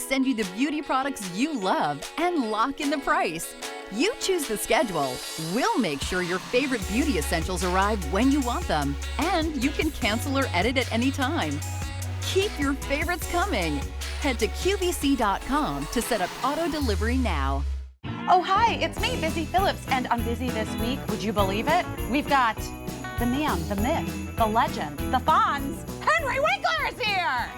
send you the beauty products you love and lock in the price. You choose the schedule. We'll make sure your favorite beauty essentials arrive when you want them, and you can cancel or edit at any time. Keep your favorites coming. Head to QVC.com to set up auto delivery now. Oh, hi, it's me, Busy Phillips, and on Busy this week, would you believe it? We've got the man, the myth, the legend, the Fonz. Henry Winkler is here!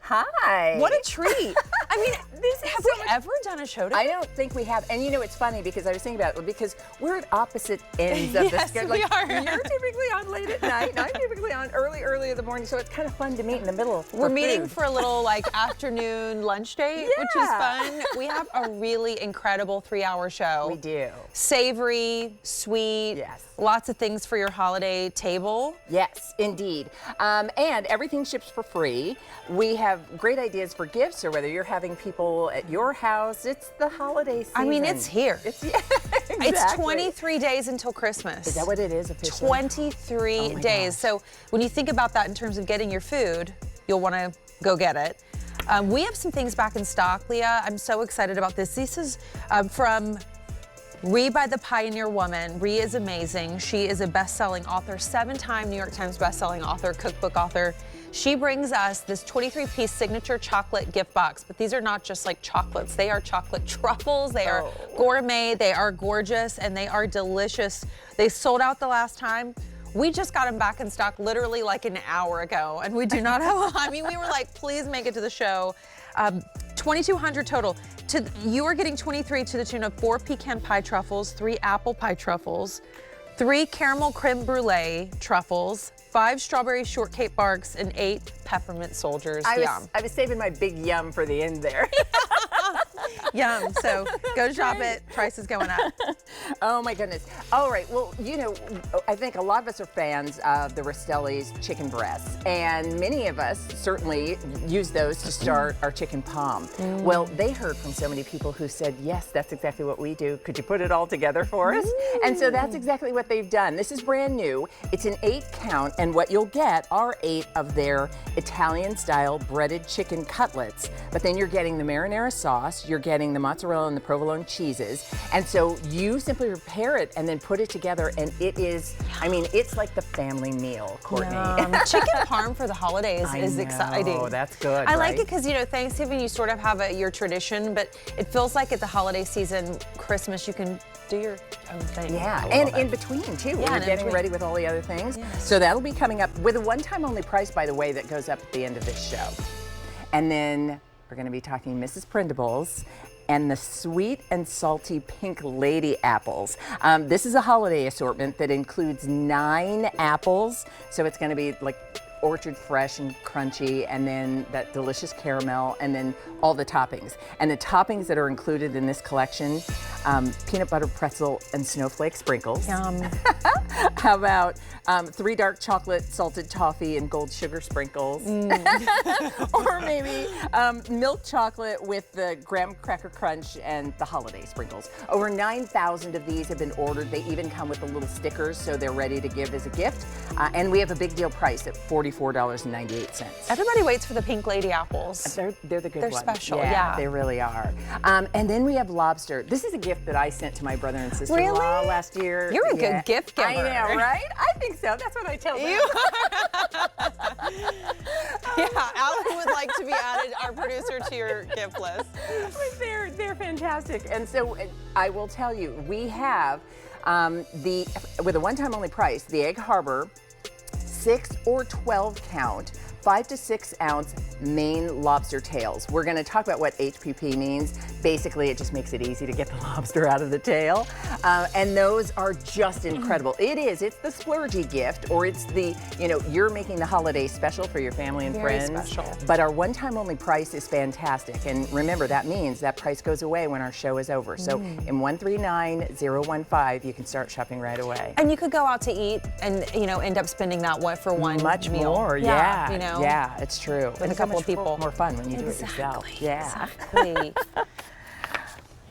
Hi. What a treat. I mean, have we ever done a show together? I don't think we have. And you know, it's funny because I was thinking about it because we're at opposite ends of the schedule. Yes, we are. You're typically on late at night, and I'm typically on early in the morning. So it's kind of fun to meet in the middle. We're meeting for a little like afternoon lunch date, which is fun. We have a really incredible 3-hour show. We do. Savory, sweet, yes. Lots of things for your holiday table. Yes, indeed. And everything ships for free. We have great ideas for gifts, or whether you're having people at your house. It's the holiday season. I mean, it's here. Exactly. It's 23 days until Christmas. Is that what it is officially? 23 days. Gosh. So when you think about that in terms of getting your food, you'll want to go get it. We have some things back in stock, Leah. I'm so excited about this. This is from Ree by the Pioneer Woman. Ree is amazing. She is a best-selling author, 7-time New York Times best-selling author, cookbook author. She brings us this 23-piece signature chocolate gift box, but these are not just like chocolates. They are chocolate truffles. They are gourmet. They are gorgeous, and they are delicious. They sold out the last time. We just got them back in stock literally like an hour ago, and we do not have, I mean, we were like, please make it to the show. 2,200 total. You are getting 23 to the tune of 4 pecan pie truffles, 3 apple pie truffles, 3 caramel creme brulee truffles, 5 strawberry shortcake barks, and 8 peppermint soldiers. I was saving my big yum for the end there. Yum. So go shop it. Price is going up. Oh my goodness. All right. Well, you know, I think a lot of us are fans of the Rastelli's chicken breasts, and many of us certainly use those to start our chicken palm. Well, they heard from so many people who said, yes, that's exactly what we do. Could you put it all together for us? And so that's exactly what they've done. This is brand new. It's an 8 count, and what you'll get are 8 of their Italian-style breaded chicken cutlets. But then you're getting the marinara sauce, you're getting the mozzarella and the provolone cheeses, and so you simply prepare it and then put it together, and it is, I mean, it's like the family meal, Courtney. Chicken parm for the holidays is exciting. Oh, that's good. I like it because, you know, Thanksgiving you sort of have your tradition, but it feels like at the holiday season, Christmas, you can do your own thing. Yeah, and in between too, when you're getting ready with all the other things. Yes. So that'll be coming up with a one-time only price, by the way, that goes up at the end of this show. And then we're going to be talking Mrs. Prindables and the sweet and salty pink lady apples. This is a holiday assortment that includes 9 apples, so it's going to be like orchard fresh and crunchy, and then that delicious caramel, and then all the toppings. And the toppings that are included in this collection, peanut butter pretzel and snowflake sprinkles. Yum. How about 3 dark chocolate salted toffee and gold sugar sprinkles? Or maybe milk chocolate with the graham cracker crunch and the holiday sprinkles. Over 9,000 of these have been ordered. They even come with the little stickers, so they're ready to give as a gift. And we have a big deal price at $44.98. Everybody waits for the pink lady apples. They're the good ones. They're special, yeah. They really are. And then we have lobster. This is a gift that I sent to my brother and sister-in-law last year. You're a good gift giver. I know, right? I think so. That's what I tell them. Yeah, Alan would like to be added, our producer, to your gift list. They're fantastic. And so I will tell you, we have with a one-time only price, the Egg Harbor 6 or 12 count, 5 to 6 ounce Maine lobster tails. We're gonna talk about what HPP means. Basically, it just makes it easy to get the lobster out of the tail. And those are just incredible. It's the splurgy gift, or it's the, you're making the holiday special for your family and Very friends. special. But our one-time only price is fantastic. And remember, that means that price goes away when our show is over. So in 139015, you can start shopping right away. And you could go out to eat and, end up spending that one for one Much meal. more, yeah. Yeah, it's true. With And a couple so of people. more fun when you do it yourself. Yeah. Exactly.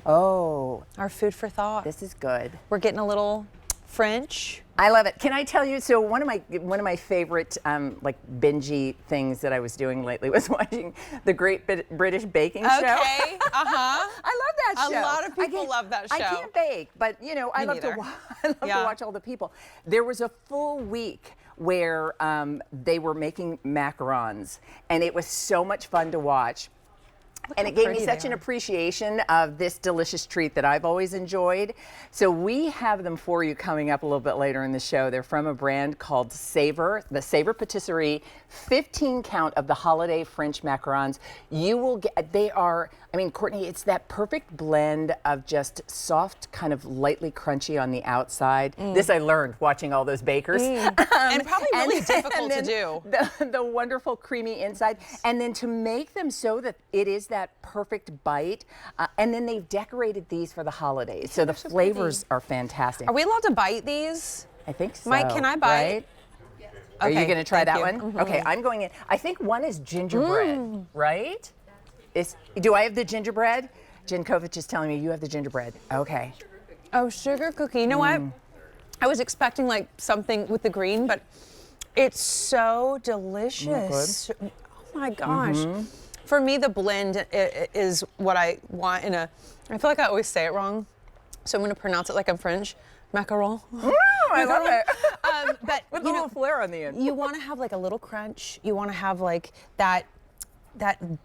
Oh, Our food for thought. this is good. We're getting a little French. I love it. Can I tell you? So one of my favorite bingey things that I was doing lately was watching the Great British Baking Show. Okay. I love that show. A lot of people love that show. I can't bake, but I love neither. to watch all the people. There was a full week where they were making macarons, and it was so much fun to watch. And it gave me such an appreciation of this delicious treat that I've always enjoyed. So we have them for you coming up a little bit later in the show. They're from a brand called Savor, the Savor Patisserie 15 count of the holiday French macarons. You will get, Courtney, it's that perfect blend of just soft, kind of lightly crunchy on the outside. This I learned watching all those bakers. And probably really difficult to do. The wonderful creamy inside. And then to make them so that it is that perfect bite. And then they've decorated these for the holidays. So the flavors are fantastic. Are we allowed to bite these? I think so. Mike, can I bite? Right? Are you Okay, going to try thank that you. one? Okay, I'm going in. I think one is gingerbread, right? Do I have the gingerbread? Jen Kovich is telling me you have the gingerbread. Okay. Oh, sugar cookie. You know what? I was expecting like something with the green, but it's so delicious. Oh my gosh. For me, the blend is what I want I feel like I always say it wrong, so I'm going to pronounce it like I'm French. Macaron. I love it. But With a little flair on the end. you want to have like a little crunch. You want to have like that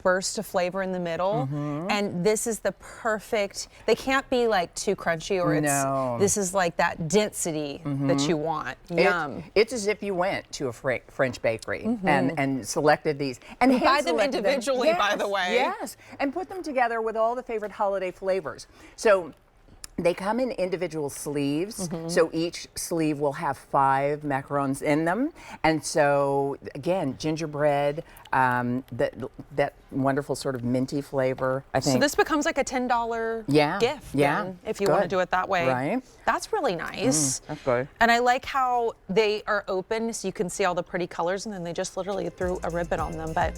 burst of flavor in the middle. And this is the perfect, they can't be like too crunchy or this is like that density that you want. Yum. It's as if you went to a French bakery and selected these. And You buy them individually, by the way. Yes, and put them together with all the favorite holiday flavors. So they come in individual sleeves, so each sleeve will have 5 macarons in them. And so, again, gingerbread, that wonderful sort of minty flavor, I think. So this becomes like a $10 gift then, if you want to do it that way. Right. That's really nice. That's good. And I like how they are open so you can see all the pretty colors, and then they just literally threw a ribbon on them. But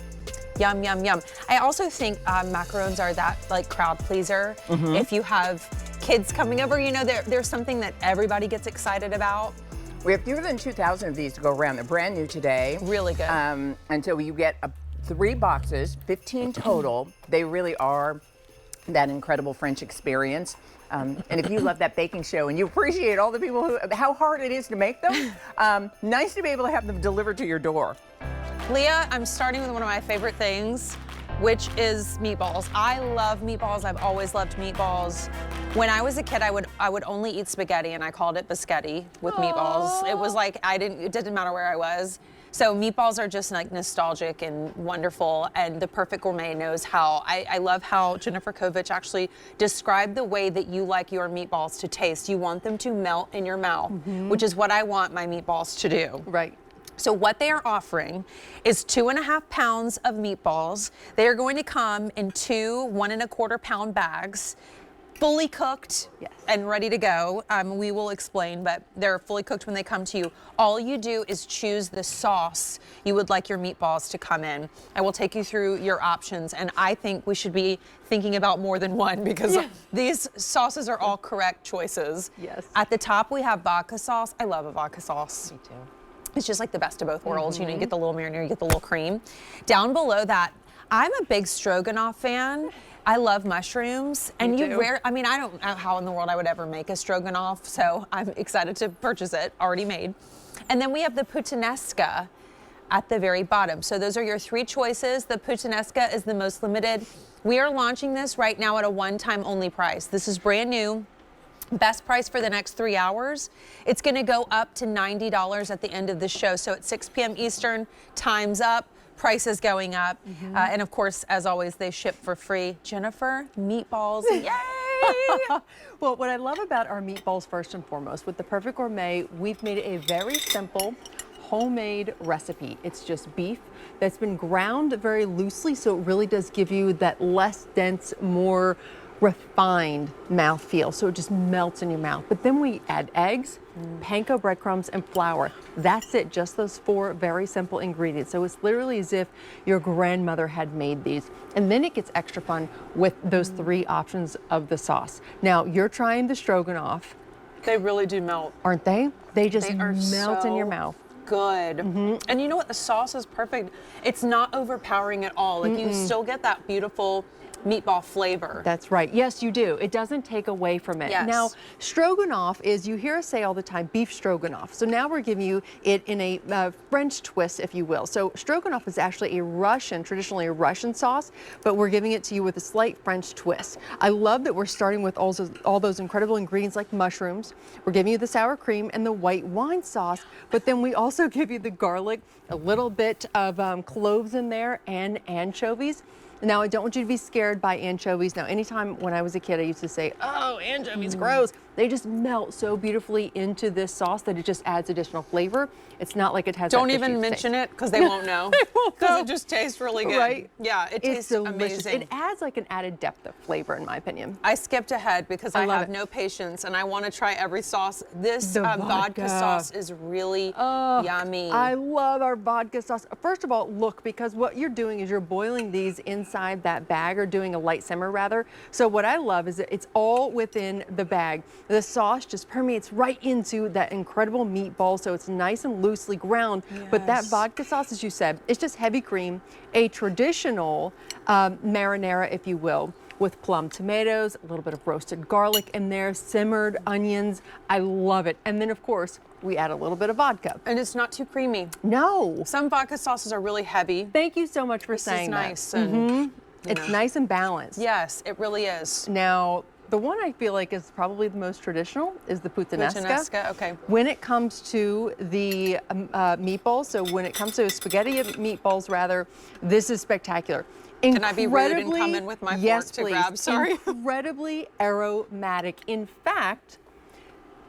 yum, yum, yum. I also think macarons are that like crowd pleaser. If you have kids coming over, there's something that everybody gets excited about. We have fewer than 2,000 of these to go around. They're brand new today. Really good. And so you get 3 boxes, 15 total. They really are that incredible French experience. And if you love that baking show and you appreciate all the people how hard it is to make them, nice to be able to have them delivered to your door. Leah, I'm starting with one of my favorite things, which is meatballs. I love meatballs. I've always loved meatballs. When I was a kid, I would only eat spaghetti, and I called it biscotti with meatballs. It was like it didn't matter where I was. So meatballs are just like nostalgic and wonderful, and the Perfect Gourmet knows how. I love how Jennifer Kovich actually described the way that you like your meatballs to taste. You want them to melt in your mouth, which is what I want my meatballs to do. Right. So what they are offering is 2.5 pounds of meatballs. They are going to come in 2 1¼ pound bags, fully cooked and ready to go. We will explain, but they're fully cooked when they come to you. All you do is choose the sauce you would like your meatballs to come in. I will take you through your options, and I think we should be thinking about more than one because these sauces are all correct choices. Yes. At the top, we have vodka sauce. I love a vodka sauce. Me too. It's just like the best of both worlds. You get the little marinara, you get the little cream. Down below that, I'm a big stroganoff fan. I love mushrooms. And I don't know how in the world I would ever make a stroganoff, so I'm excited to purchase it, already made. And then we have the puttanesca at the very bottom. So those are your 3 choices. The puttanesca is the most limited. We are launching this right now at a one-time only price. This is brand new. Best price for the next 3 hours. It's going to go up to $90 at the end of the show. So at 6 p.m. Eastern, time's up. prices going up. And of course, as always, they ship for free. Jennifer, meatballs, yay! Well, what I love about our meatballs, first and foremost, with the Perfect Gourmet, we've made it a very simple, homemade recipe. It's just beef that's been ground very loosely, so it really does give you that less dense, more refined mouthfeel, so it just melts in your mouth. But then we add eggs, panko breadcrumbs, and flour. That's it, just those 4 very simple ingredients. So it's literally as if your grandmother had made these. And then it gets extra fun with those 3 options of the sauce. Now, you're trying the stroganoff. They really do melt. Aren't they? They just They are melt in your so mouth. Good. And you know what? The sauce is perfect. It's not overpowering at all. Like you still get that beautiful meatball flavor. That's right. Yes, you do. It doesn't take away from it. Yes. Now, stroganoff is, you hear us say all the time, beef stroganoff. So now we're giving you it in a French twist, if you will. So stroganoff is actually a Russian, traditionally a Russian sauce, but we're giving it to you with a slight French twist. I love that we're starting with all those incredible ingredients like mushrooms. We're giving you the sour cream and the white wine sauce, but then we also give you the garlic, a little bit of cloves in there, and anchovies. Now, I don't want you to be scared by anchovies. Now, anytime when I was a kid, I used to say, oh, anchovies, gross. They just melt so beautifully into this sauce that it just adds additional flavor. It's not like it has Don't even mention it because they won't know. Because it just tastes really good. Right? Yeah, it tastes delicious. amazing. It adds like an added depth of flavor, in my opinion. I skipped ahead because I love have it. no patience and I want to try every sauce. This The vodka vodka. sauce is really yummy. I love our vodka sauce. First of all, look, because what you're doing is you're boiling these inside that bag, or doing a light simmer rather. So what I love is that it's all within the bag. The sauce just permeates right into that incredible meatball, so it's nice and loosely ground. But that Yes. vodka sauce, as you said, it's just heavy cream, a traditional marinara, if you will, with plum tomatoes, a little bit of roasted garlic in there, simmered onions. I love it. And then, of course, we add a little bit of vodka. And it's not too creamy. No. Some vodka sauces are really heavy. Thank you so much for This saying is that. nice. And, It's nice and balanced. yes, it really is. Now, the one I feel like is probably the most traditional is the puttanesca. Puttanesca, okay. When it comes to the meatballs, so when it comes to spaghetti meatballs rather, this is spectacular. Can I be rude and come in with my yes, fork to please. grab? Sorry. Incredibly aromatic. In fact,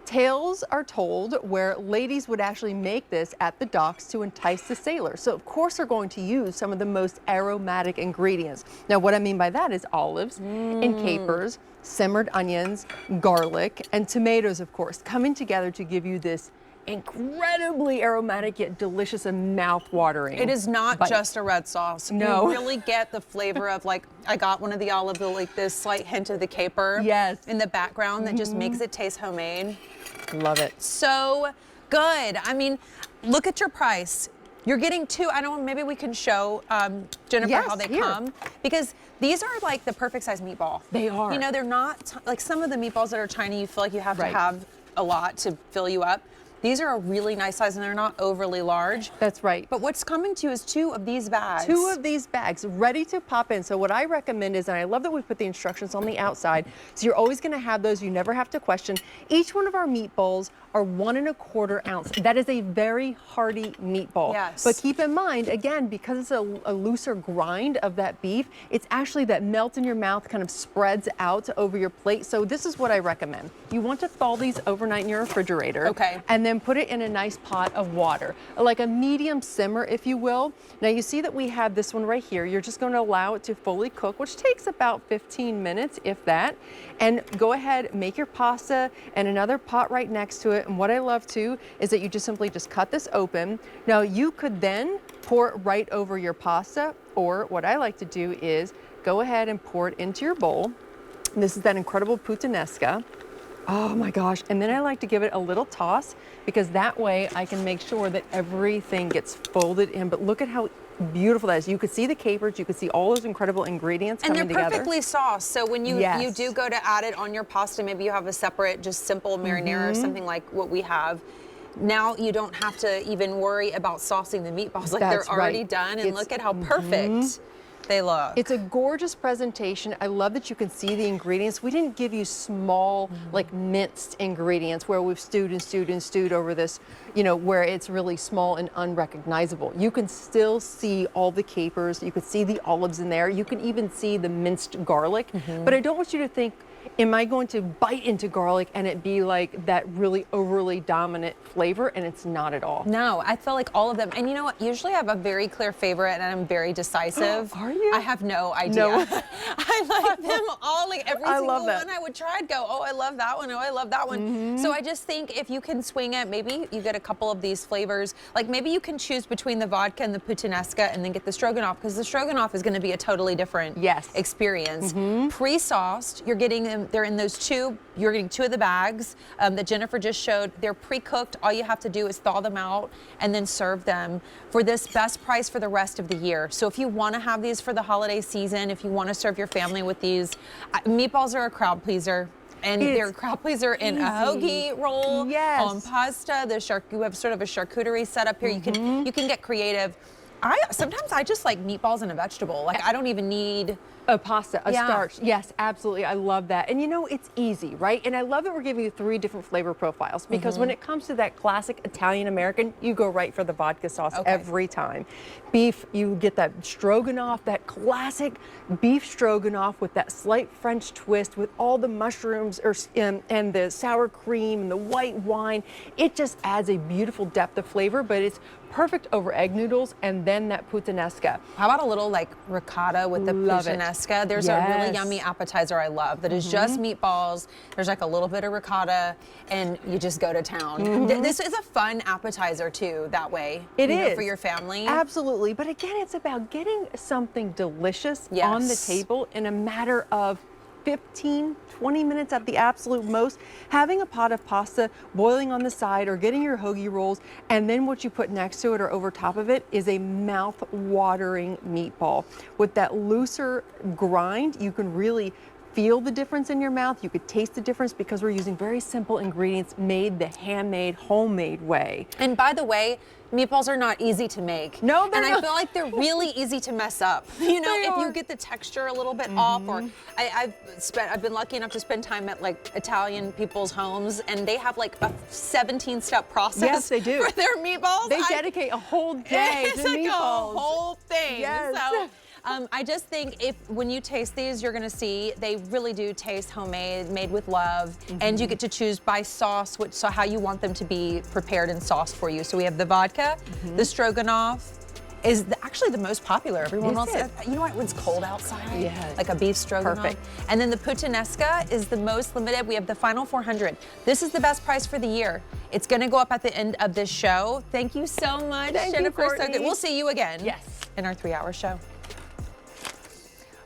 tales are told where ladies would actually make this at the docks to entice the sailors. So of course they're going to use some of the most aromatic ingredients. Now what I mean by that is olives and capers, simmered onions, garlic, and tomatoes, of course, coming together to give you this incredibly aromatic yet delicious and mouth-watering. It is not bite. just a red sauce. No. You really get the flavor of, like, I got one of the olive, like this slight hint of the caper Yes. in the background that just makes it taste homemade. Love it. So good. I mean, look at your price. You're getting 2. I don't know, maybe we can show Jennifer Yes, how they here. come, because these are like the perfect size meatball. They are. You know, they're not like some of the meatballs that are tiny. You feel like you have Right. to have a lot to fill you up. These are a really nice size and they're not overly large. That's right. But what's coming to you is 2 of these bags. 2 of these bags ready to pop in. So what I recommend is, and I love that we put the instructions on the outside, so you're always going to have those. You never have to question. Each one of our meatballs are 1 1/4 ounce. That is a very hearty meatball. Yes. But keep in mind, again, because it's a looser grind of that beef, it's actually that melt in your mouth kind of spreads out over your plate. So this is what I recommend. You want to thaw these overnight in your refrigerator. Okay. And then put it in a nice pot of water, like a medium simmer, if you will. Now you see that we have this one right here. You're just going to allow it to fully cook, which takes about 15 minutes, if that. And go ahead, make your pasta and another pot right next to it. And what I love too is that you just simply just cut this open. Now you could then pour it right over your pasta, or what I like to do is go ahead and pour it into your bowl. And this is that incredible puttanesca. Oh my gosh. And then I like to give it a little toss, because that way I can make sure that everything gets folded in. But look at how beautiful that is. You could see the capers, you could see all those incredible ingredients And coming they're together. perfectly sauced. So when you Yes. you do go to add it on your pasta, maybe you have a separate, just simple marinara or something like what we have. Now you don't have to even worry about saucing the meatballs. Like That's they're already right. done. And It's- look at how perfect. they look. It's a gorgeous presentation. I love that you can see the ingredients. We didn't give you small, like minced ingredients where we've stewed and stewed and stewed over this, you know, where it's really small and unrecognizable. You can still see all the capers. You can see the olives in there. You can even see the minced garlic. But I don't want you to think, am I going to bite into garlic and it be like that really overly dominant flavor? And it's not at all. No, I feel like all of them. And you know what? Usually I have a very clear favorite and I'm very decisive. Are you? I have no idea. No. I like them all. Like every single love that. one I would try, I'd go, oh, I love that one. Oh, I love that one. So I just think if you can swing it, maybe you get a couple of these flavors. Like maybe you can choose between the vodka and the puttanesca and then get the stroganoff, because the stroganoff is going to be a totally different experience. Pre-sauced, you're getting them. They're in those two. You're getting 2 of the bags that Jennifer just showed. They're pre-cooked. All you have to do is thaw them out and then serve them for this best price for the rest of the year. So if you want to have these for the holiday season, if you want to serve your family with these, meatballs are a crowd pleaser. And they're a crowd pleaser in a hoagie roll, on pasta. You have sort of a charcuterie setup here. You can get creative. Sometimes I just like meatballs and a vegetable. Like I don't even need a pasta, a starch. Yes, absolutely. I love that. And you know, it's easy, right? And I love that we're giving you 3 different flavor profiles, because when it comes to that classic Italian American, you go right for the vodka sauce every time. Beef, you get that stroganoff, that classic beef stroganoff with that slight French twist with all the mushrooms and the sour cream and the white wine. It just adds a beautiful depth of flavor, but it's perfect over egg noodles and then that puttanesca. How about a little like ricotta with the puttanesca? There's a really yummy appetizer I love that is just meatballs. There's like a little bit of ricotta and you just go to town. This is a fun appetizer too, that way. It is. For your family. Absolutely. But again, it's about getting something delicious on the table in a matter of 15, 20 minutes at the absolute most, having a pot of pasta boiling on the side or getting your hoagie rolls, and then what you put next to it or over top of it is a mouth-watering meatball. With that looser grind, you can really feel the difference in your mouth. You could taste the difference because we're using very simple ingredients made the handmade, homemade way. And by the way, meatballs are not easy to make. No, they're not. And I feel like they're really easy to mess up. You know, if you get the texture a little bit off, or I've been lucky enough to spend time at like Italian people's homes, and they have like a 17-step process. Yes, they do. For their meatballs. They dedicate a whole day to like meatballs. A whole thing. Yes. So, I just think when you taste these, you're gonna see they really do taste homemade, made with love, and you get to choose by sauce, how you want them to be prepared and sauced for you. So we have the vodka, the stroganoff is actually the most popular. Everyone else, you know what, when it's cold outside, like a beef stroganoff. Perfect. And then the puttanesca is the most limited. We have the final 400. This is the best price for the year. It's gonna go up at the end of this show. Thank you so much, Jennifer. So good. We'll see you again in our 3-hour show.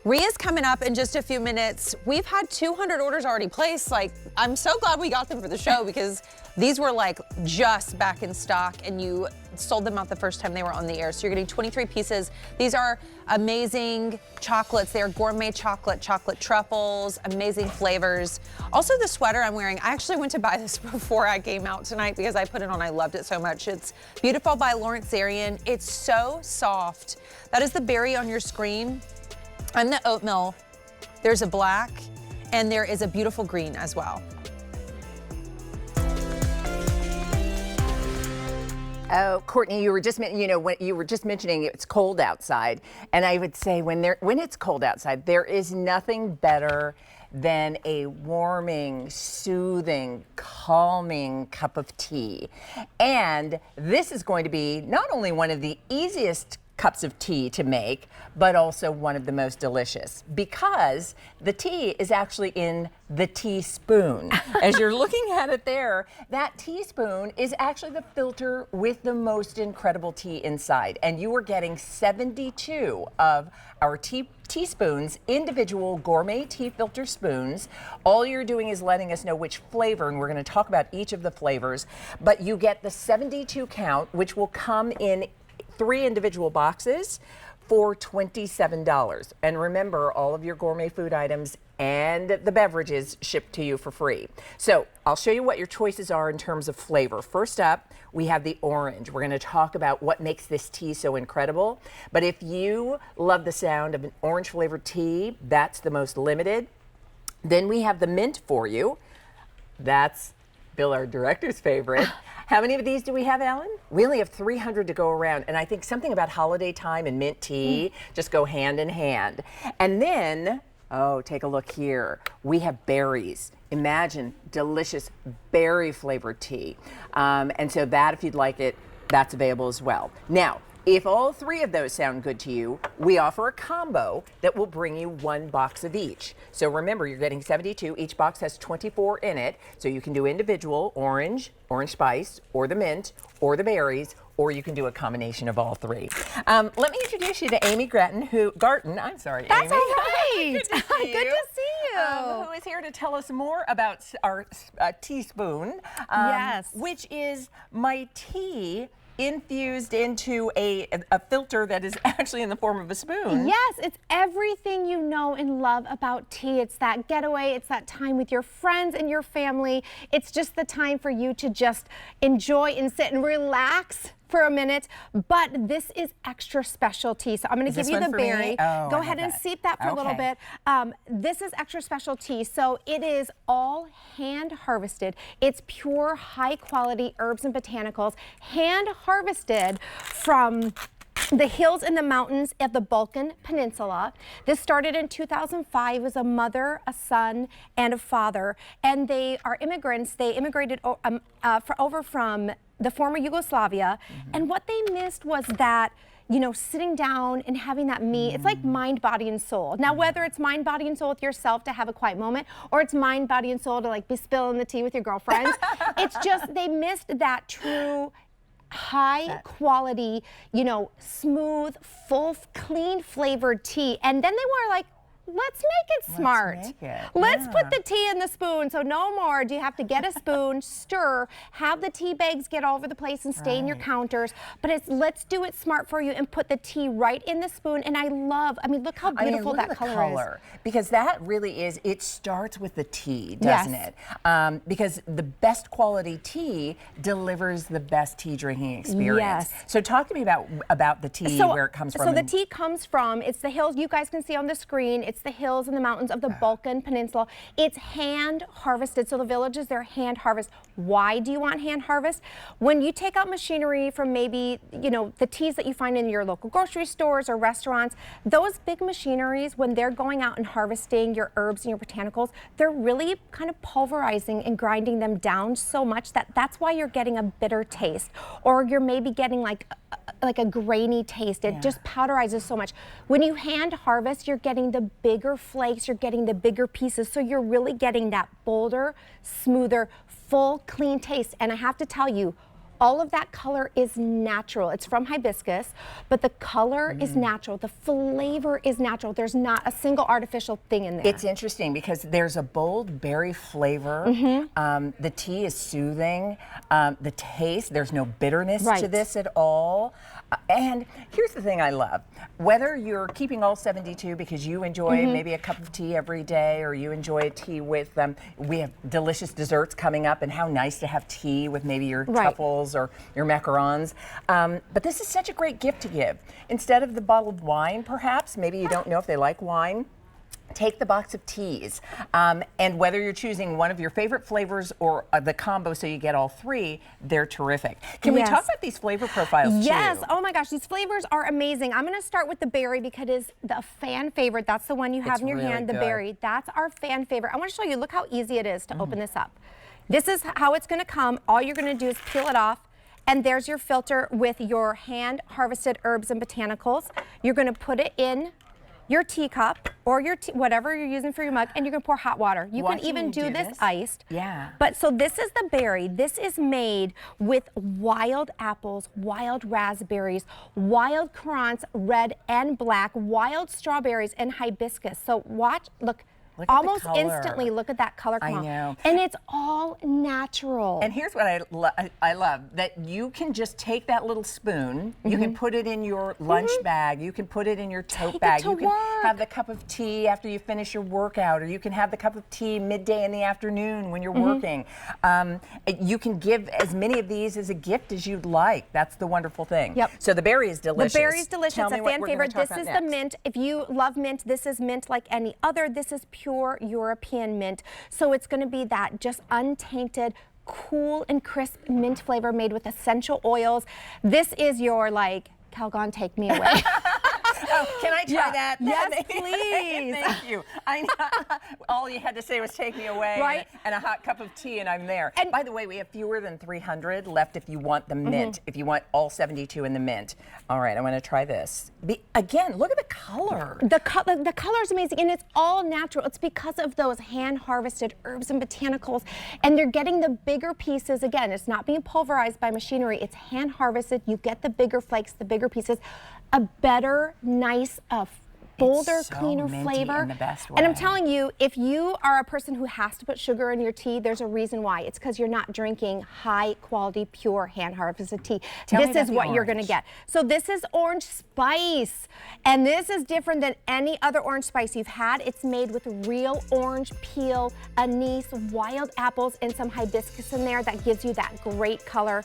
Ria's coming up in just a few minutes. We've had 200 orders already placed. Like, I'm so glad we got them for the show because these were like just back in stock and you sold them out the first time they were on the air. So you're getting 23 pieces. These are amazing chocolates. They are gourmet chocolate truffles, amazing flavors. Also the sweater I'm wearing, I actually went to buy this before I came out tonight because I put it on, I loved it so much. It's Beautiful by Zarian. It's so soft. That is the berry on your screen. I'm the oatmeal. There's a black and there is a beautiful green as well. Oh, Courtney, you were just mentioning it's cold outside, and I would say when it's cold outside, there is nothing better than a warming, soothing, calming cup of tea. And this is going to be not only one of the easiest cups of tea to make, but also one of the most delicious because the tea is actually in the teaspoon. As you're looking at it there, that teaspoon is actually the filter with the most incredible tea inside. And you are getting 72 of our teaspoons, individual gourmet tea filter spoons. All you're doing is letting us know which flavor, and we're going to talk about each of the flavors, but you get the 72 count, which will come in 3 individual boxes for $27. And remember, all of your gourmet food items and the beverages shipped to you for free. So I'll show you what your choices are in terms of flavor. First up, we have the orange. We're going to talk about what makes this tea so incredible. But if you love the sound of an orange flavored tea, that's the most limited. Then we have the mint for you. That's Bill, our director's favorite. How many of these do we have, Alan? We only have 300 to go around, and I think something about holiday time and mint tea just go hand in hand. And then, oh, take a look here. We have berries. Imagine delicious berry flavored tea. And so that, if you'd like it, that's available as well. Now, if all three of those sound good to you, we offer a combo that will bring you 1 box of each. So remember, you're getting 72. Each box has 24 in it. So you can do individual, orange spice, or the mint, or the berries, or you can do a combination of all three. Let me introduce you to Amy Garton, I'm sorry, That's Amy. all right. Good to see you. Good to see you. Who is here to tell us more about our teaspoon, Yes. which is my tea infused into a filter that is actually in the form of a spoon. Yes, it's everything you know and love about tea. It's that getaway, it's that time with your friends and your family. It's just the time for you to just enjoy and sit and relax for a minute, but this is extra special tea. So I'm going to give you the berry. Oh, Go ahead and seep that for a little bit. This is extra special tea. So it is all hand harvested. It's pure high quality herbs and botanicals, hand harvested from the hills and the mountains of the Balkan Peninsula. This started in 2005. It was a mother, a son, and a father, and they are immigrants. They immigrated over from the former Yugoslavia, and what they missed was that, you know, sitting down and having that meat. It's like mind, body, and soul. Now, whether it's mind, body, and soul with yourself to have a quiet moment, or it's mind, body, and soul to like be spilling the tea with your girlfriends, it's just they missed that true high quality, you know, smooth, full, clean flavored tea. And then they were like, let's make it smart. Let's put the tea in the spoon. So no more do you have to get a spoon, stir, have the tea bags get all over the place and stain your counters. But it's let's do it smart for you and put the tea right in the spoon. And I mean, look how beautiful that color is. Because that really is, it starts with the tea, doesn't it? Because the best quality tea delivers the best tea drinking experience. Yes. So talk to me about the tea, where it comes from. So the tea comes from, it's the hills you guys can see on the screen. It's the hills and the mountains of the Balkan Peninsula. It's hand harvested. So the villages, they're hand harvest. Why do you want hand harvest? When you take out machinery from maybe, you know, the teas that you find in your local grocery stores or restaurants, those big machineries, when they're going out and harvesting your herbs and your botanicals, they're really kind of pulverizing and grinding them down so much that that's why you're getting a bitter taste, or you're maybe getting like a grainy taste. It just powderizes so much. When you hand harvest, you're getting the bigger flakes, you're getting the bigger pieces, so you're really getting that bolder, smoother, full, clean taste. And I have to tell you, all of that color is natural. It's from hibiscus, but the color is natural. The flavor is natural. There's not a single artificial thing in there. It's interesting because there's a bold berry flavor. The tea is soothing. The taste, there's no bitterness to this at all. And here's the thing I love. Whether you're keeping all 72 because you enjoy maybe a cup of tea every day, or you enjoy a tea with, we have delicious desserts coming up, and how nice to have tea with maybe your truffles or your macarons. But this is such a great gift to give. Instead of the bottled wine, perhaps, maybe you don't know if they like wine, take the box of teas. And whether you're choosing one of your favorite flavors or the combo so you get all three, they're terrific. Can we talk about these flavor profiles too? Yes, oh my gosh, these flavors are amazing. I'm gonna start with the berry because it's the fan favorite. That's the one you have in your hand, the berry. That's our fan favorite. I wanna show you, look how easy it is to open this up. This is how it's gonna come. All you're gonna do is peel it off, and there's your filter with your hand harvested herbs and botanicals. You're gonna put it in your teacup or your whatever you're using for your mug, and you're gonna pour hot water. You can even do this iced. But so this is the berry. This is made with wild apples, wild raspberries, wild currants, red and black, wild strawberries, and hibiscus. So watch, look, Look at almost the color. instantly. Look at that color come I on. know. And it's all natural. And here's what I love, that you can just take that little spoon, you can put it in your lunch bag, you can put it in your tote bag, you can have the cup of tea after you finish your workout, or you can have the cup of tea midday in the afternoon when you're working. You can give as many of these as a gift as you'd like. That's the wonderful thing. Yep. So the berry is delicious. The berry is delicious. Tell It's me a what fan we're gonna favorite. talk This is about the next. mint. If you love mint, this is mint like any other. This is pure European mint. So it's going to be that just untainted, cool and crisp mint flavor made with essential oils. This is your like, Calgon, take me away. Oh, can I try that? Yes, please. Thank you. I know. All you had to say was take me away, Right? and a hot cup of tea, and I'm there. And by the way, we have fewer than 300 left if you want the mint, if you want all 72 in the mint. All right, I'm going to try this. Again, look at the color. The color is amazing, and it's all natural. It's because of those hand-harvested herbs and botanicals, and they're getting the bigger pieces. Again, it's not being pulverized by machinery. It's hand-harvested. You get the bigger flakes, the bigger pieces, a better, nice, bolder, so cleaner minty flavor. in the best And I'm way. telling you, if you are a person who has to put sugar in your tea, there's a reason why. It's because you're not drinking high-quality, pure, hand-harvested tea. This is what you're going to get. So this is orange spice, and this is different than any other orange spice you've had. It's made with real orange peel, anise, wild apples, and some hibiscus in there that gives you that great color.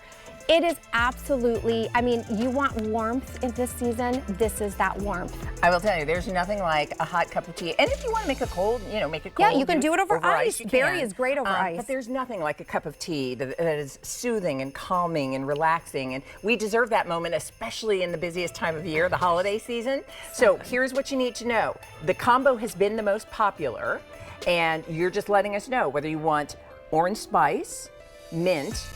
It is absolutely, I mean, you want warmth in this season, this is that warmth. I will tell you, there's nothing like a hot cup of tea. And if you want to make it cold, make it cold. Yeah, you can do it over ice. You Berry can. is great over ice. But there's nothing like a cup of tea that is soothing and calming and relaxing. And we deserve that moment, especially in the busiest time of year, the holiday season. So here's what you need to know. The combo has been the most popular, and you're just letting us know whether you want orange spice, mint,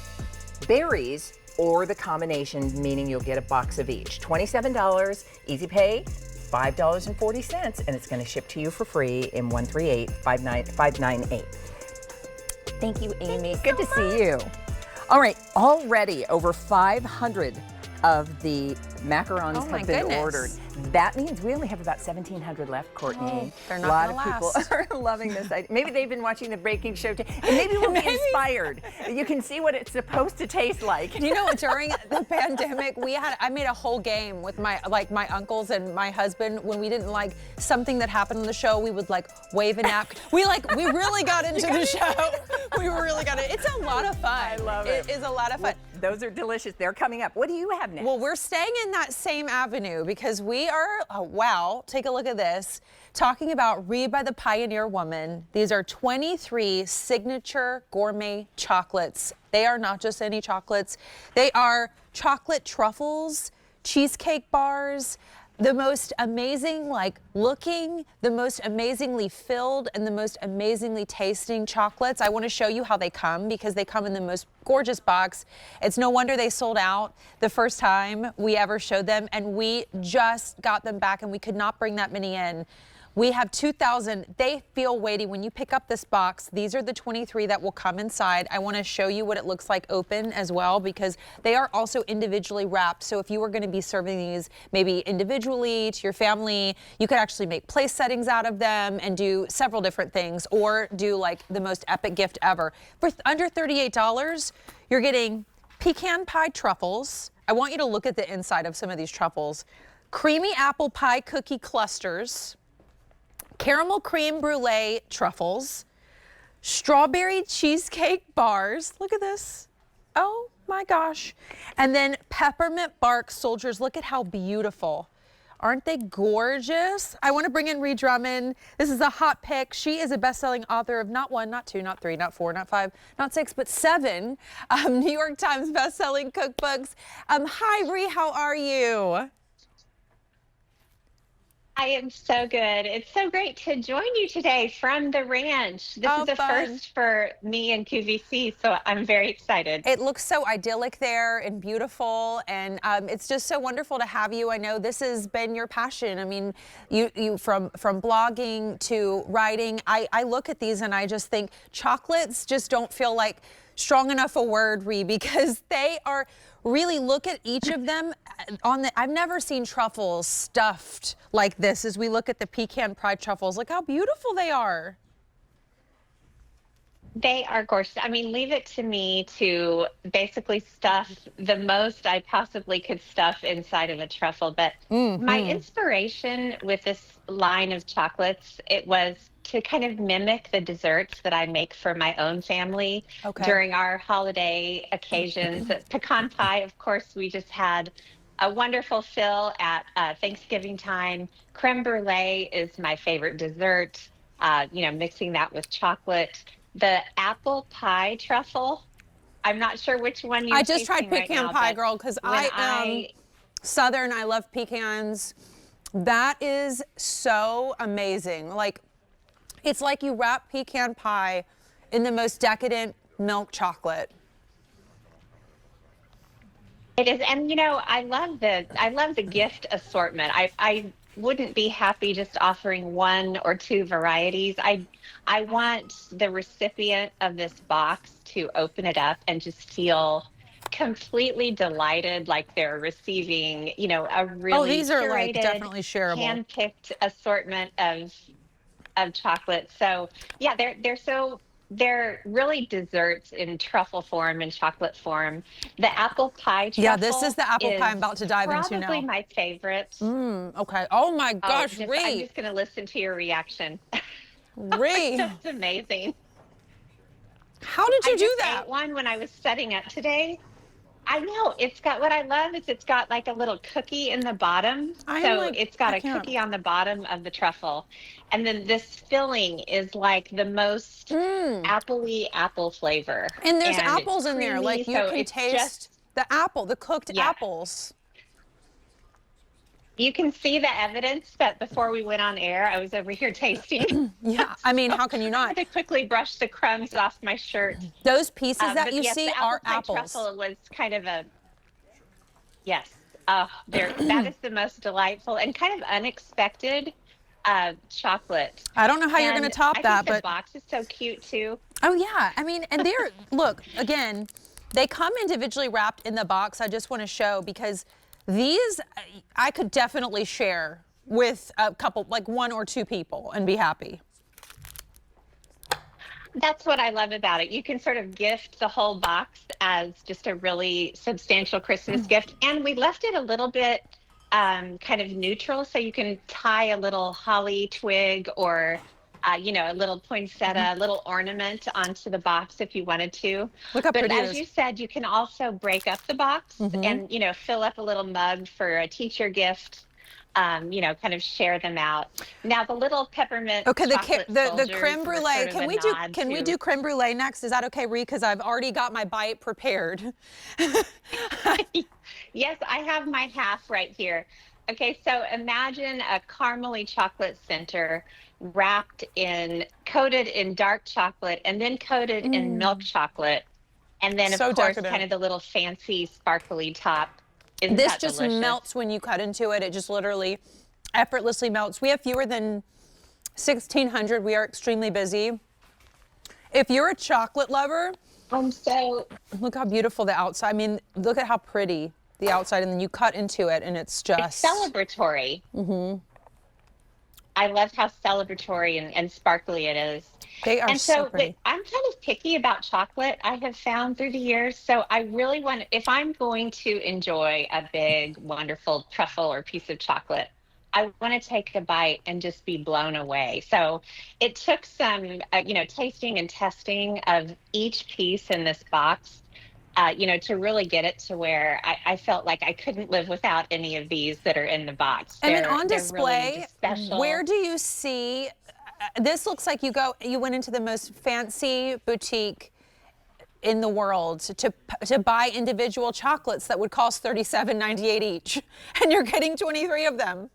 berries, or the combination, meaning you'll get a box of each. $27, easy pay, $5.40, and it's going to ship to you for free in 138-598. Thank you, Amy. Good to see you. All right, already over 500 of the macarons have been ordered. That means we only have about 1,700 left, Courtney. They're A not lot gonna of people are loving this. Maybe they've been watching the baking show too, and maybe we'll be inspired. You can see what it's supposed to taste like. You know, during the pandemic, I made a whole game with my uncles and my husband. When we didn't like something that happened on the show, we would like wave a napkin. We really got into the show. We really got it. It's a lot of fun. I love it. It is a lot of fun. Those are delicious. They're coming up. What do you have next? Well, we're staying in that same avenue because we are, oh, wow, take a look at this. Talking about Reed by the Pioneer Woman. These are 23 signature gourmet chocolates. They are not just any chocolates. They are chocolate truffles, cheesecake bars, the most amazing looking, the most amazingly filled, and the most amazingly tasting chocolates. I want to show you how they come because they come in the most gorgeous box. It's no wonder they sold out the first time we ever showed them, and we just got them back and we could not bring that many in. We have 2,000. They feel weighty. When you pick up this box, these are the 23 that will come inside. I want to show you what it looks like open as well because they are also individually wrapped. So if you were going to be serving these maybe individually to your family, you could actually make place settings out of them and do several different things or do like the most epic gift ever. For under $38, you're getting pecan pie truffles. I want you to look at the inside of some of these truffles. Creamy apple pie cookie clusters. Caramel creme brulee truffles, strawberry cheesecake bars. Look at this. Oh my gosh. And then peppermint bark soldiers. Look at how beautiful. Aren't they gorgeous? I want to bring in Ree Drummond. This is a hot pick. She is a best-selling author of not 1, not 2, not 3, not 4, not 5, not 6, but 7 New York Times best-selling cookbooks. Hi, Ree. How are you? I am so good. It's so great to join you today from the ranch. This is a first for me and QVC, so I'm very excited. It looks so idyllic there and beautiful, and it's just so wonderful to have you. I know this has been your passion. I mean, you from blogging to writing. I look at these and I just think chocolates just don't feel like strong enough a word, Ree, because they are really look at each of them on the, I've never seen truffles stuffed like this as we look at the pecan pie truffles. Look how beautiful they are. They are gorgeous. I mean, leave it to me to basically stuff the most I possibly could stuff inside of a truffle. But my inspiration with this line of chocolates, it was to kind of mimic the desserts that I make for my own family during our holiday occasions. Pecan pie, of course, we just had a wonderful fill at Thanksgiving time. Creme brulee is my favorite dessert, you know, mixing that with chocolate. The apple pie truffle, I'm not sure which one you're I just tried tasting pecan right now, pie, but girl, because I am Southern. I love pecans. That is so amazing. Like, it's like you wrap pecan pie in the most decadent milk chocolate. It is, and you know, I love the gift assortment. I wouldn't be happy just offering one or two varieties. I want the recipient of this box to open it up and just feel completely delighted, like they're receiving, you know, a really these are like curated, definitely shareable, hand-picked assortment of chocolate. So yeah, they're really desserts in truffle form and chocolate form. The apple pie truffle. Yeah, this is the apple pie I'm about to dive into now. Probably my favorite. Okay. Oh my gosh, I'm Ree. just going to listen to your reaction. Ree. That's amazing. How did you do I that? just ate one when I was setting up today. I know, it's got, what I love is it's got like a little cookie in the bottom. It's got a cookie on the bottom of the truffle. And then this filling is like the most appley apple flavor. And there's apples in there. Like you can taste the apple, the cooked apples. You can see the evidence that before we went on air, I was over here tasting. Yeah, I mean, how can you not? I had to quickly brush the crumbs off my shirt. Those pieces that you yes, see the are apple pie apples. Truffle was kind of a, yes, that is the most delightful and kind of unexpected chocolate. I don't know how you're going to top I that, think but the box is so cute too. Oh yeah, I mean, and they're look again, they come individually wrapped in the box. I just want to show because these I could definitely share with a couple, like one or two people, and be happy. That's what I love about it. You can sort of gift the whole box as just a really substantial Christmas gift. And we left it a little bit kind of neutral, so you can tie a little holly twig or you know, a little poinsettia, a little ornament onto the box if you wanted to. Look how pretty it is. But as you said, you can also break up the box and, you know, fill up a little mug for a teacher gift. You know, kind of share them out. Now the little peppermint. Okay, the soldiers creme were brulee. sort of Can we do creme brulee next? Is that okay, Ree? Because I've already got my bite prepared. Yes, I have my half right here. Okay, so imagine a caramely chocolate center wrapped in, coated in dark chocolate and then coated in milk chocolate. And then, of course, decadent. kind of the little fancy sparkly top. Isn't This that just delicious? melts when you cut into it. It just literally effortlessly melts. We have fewer than 1,600. We are extremely busy. If you're a chocolate lover, So look how beautiful the outside. I mean, look at how pretty the outside, and then you cut into it, and it's just it's celebratory. I love how celebratory and sparkly it is. They are so pretty. I'm kind of picky about chocolate, I have found through the years. So I really want, if I'm going to enjoy a big, wonderful truffle or piece of chocolate, I want to take a bite and just be blown away. So it took some, you know, tasting and testing of each piece in this box, you know, to really get it to where I felt like I couldn't live without any of these that are in the box. And then on display, really special. where do you see? This looks like you went into the most fancy boutique in the world to buy individual chocolates that would cost $37.98 each, and you're getting 23 of them.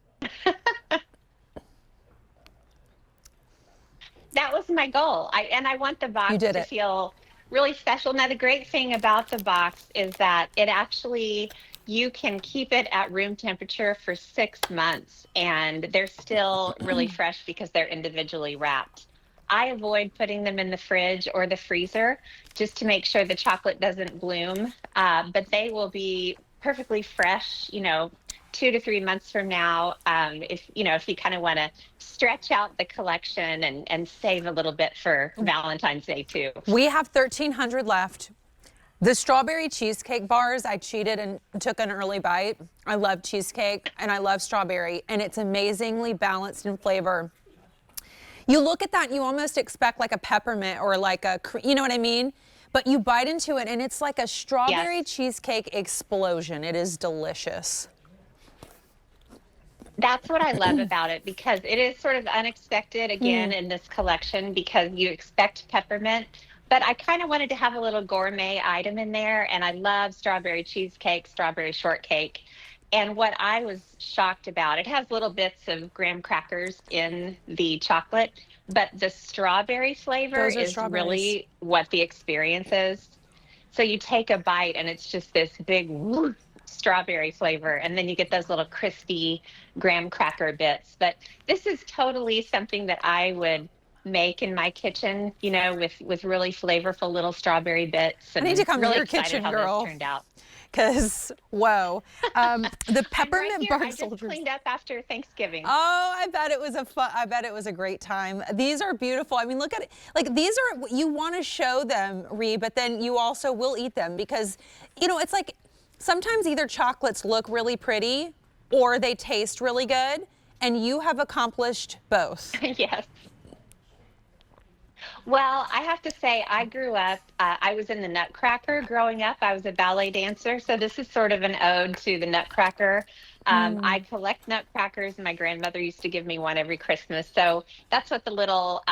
That was my goal. I want the box to it. feel really special. Now, the great thing about the box is that it actually, you can keep it at room temperature for 6 months and they're still really fresh because they're individually wrapped. I avoid putting them in the fridge or the freezer just to make sure the chocolate doesn't bloom. But they will be perfectly fresh, 2 to 3 months from now. If you kind of want to stretch out the collection and save a little bit for Valentine's Day too. We have 1,300 left. The strawberry cheesecake bars, I cheated and took an early bite. I love cheesecake and I love strawberry, and it's amazingly balanced in flavor. You look at that and you almost expect like a peppermint or like you know what I mean? But you bite into it and it's like a strawberry cheesecake explosion. It is delicious. That's what I love about it, because it is sort of unexpected again in this collection, because you expect peppermint. But I kind of wanted to have a little gourmet item in there, and I love strawberry cheesecake, strawberry shortcake. And what I was shocked about, it has little bits of graham crackers in the chocolate, but the strawberry flavor is really what the experience is. So you take a bite, and it's just this big strawberry flavor, and then you get those little crispy graham cracker bits. But this is totally something that I would make in my kitchen, with really flavorful little strawberry bits. And I need to come really to your excited kitchen, how girl. this turned out. Because, whoa, the peppermint bar I just soldiers. cleaned up after Thanksgiving. Oh, I bet it was a great time. These are beautiful. I mean, look at it. Like, these are, you want to show them, Ree, but then you also will eat them, because, it's like sometimes either chocolates look really pretty or they taste really good, and you have accomplished both. Yes. Well, I have to say, I grew up, I was in the Nutcracker growing up. I was a ballet dancer. So this is sort of an ode to the Nutcracker. I collect nutcrackers. My grandmother used to give me one every Christmas. So that's what the little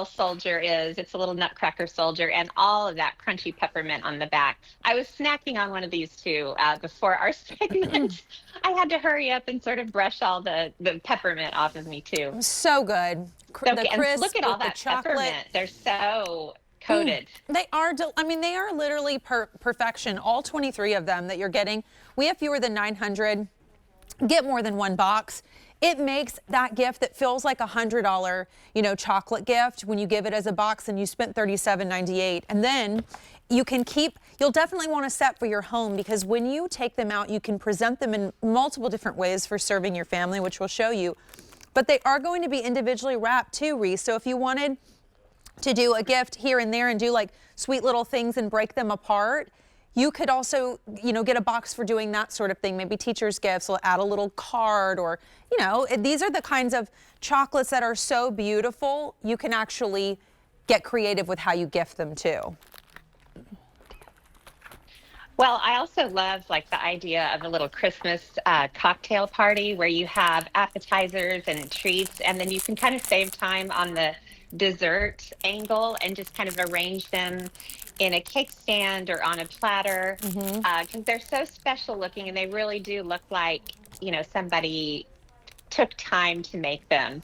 soldier is. It's a little Nutcracker soldier, and all of that crunchy peppermint on the back. I was snacking on one of these too before our segment. I had to hurry up and sort of brush all the peppermint off of me too. So good. So, The and crisp look at all with the that chocolate. peppermint. They're so coated. They are, they are literally perfection. All 23 of them that you're getting. We have fewer than 900. Get more than one box. It makes that gift that feels like $100, chocolate gift when you give it as a box and you spent $37.98. And then you can you'll definitely want to set for your home, because when you take them out, you can present them in multiple different ways for serving your family, which we'll show you. But they are going to be individually wrapped too, Reese. So if you wanted to do a gift here and there and do like sweet little things and break them apart, you could also, get a box for doing that sort of thing. Maybe teacher's gifts, will add a little card, or, these are the kinds of chocolates that are so beautiful. You can actually get creative with how you gift them too. Well, I also love the idea of a little Christmas cocktail party where you have appetizers and treats, and then you can kind of save time on the dessert angle and just kind of arrange them in a cake stand or on a platter, because they're so special looking, and they really do look like, somebody took time to make them.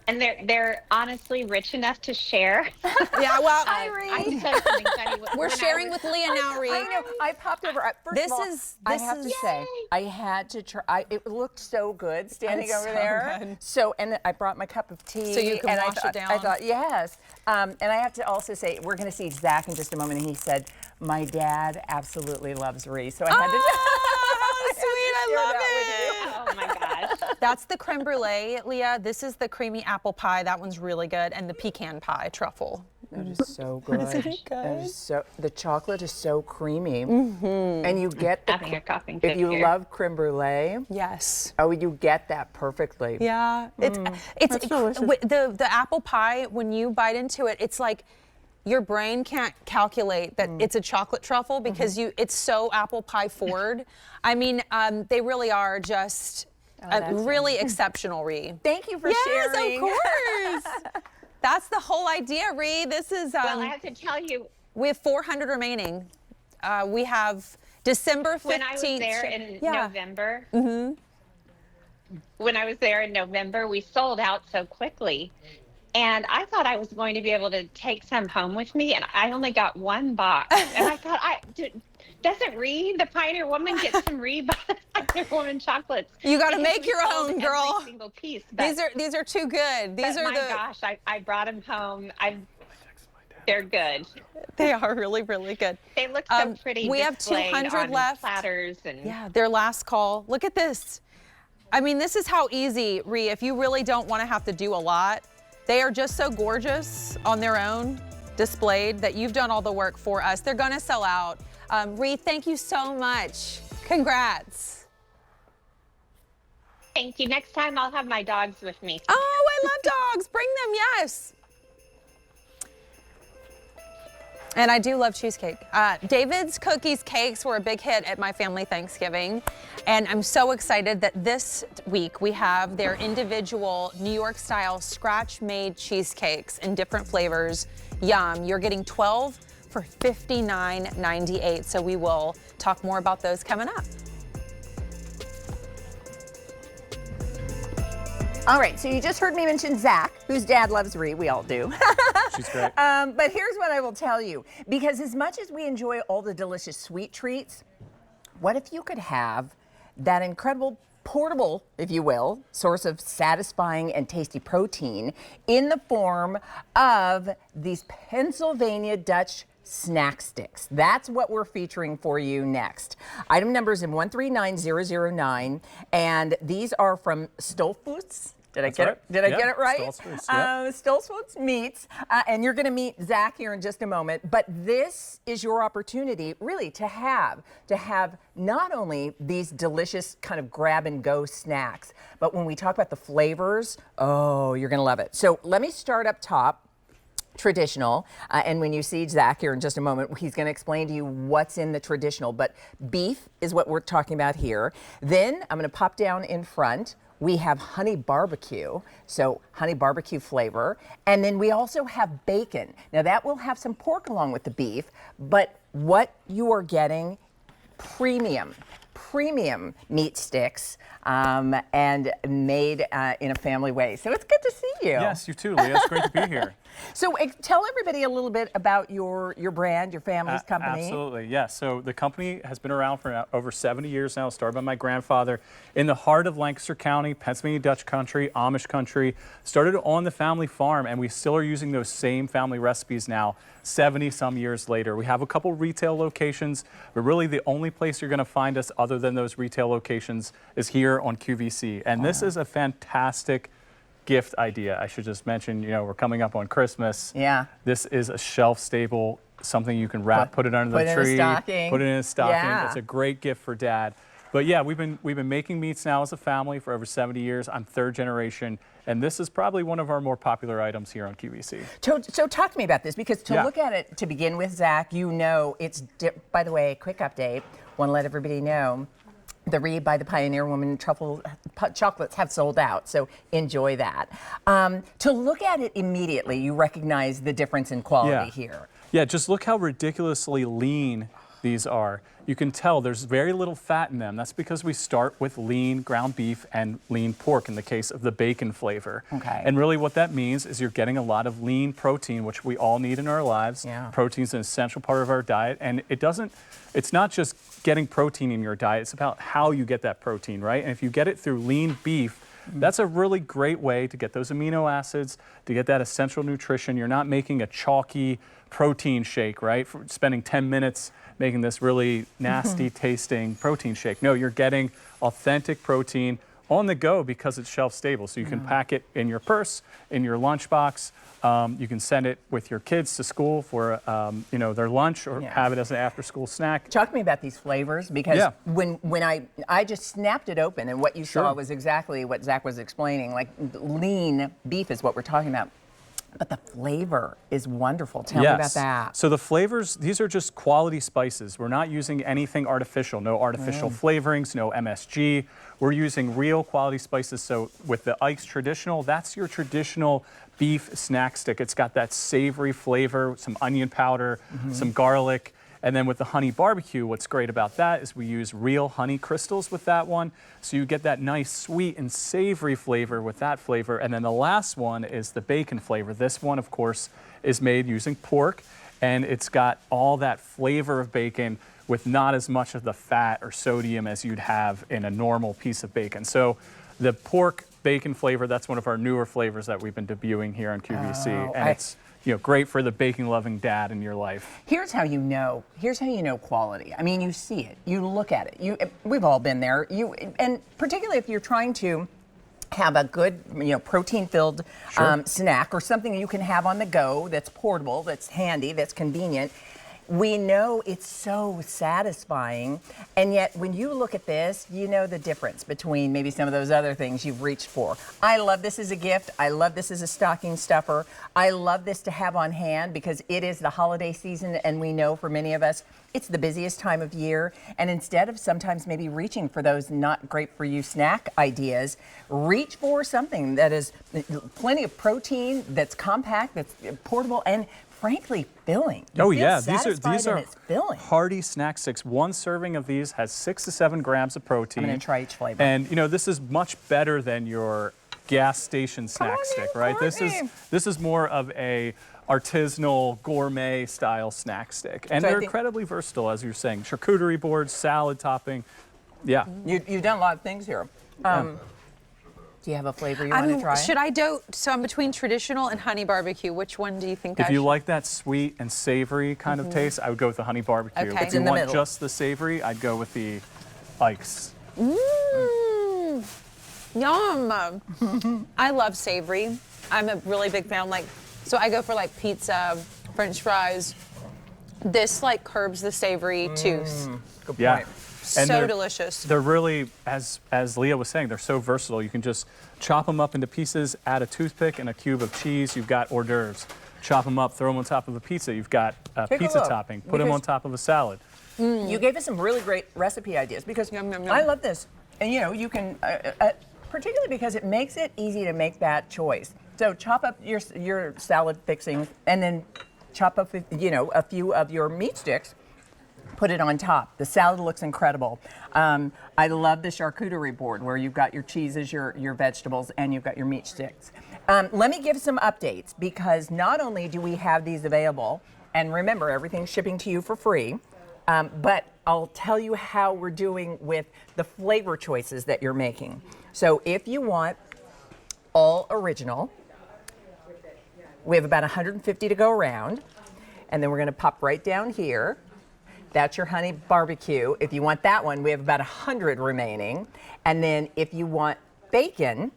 And they're honestly rich enough to share. Yeah, well, I'm so funny. We're sharing with Leah now, Ree. I know. I popped over. I have to say, I had to try. It looked so good standing over there. Good. So, and I brought my cup of tea. So you can wash it down. I thought, yes. And I have to also say, we're going to see Zach in just a moment. And he said, my dad absolutely loves Ree. So I had to. Sweet, I love it. Oh my gosh. That's the creme brulee, Leah. This is the creamy apple pie. That one's really good. And the pecan pie, truffle. That is so good. Isn't it good? That is the chocolate is so creamy. And you get Having a coughing fit if you here. love creme brulee. Yes. Oh, you get that perfectly. Yeah. It's delicious. the apple pie, when you bite into it, it's like your brain can't calculate that it's a chocolate truffle, because it's so apple pie forward. I mean, they really are just really exceptional, Ree. Thank you for sharing. Yes, of course. That's the whole idea, Ree. This is. Well, I have to tell you, we have 400 remaining. We have December 15th. when I was there in November, when I was there in November, we sold out so quickly. And I thought I was going to be able to take some home with me, and I only got one box. And I thought, doesn't Ree, the Pioneer Woman, get some Ree by the time Wonder Woman chocolates. You got to Because make we your sold own, girl. Every single piece. But, These are too good. These but are my gosh, I brought them home. They're good. They are really, really good. They look so pretty. We have displayed 200 on left. Platters and Yeah, their last call. Look at this. I mean, this is how easy, Ree, if you really don't want to have to do a lot. They are just so gorgeous on their own, displayed, that you've done all the work for us. They're going to sell out. Ree, thank you so much. Congrats. Thank you. Next time I'll have my dogs with me. Oh, I love dogs. Bring them, yes. And I do love cheesecake. David's cookies cakes were a big hit at my family Thanksgiving. And I'm so excited that this week we have their individual New York style scratch made cheesecakes in different flavors. Yum. You're getting 12 for $59.98. So we will talk more about those coming up. All right, so you just heard me mention Zach, whose dad loves Ree. We all do. She's great. But here's what I will tell you. Because as much as we enjoy all the delicious sweet treats, what if you could have that incredible portable, if you will, source of satisfying and tasty protein in the form of these Pennsylvania Dutch snack sticks? That's what we're featuring for you next. Item numbers in 139009, and these are from Stoltzfus. Did I get it right? Stoltzfus, yeah. Stoltzfus Meats, and you're going to meet Zach here in just a moment. But this is your opportunity, really, to have not only these delicious kind of grab and go snacks, but when we talk about the flavors, oh, you're going to love it. So let me start up top. Traditional, and when you see Zach here in just a moment, he's going to explain to you what's in the traditional, but beef is what we're talking about here. Then I'm going to pop down in front. We have honey barbecue, so honey barbecue flavor, and then we also have bacon. Now that will have some pork along with the beef, but what you are getting, premium meat sticks, and made in a family way. So it's good to see you. Yes, you too, Leah. It's great to be here. So tell everybody a little bit about your brand, your family's company. Absolutely, yes. So the company has been around for over 70 years now. Started by my grandfather in the heart of Lancaster County, Pennsylvania Dutch country, Amish country. Started on the family farm, and we still are using those same family recipes now, 70 some years later. We have a couple retail locations, but really the only place you're going to find us other than those retail locations is here on QVC. And this is a fantastic gift idea. I should just mention, you know, we're coming up on Christmas. Yeah. This is a shelf stable, something you can wrap, put it under the tree, put it in a stocking. Yeah. It's a great gift for Dad. But yeah, we've been making meats now as a family for over 70 years. I'm third generation, and this is probably one of our more popular items here on QVC. So talk to me about this, because to look at it to begin with, Zach, you know it's, by the way, quick update, want to let everybody know, the Reed by the Pioneer Woman truffle chocolates have sold out, so enjoy that. To look at it immediately, you recognize the difference in quality here. Yeah, just look how ridiculously lean these are. You can tell there's very little fat in them. That's because we start with lean ground beef and lean pork in the case of the bacon flavor. Okay. And really what that means is you're getting a lot of lean protein, which we all need in our lives. Yeah. Protein's an essential part of our diet, and it's not just getting protein in your diet, it's about how you get that protein, right? And if you get it through lean beef, that's a really great way to get those amino acids, to get that essential nutrition. You're not making a chalky protein shake, right? For spending 10 minutes making this really nasty tasting protein shake. No, you're getting authentic protein on the go because it's shelf stable. So you can pack it in your purse, in your lunchbox. You can send it with your kids to school for their lunch, or have it as an after school snack. Talk to me about these flavors, because when I just snapped it open, and what you saw was exactly what Zach was explaining, like lean beef is what we're talking about. But the flavor is wonderful. Tell me about that. So the flavors, these are just quality spices. We're not using anything artificial, no artificial flavorings, no MSG. We're using real quality spices. So with the Ike's Traditional, that's your traditional beef snack stick. It's got that savory flavor, some onion powder, some garlic. And then with the honey barbecue, what's great about that is we use real honey crystals with that one. So you get that nice sweet and savory flavor with that flavor. And then the last one is the bacon flavor. This one, of course, is made using pork, and it's got all that flavor of bacon with not as much of the fat or sodium as you'd have in a normal piece of bacon. So the pork bacon flavor, that's one of our newer flavors that we've been debuting here on QVC. And it's great for the bacon-loving dad in your life. Here's how you know quality. I mean, you see it, you look at it. We've all been there. And particularly if you're trying to have a good, protein-filled snack or something you can have on the go that's portable, that's handy, that's convenient. We know it's so satisfying, and yet when you look at this, you know the difference between maybe some of those other things you've reached for. I love this as a gift. I love this as a stocking stuffer. I love this to have on hand because it is the holiday season, and we know for many of us, it's the busiest time of year. And instead of sometimes maybe reaching for those not great for you snack ideas, reach for something that is plenty of protein, that's compact, that's portable, and frankly filling. You feel these are it's filling. hearty snack sticks. One serving of these has 6 to 7 grams of protein. I'm going to try each flavor. And this is much better than your gas station snack stick, right? This is more of a artisanal gourmet style snack stick. And they're incredibly versatile, as you're saying. Charcuterie boards, salad topping. Yeah. You've done a lot of things here. Do you have a flavor you want to try? Should I do? So I'm between traditional and honey barbecue. Which one do you think? If you like that sweet and savory kind of taste, I would go with the honey barbecue. Okay. If you want just the savory, I'd go with the Ike's. Yum! I love savory. I'm a really big fan. So I go for pizza, French fries. This curbs the savory tooth. Good point. Yeah. And So delicious. They're really, as Leah was saying, they're so versatile. You can just chop them up into pieces, add a toothpick and a cube of cheese. You've got hors d'oeuvres. Chop them up, throw them on top of a pizza. You've got a pizza topping. Put them on top of a salad. You gave us some really great recipe ideas because I love this. And you can, particularly because it makes it easy to make that choice. So chop up your salad fixings and then chop up, a few of your meat sticks. Put it on top. The salad looks incredible. I love the charcuterie board where you've got your cheeses, your vegetables, and you've got your meat sticks. Let me give some updates because not only do we have these available, and remember, everything's shipping to you for free, but I'll tell you how we're doing with the flavor choices that you're making. So if you want all original, we have about 150 to go around, and then we're going to pop right down here. That's your honey barbecue. If you want that one, we have about 100 remaining. And then if you want bacon,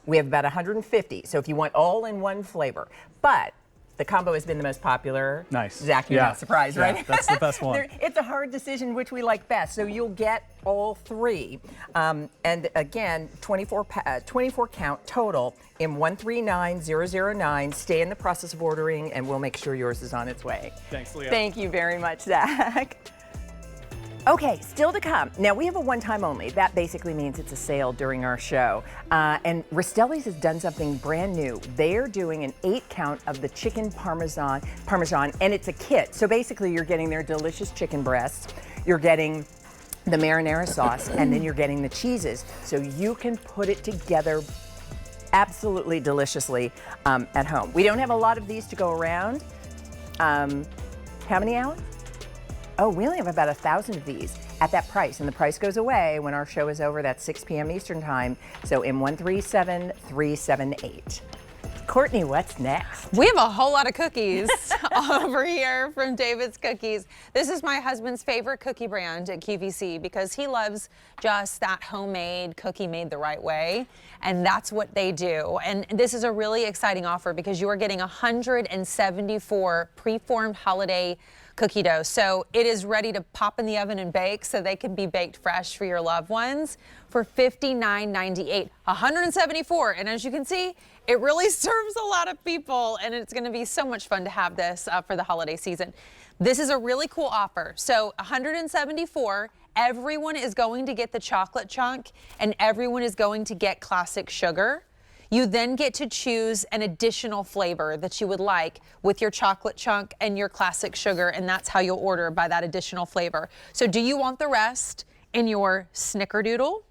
we have about 150. So if you want all in one flavor. But the combo has been the most popular. Nice. Zach, you're not surprised, right? Yeah, that's the best one. It's a hard decision which we like best. So you'll get all three. And again, 24 count total in 139009. Stay in the process of ordering and we'll make sure yours is on its way. Thanks, Leah. Thank you very much, Zach. Okay, still to come. Now, we have a one-time only. That basically means it's a sale during our show. And Rastelli's has done something brand new. They're doing an 8-count of the chicken Parmesan, and it's a kit. So basically, you're getting their delicious chicken breasts, you're getting the marinara sauce, and then you're getting the cheeses. So you can put it together absolutely deliciously at home. We don't have a lot of these to go around. How many, Alan? Oh, we only have about 1,000 of these at that price, and the price goes away when our show is over. That's 6 p.m. Eastern Time, so in 137378. Courtney, what's next? We have a whole lot of cookies over here from David's Cookies. This is my husband's favorite cookie brand at QVC because he loves just that homemade cookie made the right way, and that's what they do. And this is a really exciting offer because you are getting 174 preformed holiday cookie dough. So it is ready to pop in the oven and bake so they can be baked fresh for your loved ones for $59.98. 174, and as you can see, it really serves a lot of people, and it's going to be so much fun to have this for the holiday season. This is a really cool offer. So 174, everyone is going to get the chocolate chunk, and everyone is going to get classic sugar. You then get to choose an additional flavor that you would like with your chocolate chunk and your classic sugar, and that's how you'll order, by that additional flavor. So do you want the rest in your snickerdoodle?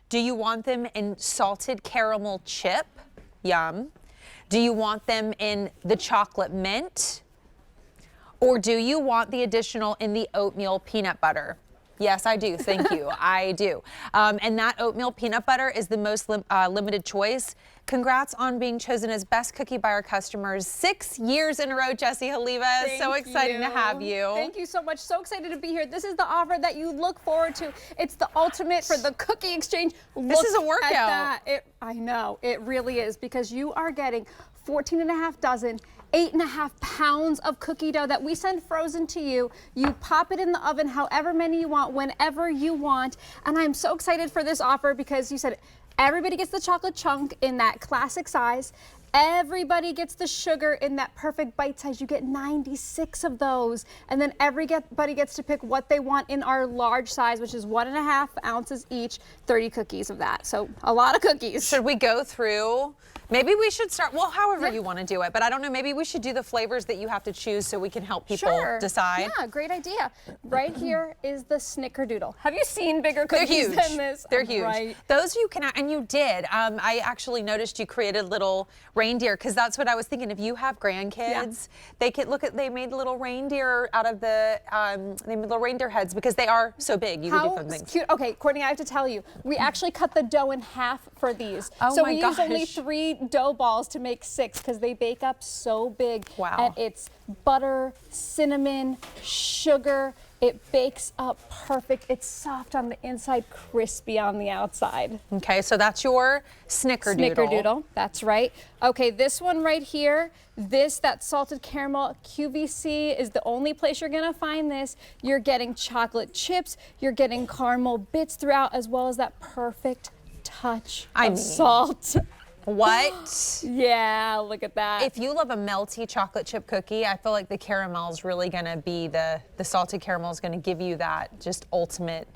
Do you want them in salted caramel chip? Yum. Do you want them in the chocolate mint? Or do you want the additional in the oatmeal peanut butter? Yes, I do. Thank you. I do. And that oatmeal peanut butter is the most limited choice. Congrats on being chosen as best cookie by our customers 6 years in a row, Jessie Haliva. So exciting to have you. Thank you so much. So excited to be here. This is the offer that you look forward to. It's the ultimate for the cookie exchange. This is a workout. At that. I know. It really is, because you are getting 14.5 dozen, 8.5 pounds of cookie dough that we send frozen to you. You pop it in the oven however many you want, whenever you want. And I'm so excited for this offer because you said everybody gets the chocolate chunk in that classic size. Everybody gets the sugar in that perfect bite size. You get 96 of those. And then everybody gets to pick what they want in our large size, which is 1.5 ounces each, 30 cookies of that. So a lot of cookies. Should we go through? Maybe we should start, well, however you want to do it, but I don't know, maybe we should do the flavors that you have to choose so we can help people decide. Yeah, great idea. Right here is the Snickerdoodle. Have you seen bigger cookies than this? They're huge. Right. Those you can, and you did. I actually noticed you created little reindeer, because that's what I was thinking. If you have grandkids, they could look at, they made little reindeer out of the, they made little reindeer heads because they are so big. You can do fun things. Cute. Okay, Courtney, I have to tell you, we actually cut the dough in half for these. Oh so my we use only 3 dough balls to make 6 because they bake up so big. Wow. And it's butter, cinnamon, sugar. It bakes up perfect. It's soft on the inside, crispy on the outside. Okay, so that's your Snickerdoodle. Snickerdoodle, that's right. Okay, this one right here, that salted caramel QVC is the only place you're gonna find this. You're getting chocolate chips, you're getting caramel bits throughout, as well as that perfect touch of salt. What? Yeah, look at that. If you love a melty chocolate chip cookie, I feel like the caramel is really gonna be the salted caramel is gonna give you that just ultimate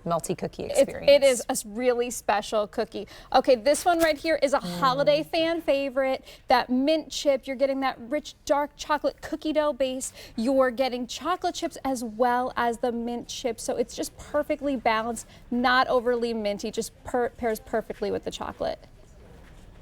melty cookie experience. It is a really special cookie. Okay, this one right here is a holiday fan favorite. That mint chip, you're getting that rich dark chocolate cookie dough base. You're getting chocolate chips as well as the mint chips. So it's just perfectly balanced, not overly minty, just pairs perfectly with the chocolate.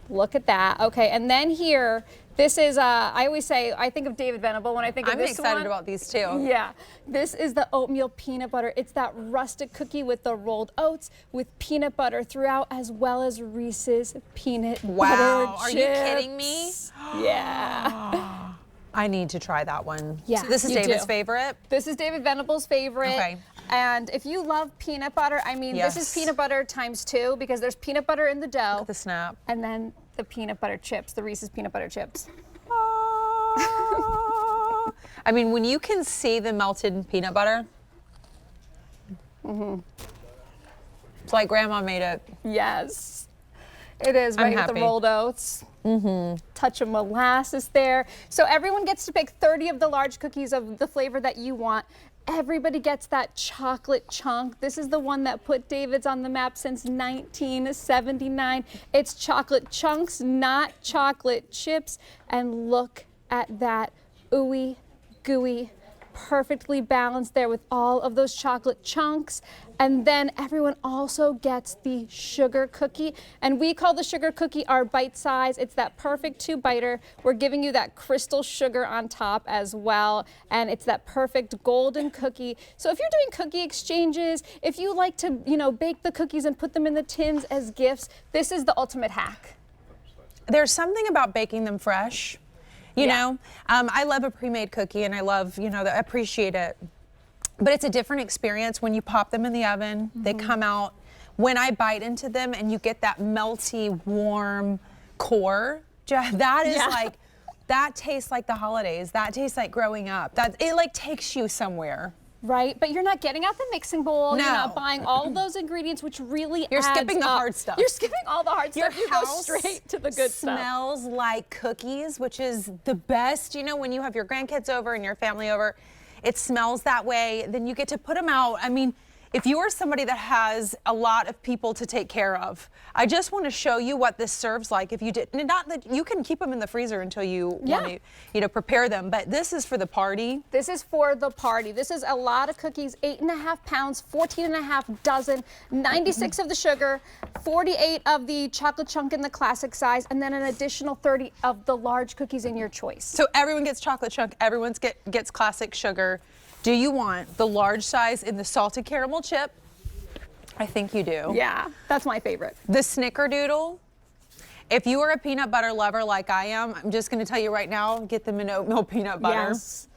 Look at that. Okay, and then here, this is, I always say, I think of David Venable when I think of this one. I'm excited about these too. Yeah, this is the oatmeal peanut butter. It's that rustic cookie with the rolled oats with peanut butter throughout, as well as Reese's peanut butter chips. Are you kidding me? Yeah. I need to try that one. Yeah, so this is David's favorite? This is David Venable's favorite. Okay. And if you love peanut butter, I mean, this is peanut butter ×2 because there's peanut butter in the dough. Look at the snap. And then the peanut butter chips, the Reese's peanut butter chips. I mean, when you can see the melted peanut butter, it's like Grandma made it. Yes, it is, right, with the rolled oats. Touch of molasses there. So everyone gets to pick 30 of the large cookies of the flavor that you want. Everybody gets that chocolate chunk. This is the one that put David's on the map since 1979. It's chocolate chunks, not chocolate chips. And look at that ooey gooey, perfectly balanced there with all of those chocolate chunks. And then everyone also gets the sugar cookie. And we call the sugar cookie our bite size. It's that perfect 2-biter. We're giving you that crystal sugar on top as well. And it's that perfect golden cookie. So if you're doing cookie exchanges, if you like to, bake the cookies and put them in the tins as gifts, this is the ultimate hack. There's something about baking them fresh. You know, I love a pre-made cookie and I love, I appreciate it. But it's a different experience when you pop them in the oven. They come out. When I bite into them and you get that melty, warm core, that is like, that tastes like the holidays. That tastes like growing up. It like takes you somewhere. Right, but you're not getting out the mixing bowl. No. You're not buying all those ingredients, which really You're skipping the hard stuff. You're skipping all the hard stuff. You go straight to the good stuff. Smells like cookies, which is the best. When you have your grandkids over and your family over, it smells that way. Then you get to put them out. I mean, if you are somebody that has a lot of people to take care of, I just want to show you what this serves like. If you did, not that you can keep them in the freezer until you want to, prepare them, but this is for the party. This is for the party. This is a lot of cookies, 8.5 pounds, 14.5 dozen, 96 of the sugar, 48 of the chocolate chunk in the classic size, and then an additional 30 of the large cookies in your choice. So everyone gets chocolate chunk, everyone gets classic sugar. Do you want the large size in the salted caramel chip? I think you do. Yeah, that's my favorite. The snickerdoodle. If you are a peanut butter lover like I am, I'm just going to tell you right now, get them in oatmeal peanut butter. Yes.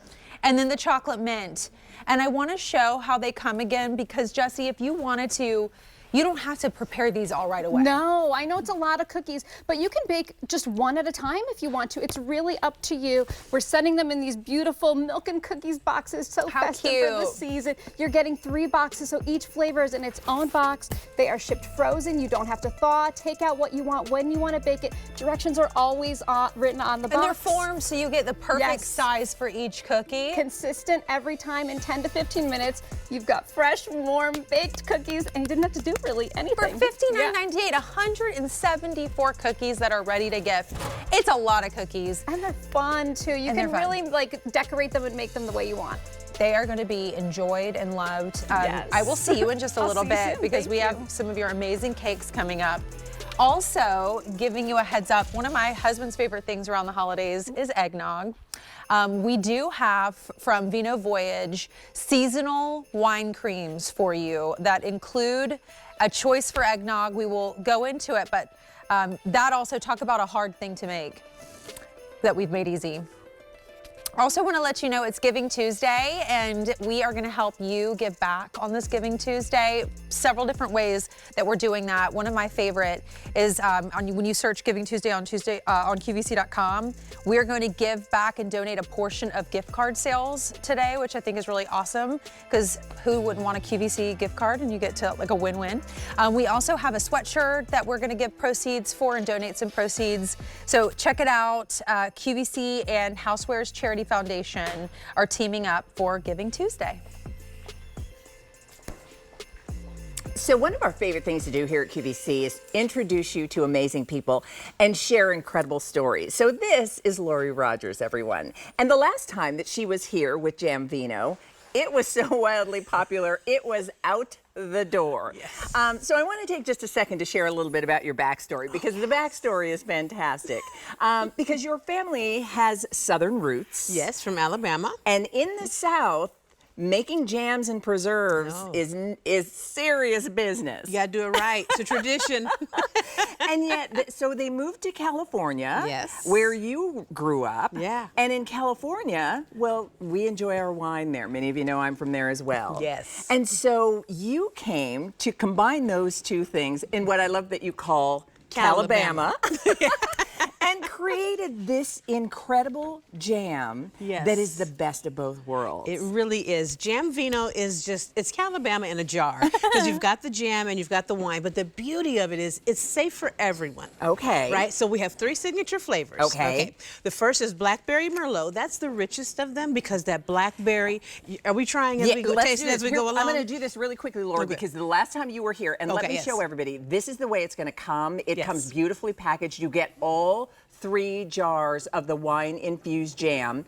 And then the chocolate mint. And I want to show how they come again because, Jessie, if you wanted to, you don't have to prepare these all right away. No, I know it's a lot of cookies, but you can bake just one at a time if you want to. It's really up to you. We're sending them in these beautiful milk and cookies boxes, so How festive cute. for the season. You're getting 3 boxes, so each flavor is in its own box. They are shipped frozen. You don't have to thaw. Take out what you want when you want to bake it. Directions are always written on the box. And they're formed so you get the perfect Yes. size for each cookie. Consistent every time in 10 to 15 minutes. You've got fresh, warm, baked cookies, and you didn't have to do really anything. For $59.98, 174 cookies that are ready to gift. It's a lot of cookies. And they're fun too. You And can they're fun. really like decorate them and make them the way you want. They are going to be enjoyed and loved. Yes. I will see you in just a I'll little see you bit soon. because Thank we you. have some of your amazing cakes coming up. Also, giving you a heads up, one of my husband's favorite things around the holidays is eggnog. We do have from Vino Voyage seasonal wine creams for you that include a choice for eggnog. We will go into it, but that also, talk about a hard thing to make that we've made easy. I also want to let you know it's Giving Tuesday, and we are going to help you give back on this Giving Tuesday. Several different ways that we're doing that. One of my favorite is when you search Giving Tuesday on QVC.com, we are going to give back and donate a portion of gift card sales today, which I think is really awesome because who wouldn't want a QVC gift card and you get to like a win-win. We also have a sweatshirt that we're going to give proceeds for and donate some proceeds. So check it out. QVC and Housewares Charity Foundation are teaming up for Giving Tuesday. So one of our favorite things to do here at QVC is introduce you to amazing people and share incredible stories. So this is Lori Rogers, everyone. And the last time that she was here with Jam Vino, it was so wildly popular, it was out the door. Yes. So I want to take just a second to share a little bit about your backstory because the backstory is fantastic. Because your family has Southern roots. Yes, from Alabama. And in the South, making jams and preserves is serious business. You gotta do it right. It's a tradition. And yet, so they moved to California, Yes. where you grew up. Yeah. And in California, well, we enjoy our wine there. Many of you know I'm from there as well. Yes. And so you came to combine those two things in what I love that you call Calabama. And created this incredible jam Yes. that is the best of both worlds. It really is. Jam Vino is just, it's Calabama in a jar. Because you've got the jam and you've got the wine. But the beauty of it is it's safe for everyone. Okay. Right? So we have 3 signature flavors. Okay. The first is Blackberry Merlot. That's the richest of them because that blackberry, are we trying as we go, let's tasting do as this. we go Here, along? I'm going to do this really quickly, Laura, Okay. because the last time you were here, and let Okay, me yes. show everybody, this is the way it's going to come. It Yes. comes beautifully packaged. You get all 3 jars of the wine-infused jam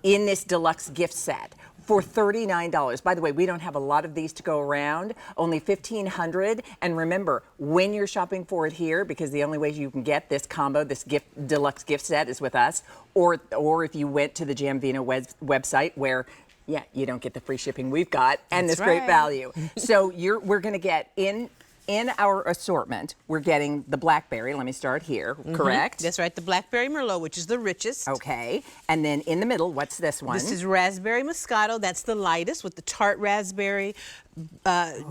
in this deluxe gift set for $39. By the way, we don't have a lot of these to go around, only 1,500. And remember, when you're shopping for it here, because the only way you can get this combo, this deluxe gift set is with us, or if you went to the Jam Vino website where you don't get the free shipping we've got and That's this great right. value. So we're going to get in our assortment, we're getting the blackberry. Let me start here, correct? That's right, the Blackberry Merlot, which is the richest. Okay. And then in the middle, what's this one? This is Raspberry Moscato. That's the lightest with the tart raspberry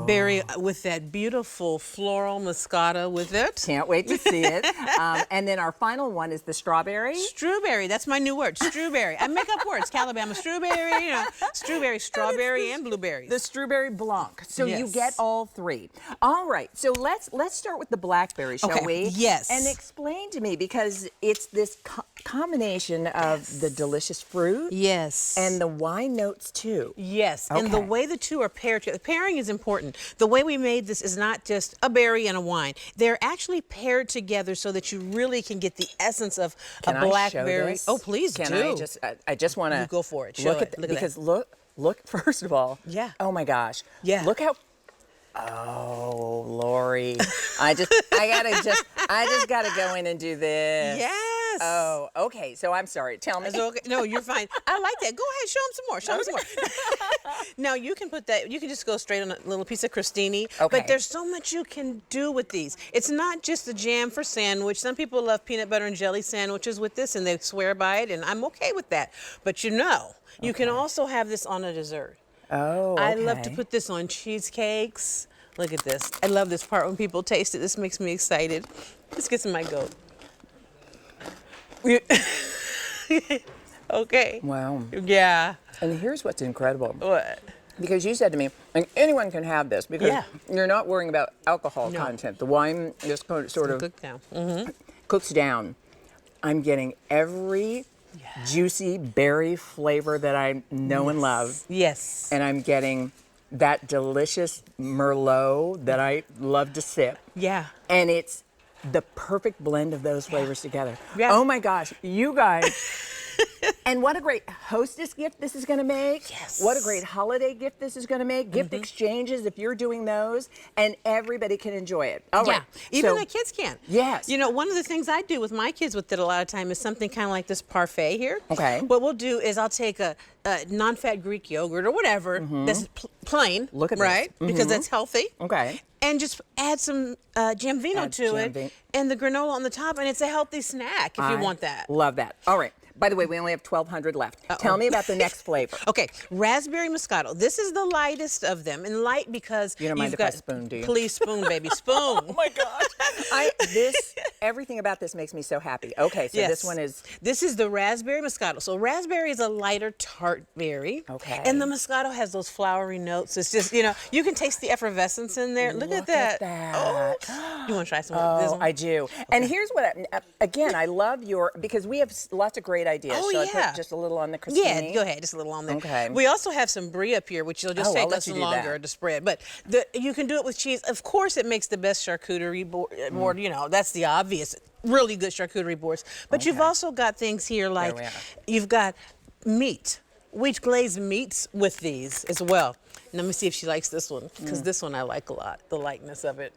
berry with that beautiful floral Moscato with it. Can't wait to see it. And then our final one is the strawberry. Strawberry, that's my new word, strawberry. I make up words, Calabama strawberry, strawberry, strawberry, and blueberries. The strawberry blanc. So you Yes. get all 3. All right. So let's start with the blackberry, shall Okay, we? yes. And explain to me, because it's this combination of the delicious fruit Yes. and the wine notes too. Yes, and the Okay. way the two are paired together. pairing is important. The way we made this is not just a berry and a wine. They're actually paired together so that you really can get the essence of a blackberry. Oh, please do. I just want to go for it. Look at because look first of all. Yeah. Oh my gosh. Yeah. Look how. Oh, Lori. I just gotta go in and do this. Yes. Oh, okay. So I'm sorry. Tell me. Okay. No, you're fine. I like that. Go ahead. Show them some more. Show them some more. Now you can put that. You can just go straight on a little piece of crostini. Okay. But there's so much you can do with these. It's not just the jam for sandwich. Some people love peanut butter and jelly sandwiches with this, and they swear by it, and I'm okay with that. But you can also have this on a dessert. Oh, okay. I love to put this on cheesecakes. Look at this. I love this part when people taste it. This makes me excited. Let's get some of my goat. Okay. Wow. Yeah. And here's what's incredible. What? Because you said to me, and anyone can have this because you're not worrying about alcohol content. The wine just sort of cooks down. I'm getting every juicy berry flavor that I know and love. Yes. And I'm getting that delicious Merlot that I love to sip. Yeah. And it's the perfect blend of those flavors together. Yeah. Oh my gosh, you guys. And what a great hostess gift this is going to make. Yes. What a great holiday gift this is going to make. Gift exchanges, if you're doing those, and everybody can enjoy it. All right. Even the kids can. Yes. You know, one of the things I do with my kids with it a lot of time is something kind of like this parfait here. Okay. What we'll do is I'll take a non-fat Greek yogurt or whatever that's plain. Look at this. Right? Because that's healthy. Okay. And just add some jam Vino to it and the granola on the top, and it's a healthy snack if you want that. Love that. All right. By the way, we only have 1,200 left. Tell me about the next flavor. Okay, raspberry Moscato. This is the lightest of them, and light because you don't mind if I spoon, do you? Please spoon, baby, spoon. Oh my gosh! Everything about this makes me so happy. Okay, so this one is. This is the raspberry Moscato. So raspberry is a lighter tart berry. Okay. And the Moscato has those flowery notes. It's just you can taste the effervescence in there. Look at that. Oh. You want to try some of this one? I do. Okay. And here's what again I love because we have lots of great ideas. Oh, so I put just a little on the crostini. Yeah, go ahead, just a little on there. Okay. We also have some brie up here, which will just take us longer to spread. But you can do it with cheese. Of course, it makes the best charcuterie board. You know, that's the obvious, really good charcuterie boards. But you've also got things here like you've got meat. We glaze meats with these as well. Let me see if she likes this one, because this one I like a lot, the lightness of it.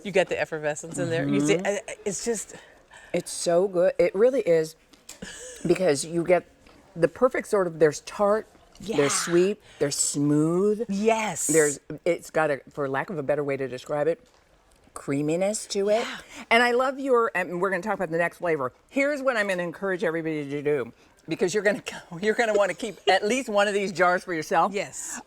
You got the effervescence in there. You see, it's just. It's so good. It really is, because you get the perfect sort of, there's tart, there's sweet, there's smooth. Yes. It's got for lack of a better way to describe it, creaminess to it. And I love and we're going to talk about the next flavor. Here's what I'm going to encourage everybody to do, because you're going to want to keep at least one of these jars for yourself. Yes.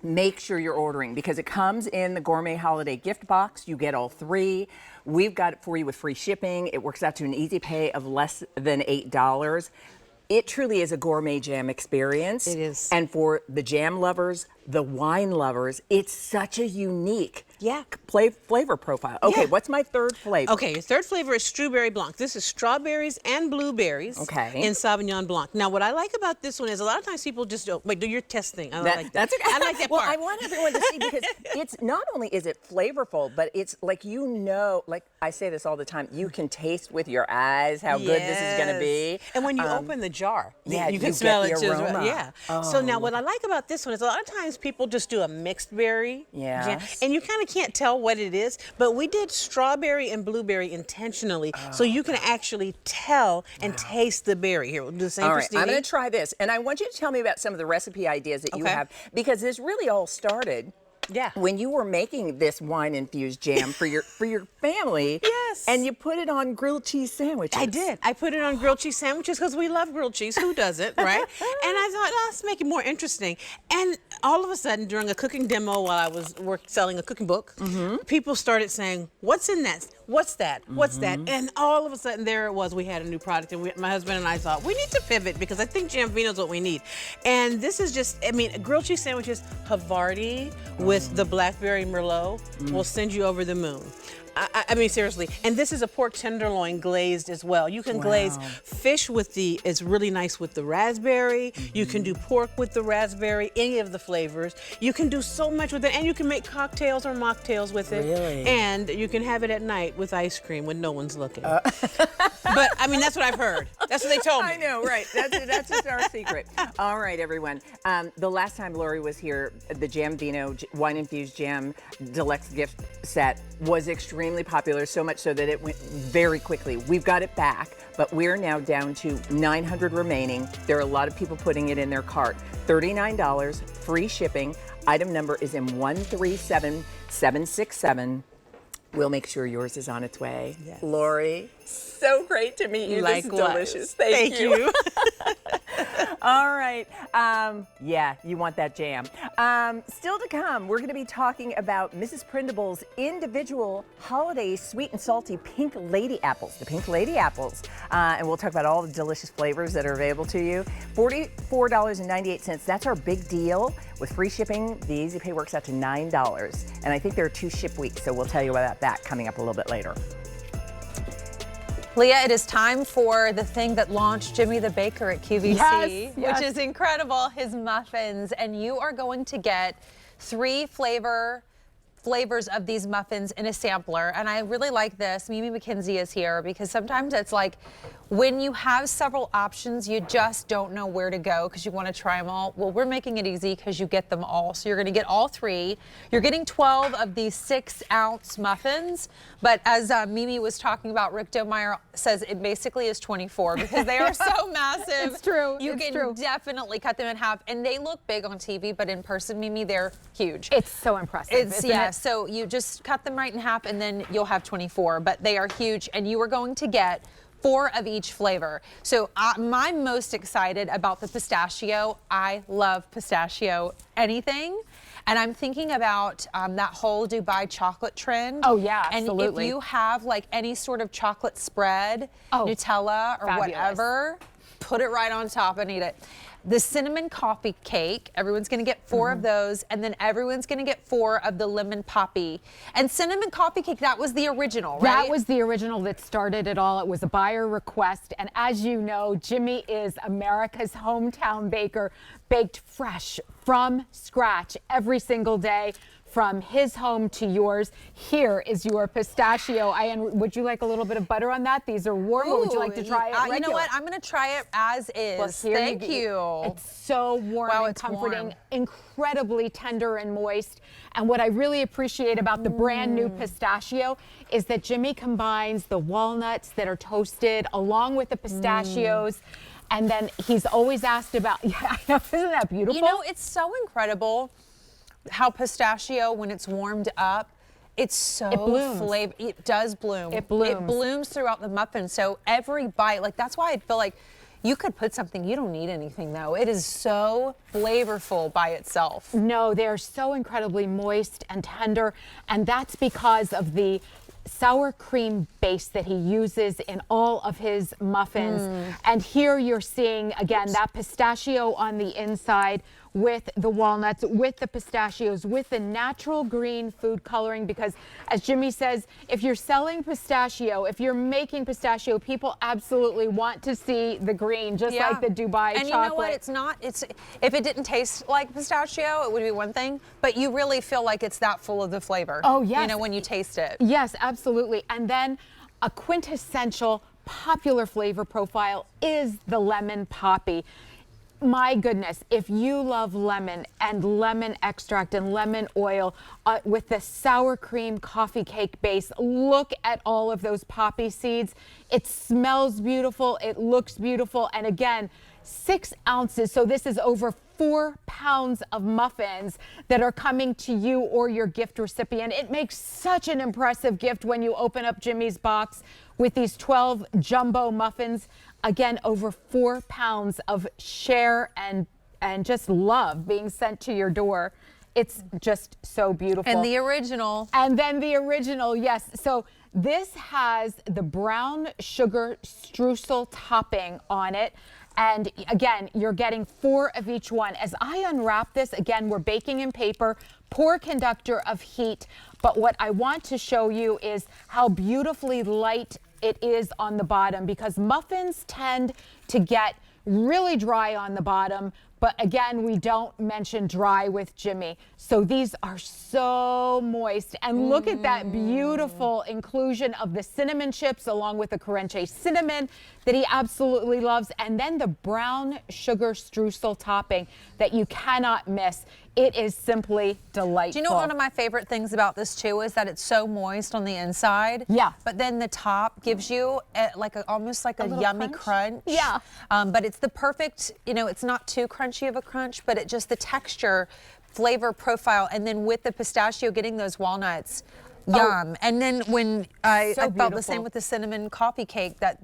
Make sure you're ordering, because it comes in the Gourmet Holiday Gift Box. You get all 3. We've got it for you with free shipping. It works out to an easy pay of less than $8. It truly is a gourmet jam experience. It is. And for the jam lovers, the wine lovers, it's such a unique flavor profile. Okay, what's my third flavor? Okay, your third flavor is Strawberry Blanc. This is strawberries and blueberries in Sauvignon Blanc. Now, what I like about this one is a lot of times people just don't, wait, do your testing. I like that. That's okay. I like that part. Well, I want everyone to see, because it's not only is it flavorful, but it's like, like I say this all the time, you can taste with your eyes how good this is going to be. And when you open the jar, you can you smell get it the too. aroma. Yeah. So now what I like about this one is a lot of times people just do a mixed berry jam, and you kind of can't tell what it is, but we did strawberry and blueberry intentionally, so you can actually tell and taste the berry. Here, we'll do the same. All right, I'm going to try this, and I want you to tell me about some of the recipe ideas that you have, because this really all started when you were making this wine-infused jam for your family. Yes. And you put it on grilled cheese sandwiches. I did. I put it on grilled cheese sandwiches because we love grilled cheese. Who doesn't, right? And I thought, let's make it more interesting. And all of a sudden, during a cooking demo while I was selling a cooking book, people started saying, "What's in that? What's that? What's that?" And all of a sudden, there it was. We had a new product, and my husband and I thought, we need to pivot, because I think jam Vino is what we need. And this is just, I mean, grilled cheese sandwiches, Havarti with the blackberry Merlot will send you over the moon. I mean, seriously. And this is a pork tenderloin glazed as well. You can glaze fish with it's really nice with the raspberry. You can do pork with the raspberry, any of the flavors. You can do so much with it. And you can make cocktails or mocktails with it. Really? And you can have it at night with ice cream when no one's looking. But, I mean, that's what I've heard. That's what they told me. I know, right. That's just our secret. All right, everyone. The last time Lori was here, the Jam Vino Wine Infused Jam Deluxe gift set was extremely popular, so much so that it went very quickly. We've got it back, but we're now down to 900 remaining. There are a lot of people putting it in their cart. $39, free shipping. Item number is in 137767. We'll make sure yours is on its way. Yes. Lori, so great to meet you. Likewise. This is delicious. Thank you. All right. Yeah, you want that jam. Still to come, we're going to be talking about Mrs. Prindables' individual holiday sweet and salty pink lady apples, the pink lady apples. And we'll talk about all the delicious flavors that are available to you. $44.98. That's our big deal. With free shipping, the Easy Pay works out to $9. And I think there are 2 ship weeks, so we'll tell you about that coming up a little bit later. Leah, it is time for the thing that launched Jimmy the Baker at QVC, which is incredible, his muffins. And you are going to get 3 flavors of these muffins in a sampler. And I really like this. Mimi McKenzie is here because sometimes it's like when you have several options, you just don't know where to go because you want to try them all. Well, we're making it easy because you get them all. So you're going to get all 3. You're getting 12 of these 6-ounce muffins. But as Mimi was talking about, Rick Domeyer says it basically is 24 because they are so massive. It's true. You can definitely cut them in half. And they look big on TV, but in person, Mimi, they're huge. It's so impressive. It's, so you just cut them right in half and then you'll have 24. But they are huge. And you are going to get 4 of each flavor. So I'm most excited about the pistachio. I love pistachio anything. And I'm thinking about that whole Dubai chocolate trend. Oh yeah, absolutely. And if you have like any sort of chocolate spread, Nutella or whatever, put it right on top and eat it. The cinnamon coffee cake, everyone's gonna get 4 of those, and then everyone's gonna get 4 of the lemon poppy. And cinnamon coffee cake, that was the original, right? That was the original that started it all. It was a buyer request, and as you know, Jimmy is America's hometown baker, baked fresh from scratch every single day. From his home to yours. Here is your pistachio. Would you like a little bit of butter on that? These are warm, or would you like to try it regular? You know what? I'm going to try it as is. Well, Thank you. It's so warm and comforting, incredibly tender and moist. And what I really appreciate about the brand new pistachio is that Jimmy combines the walnuts that are toasted along with the pistachios. And then he's always asked about, isn't that beautiful? You know, it's so incredible how pistachio, when it's warmed up, it's so flavor. It does bloom. It blooms. It blooms throughout the muffin. So every bite, like that's why I feel like you could put something, you don't need anything though. It is so flavorful by itself. No, they're so incredibly moist and tender. And that's because of the sour cream base that he uses in all of his muffins. And here you're seeing, again, that pistachio on the inside with the walnuts, with the pistachios, with the natural green food coloring, because as Jimmy says, if you're selling pistachio, if you're making pistachio, people absolutely want to see the green, just like the Dubai chocolate. And you know what, if it didn't taste like pistachio, it would be one thing, but you really feel like it's that full of the flavor. Oh, yes. You know, when you taste it. Yes, absolutely. And then a quintessential popular flavor profile is the lemon poppy. My goodness, if you love lemon and lemon extract and lemon oil with the sour cream coffee cake base, look at all of those poppy seeds. It smells beautiful, it looks beautiful, and again, 6 ounces, so this is over 4 pounds of muffins that are coming to you or your gift recipient. It makes such an impressive gift when you open up Jimmy's box with these 12 jumbo muffins. Again, over 4 pounds of share and just love being sent to your door. It's just so beautiful. And the original. And then the original, yes. So this has the brown sugar streusel topping on it. And again, you're getting 4 of each one. As I unwrap this, again, we're baking in paper, poor conductor of heat. But what I want to show you is how beautifully light it is on the bottom, because muffins tend to get really dry on the bottom. But again, we don't mention dry with Jimmy. So these are so moist. And look at that beautiful inclusion of the cinnamon chips along with the Carenche cinnamon that he absolutely loves. And then the brown sugar streusel topping that you cannot miss. It is simply delightful. Do you know one of my favorite things about this too is that it's so moist on the inside? Yeah. But then the top gives you almost like a yummy crunch. Yeah. But it's the perfect, it's not too crunchy of a crunch, but the texture, flavor profile, and then with the pistachio getting those walnuts. Yum. And then when I felt the same with the cinnamon coffee cake, that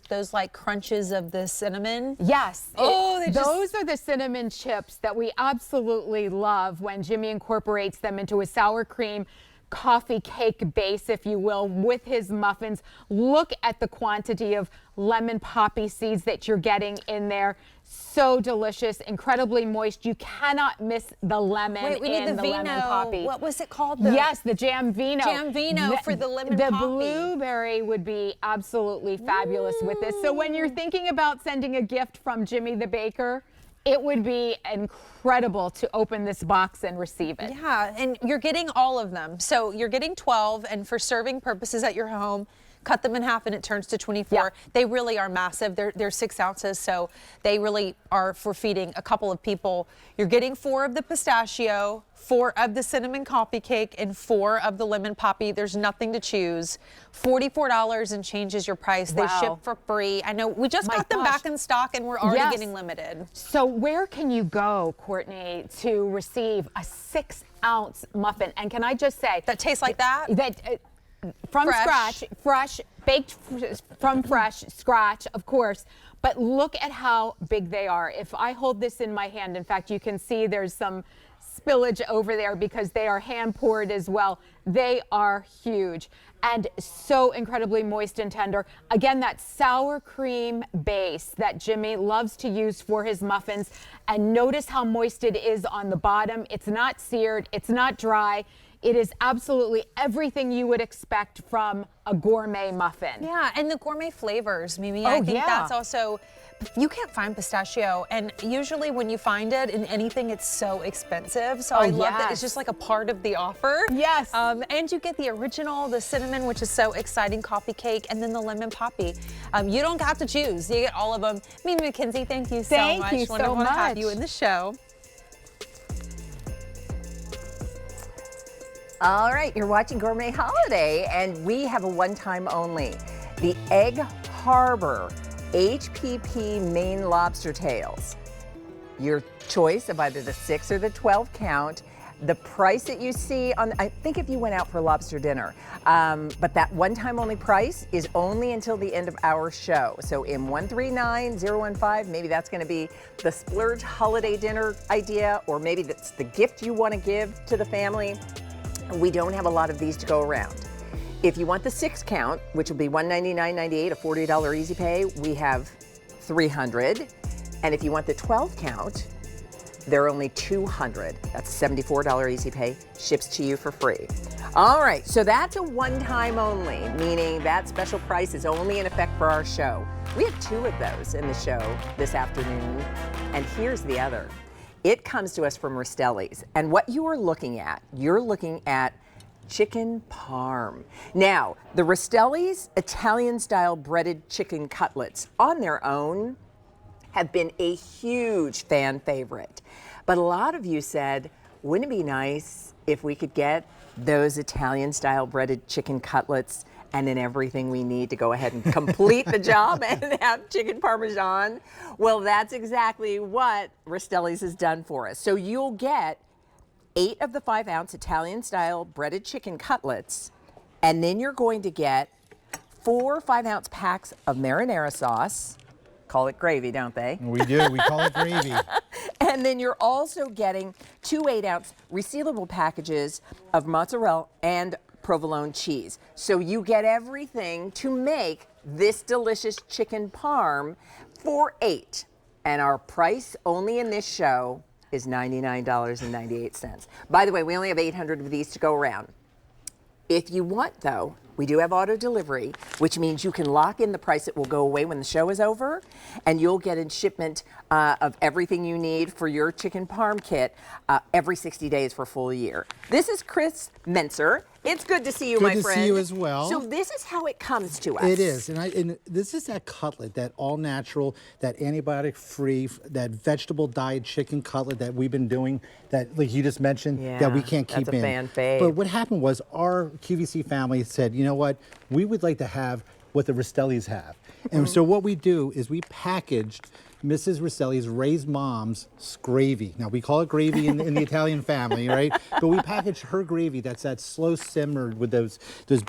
those like crunches of the cinnamon. Yes. Oh, those are the cinnamon chips that we absolutely love when Jimmy incorporates them into a sour cream coffee cake base, if you will, with his muffins. Look at the quantity of lemon poppy seeds that you're getting in there. So delicious, incredibly moist. You cannot miss the lemon. Wait, we need the Vino. Lemon poppy. What was it called? Yes, the jam Vino. Jam Vino for the lemon poppy. The blueberry would be absolutely fabulous with this. So when you're thinking about sending a gift from Jimmy the Baker, it would be incredible to open this box and receive it. Yeah, and you're getting all of them. So you're getting 12, and for serving purposes at your home, cut them in half and it turns to 24. Yeah. They really are massive. They're 6 ounces, so they really are for feeding a couple of people. You're getting 4 of the pistachio, 4 of the cinnamon coffee cake, and 4 of the lemon poppy. There's nothing to choose. $44 and changes your price. Wow. They ship for free. I know we just got them back in stock, and we're already getting limited. So where can you go, Courtney, to receive a 6-ounce muffin? And can I just say that tastes like that? From scratch, fresh, baked from fresh, scratch, of course. But look at how big they are. If I hold this in my hand, in fact, you can see there's some spillage over there because they are hand poured as well. They are huge and so incredibly moist and tender. Again, that sour cream base that Jimmy loves to use for his muffins. And notice how moist it is on the bottom. It's not seared, it's not dry. It is absolutely everything you would expect from a gourmet muffin. Yeah, and the gourmet flavors, Mimi. I think that's also, you can't find pistachio, and usually when you find it in anything, it's so expensive. So I love that it's just like a part of the offer. Yes. And you get the original, the cinnamon, which is so exciting, coffee cake, and then the lemon poppy. You don't have to choose. You get all of them. Mimi McKenzie, thank you so much. Thank you so much. To have you in the show. All right, you're watching Gourmet Holiday, and we have a one-time only. The Egg Harbor HPP Maine lobster tails. Your choice of either the 6 or the 12 count. The price that you see on, I think if you went out for lobster dinner, but that one-time only price is only until the end of our show. So in 139015, maybe that's going to be the splurge holiday dinner idea, or maybe that's the gift you want to give to the family. We don't have a lot of these to go around. If you want the 6 count, which will be $199.98, a $40 easy pay, we have 300. And if you want the 12 count, they're only 200. That's $74 easy pay, ships to you for free. All right, so that's a one-time only, meaning that special price is only in effect for our show. We have 2 of those in the show this afternoon, and here's the other. It comes to us from Rastelli's, and what you are looking at, you're looking at chicken parm. Now, the Rastelli's Italian-style breaded chicken cutlets on their own have been a huge fan favorite. But a lot of you said, wouldn't it be nice if we could get those Italian-style breaded chicken cutlets and then everything we need to go ahead and complete the job and have chicken Parmesan? Well, that's exactly what Rastelli's has done for us. So you'll get 8 of the 5-ounce Italian-style breaded chicken cutlets, and then you're going to get 4 5-ounce packs of marinara sauce. Call it gravy, don't they? We do. We call it gravy. And then you're also getting 2 8-ounce resealable packages of mozzarella and provolone cheese. So you get everything to make this delicious chicken parm for 8. And our price only in this show is $99.98. By the way, we only have 800 of these to go around. If you want, though, we do have auto delivery, which means you can lock in the price. It will go away when the show is over, and you'll get a shipment of everything you need for your chicken parm kit every 60 days for a full year. This is Chris Menser. It's good to see you, my friend. Good to see you as well. So this is how it comes to us. It is, and this is that cutlet, that all-natural, that antibiotic-free, that vegetable-dyed chicken cutlet that we've been doing, that, like you just mentioned, that we can't keep in. That's a fan fave. But what happened was our QVC family said, you know what, we would like to have what the Rastellis have. And so what we do is we packaged Mrs. Rastelli's Raised Mom's gravy. Now, we call it gravy in the Italian family, right? But we packaged her gravy that's that slow simmered with those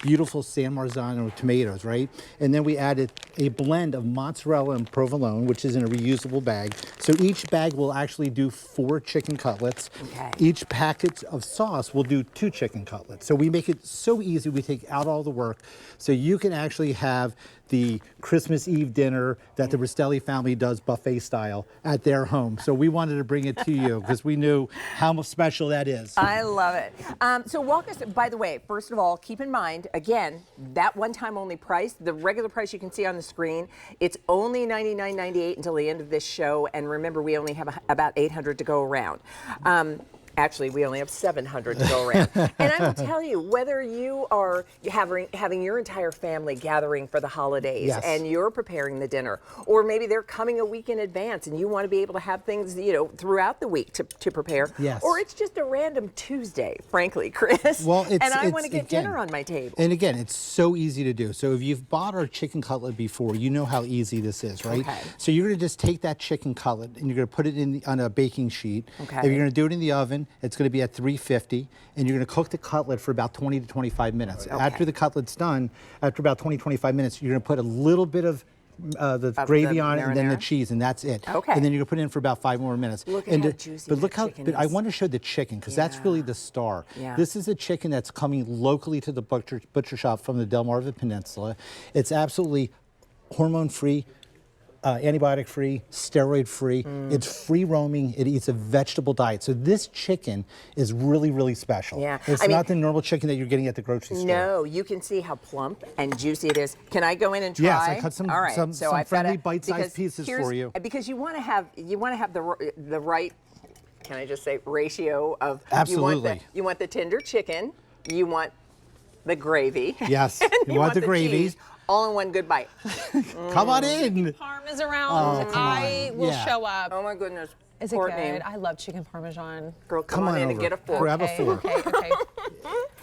beautiful San Marzano tomatoes, right? And then we added a blend of mozzarella and provolone, which is in a reusable bag. So each bag will actually do 4 chicken cutlets. Okay. Each packet of sauce will do 2 chicken cutlets. So we make it so easy. We take out all the work. So you can actually have the Christmas Eve dinner that the Rastelli family does buffet style at their home. So we wanted to bring it to you because we knew how special that is. I love it. So walk us, by the way, first of all, keep in mind, again, that one-time only price, the regular price you can see on the screen, it's only $99.98 until the end of this show. And remember, we only have about 800 to go around. Actually, we only have 700 to go around. And I will tell you, whether you are having your entire family gathering for the holidays and you're preparing the dinner, or maybe they're coming a week in advance and you want to be able to have things, you know, throughout the week to prepare. Yes. Or it's just a random Tuesday, frankly, Chris. Well, and I want to get dinner on my table. And again, it's so easy to do. So if you've bought our chicken cutlet before, you know how easy this is, right? Okay. So you're going to just take that chicken cutlet and you're going to put it on a baking sheet. Okay. If you're going to do it in the oven, it's going to be at 350, and you're going to cook the cutlet for about 20 to 25 minutes. Okay. After the cutlet's done, after about 20, 25 minutes, you're going to put a little bit of the gravy on it, and then the cheese, and that's it. Okay. And then you're going to put it in for about 5 more minutes. Look at how juicy But look how, chicken is. I want to show the chicken, because that's really the star. Yeah. This is a chicken that's coming locally to the butcher shop from the Delmarva Peninsula. It's absolutely hormone-free, antibiotic-free, steroid-free. It's free roaming. It eats a vegetable diet. So this chicken is really, really special. Yeah. It's not the normal chicken that you're getting at the grocery store. No, you can see how plump and juicy it is. Can I go in and try? Yes, I cut some, All right. some I've friendly gotta- bite-sized pieces for you. Because you want to have the right, can I just say, ratio of Absolutely. You want the tender chicken, you want the gravy. Yes, and you want the gravy. cheese, all in one good bite. Come on in. Parm is around. I will show up. Oh my goodness. Is it Courtney. good? I love chicken parmesan. Girl, come on in over. and get a fork. Grab a fork. Okay.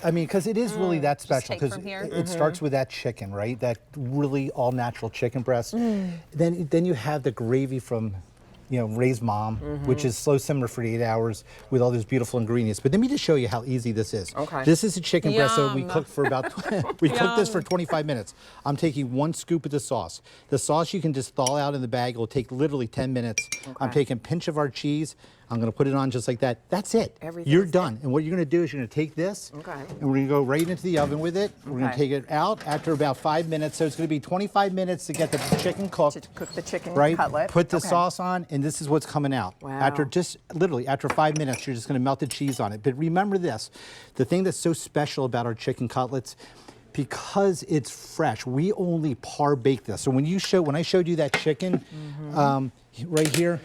I mean, because it is really that special. take Because from here. it starts with that chicken, right? That really all-natural chicken breast. Then you have the gravy from, you know, Raised Mom, which is slow simmer for 8 hours with all those beautiful ingredients. But let me just show you how easy this is. Okay. This is a chicken breast that we Yum. cooked for about, we cooked this for 25 minutes. I'm taking 1 scoop of the sauce. The sauce you can just thaw out in the bag. It will take literally 10 minutes. I'm taking a pinch of our cheese. I'm going to put it on just like that. That's it. You're done. And what you're going to do is you're going to take this, and we're going to go right into the oven with it. We're going to take it out after about 5 minutes. So it's going to be 25 minutes to get the chicken cooked. To cook the chicken right? cutlet. Put the sauce on, and this is what's coming out. Wow. After literally after 5 minutes, you're just going to melt the cheese on it. But remember this, the thing that's so special about our chicken cutlets, because it's fresh, we only par bake this. So when I showed you that chicken right here,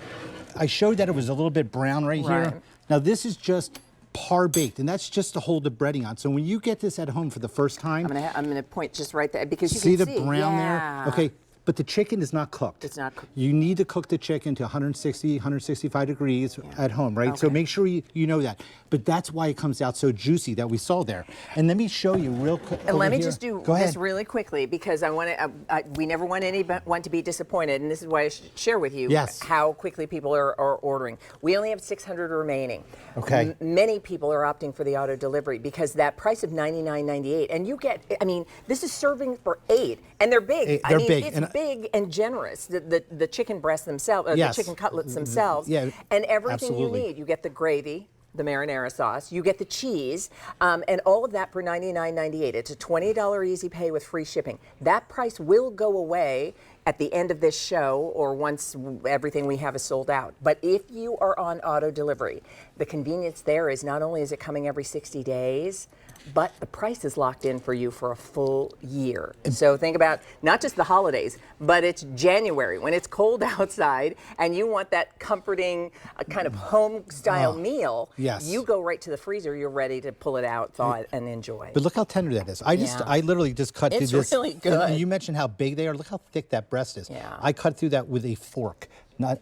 I showed that it was a little bit brown right here. Now this is just par baked, and that's just to hold the breading on. So when you get this at home for the first time, I'm gonna point just right there because you see can the see brown there. Okay. But the chicken is not cooked. It's not cooked. You need to cook the chicken to 160, 165 degrees at home, right? So make sure you know that. But that's why it comes out so juicy that we saw there. And let me show you real quick. And let me just do this really quickly because I want to. We never want anyone to be disappointed, and this is why I should share with you how quickly people are ordering. We only have 600 remaining. Okay. Many people are opting for the auto delivery because that price of $99.98, and you get. I mean, this is serving for 8, and they're big. They're big. It's big and generous. The chicken breasts themselves, the chicken cutlets themselves, and everything you need. You get the gravy, the marinara sauce, you get the cheese, and all of that for $99.98. It's a $20 easy pay with free shipping. That price will go away at the end of this show or once everything we have is sold out. But if you are on auto delivery, the convenience there is not only is it coming every 60 days, but the price is locked in for you for a full year. So think about not just the holidays, but it's January when it's cold outside and you want that comforting kind of home style meal. Yes. You go right to the freezer, you're ready to pull it out, thaw it, and enjoy. But look how tender that is. I literally just cut through this. It's really good. You mentioned how big they are. Look how thick that breast is. Yeah. I cut through that with a fork.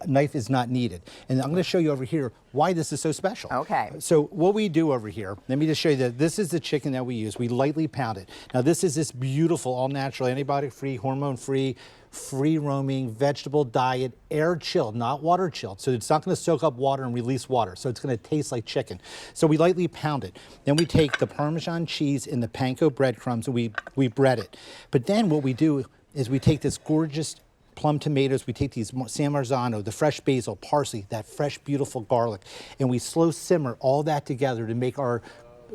Knife is not needed. And I'm going to show you over here why this is so special. Okay. So what we do over here, let me just show you that this is the chicken that we use. We lightly pound it. Now this is this beautiful, all natural, antibiotic-free, hormone-free, free-roaming vegetable diet, air-chilled, not water-chilled. So it's not going to soak up water and release water. So it's going to taste like chicken. So we lightly pound it. Then we take the Parmesan cheese and the panko breadcrumbs and we bread it. But then what we do is we take this gorgeous plum tomatoes, we take these San Marzano, the fresh basil, parsley, that fresh, beautiful garlic, and we slow simmer all that together to make our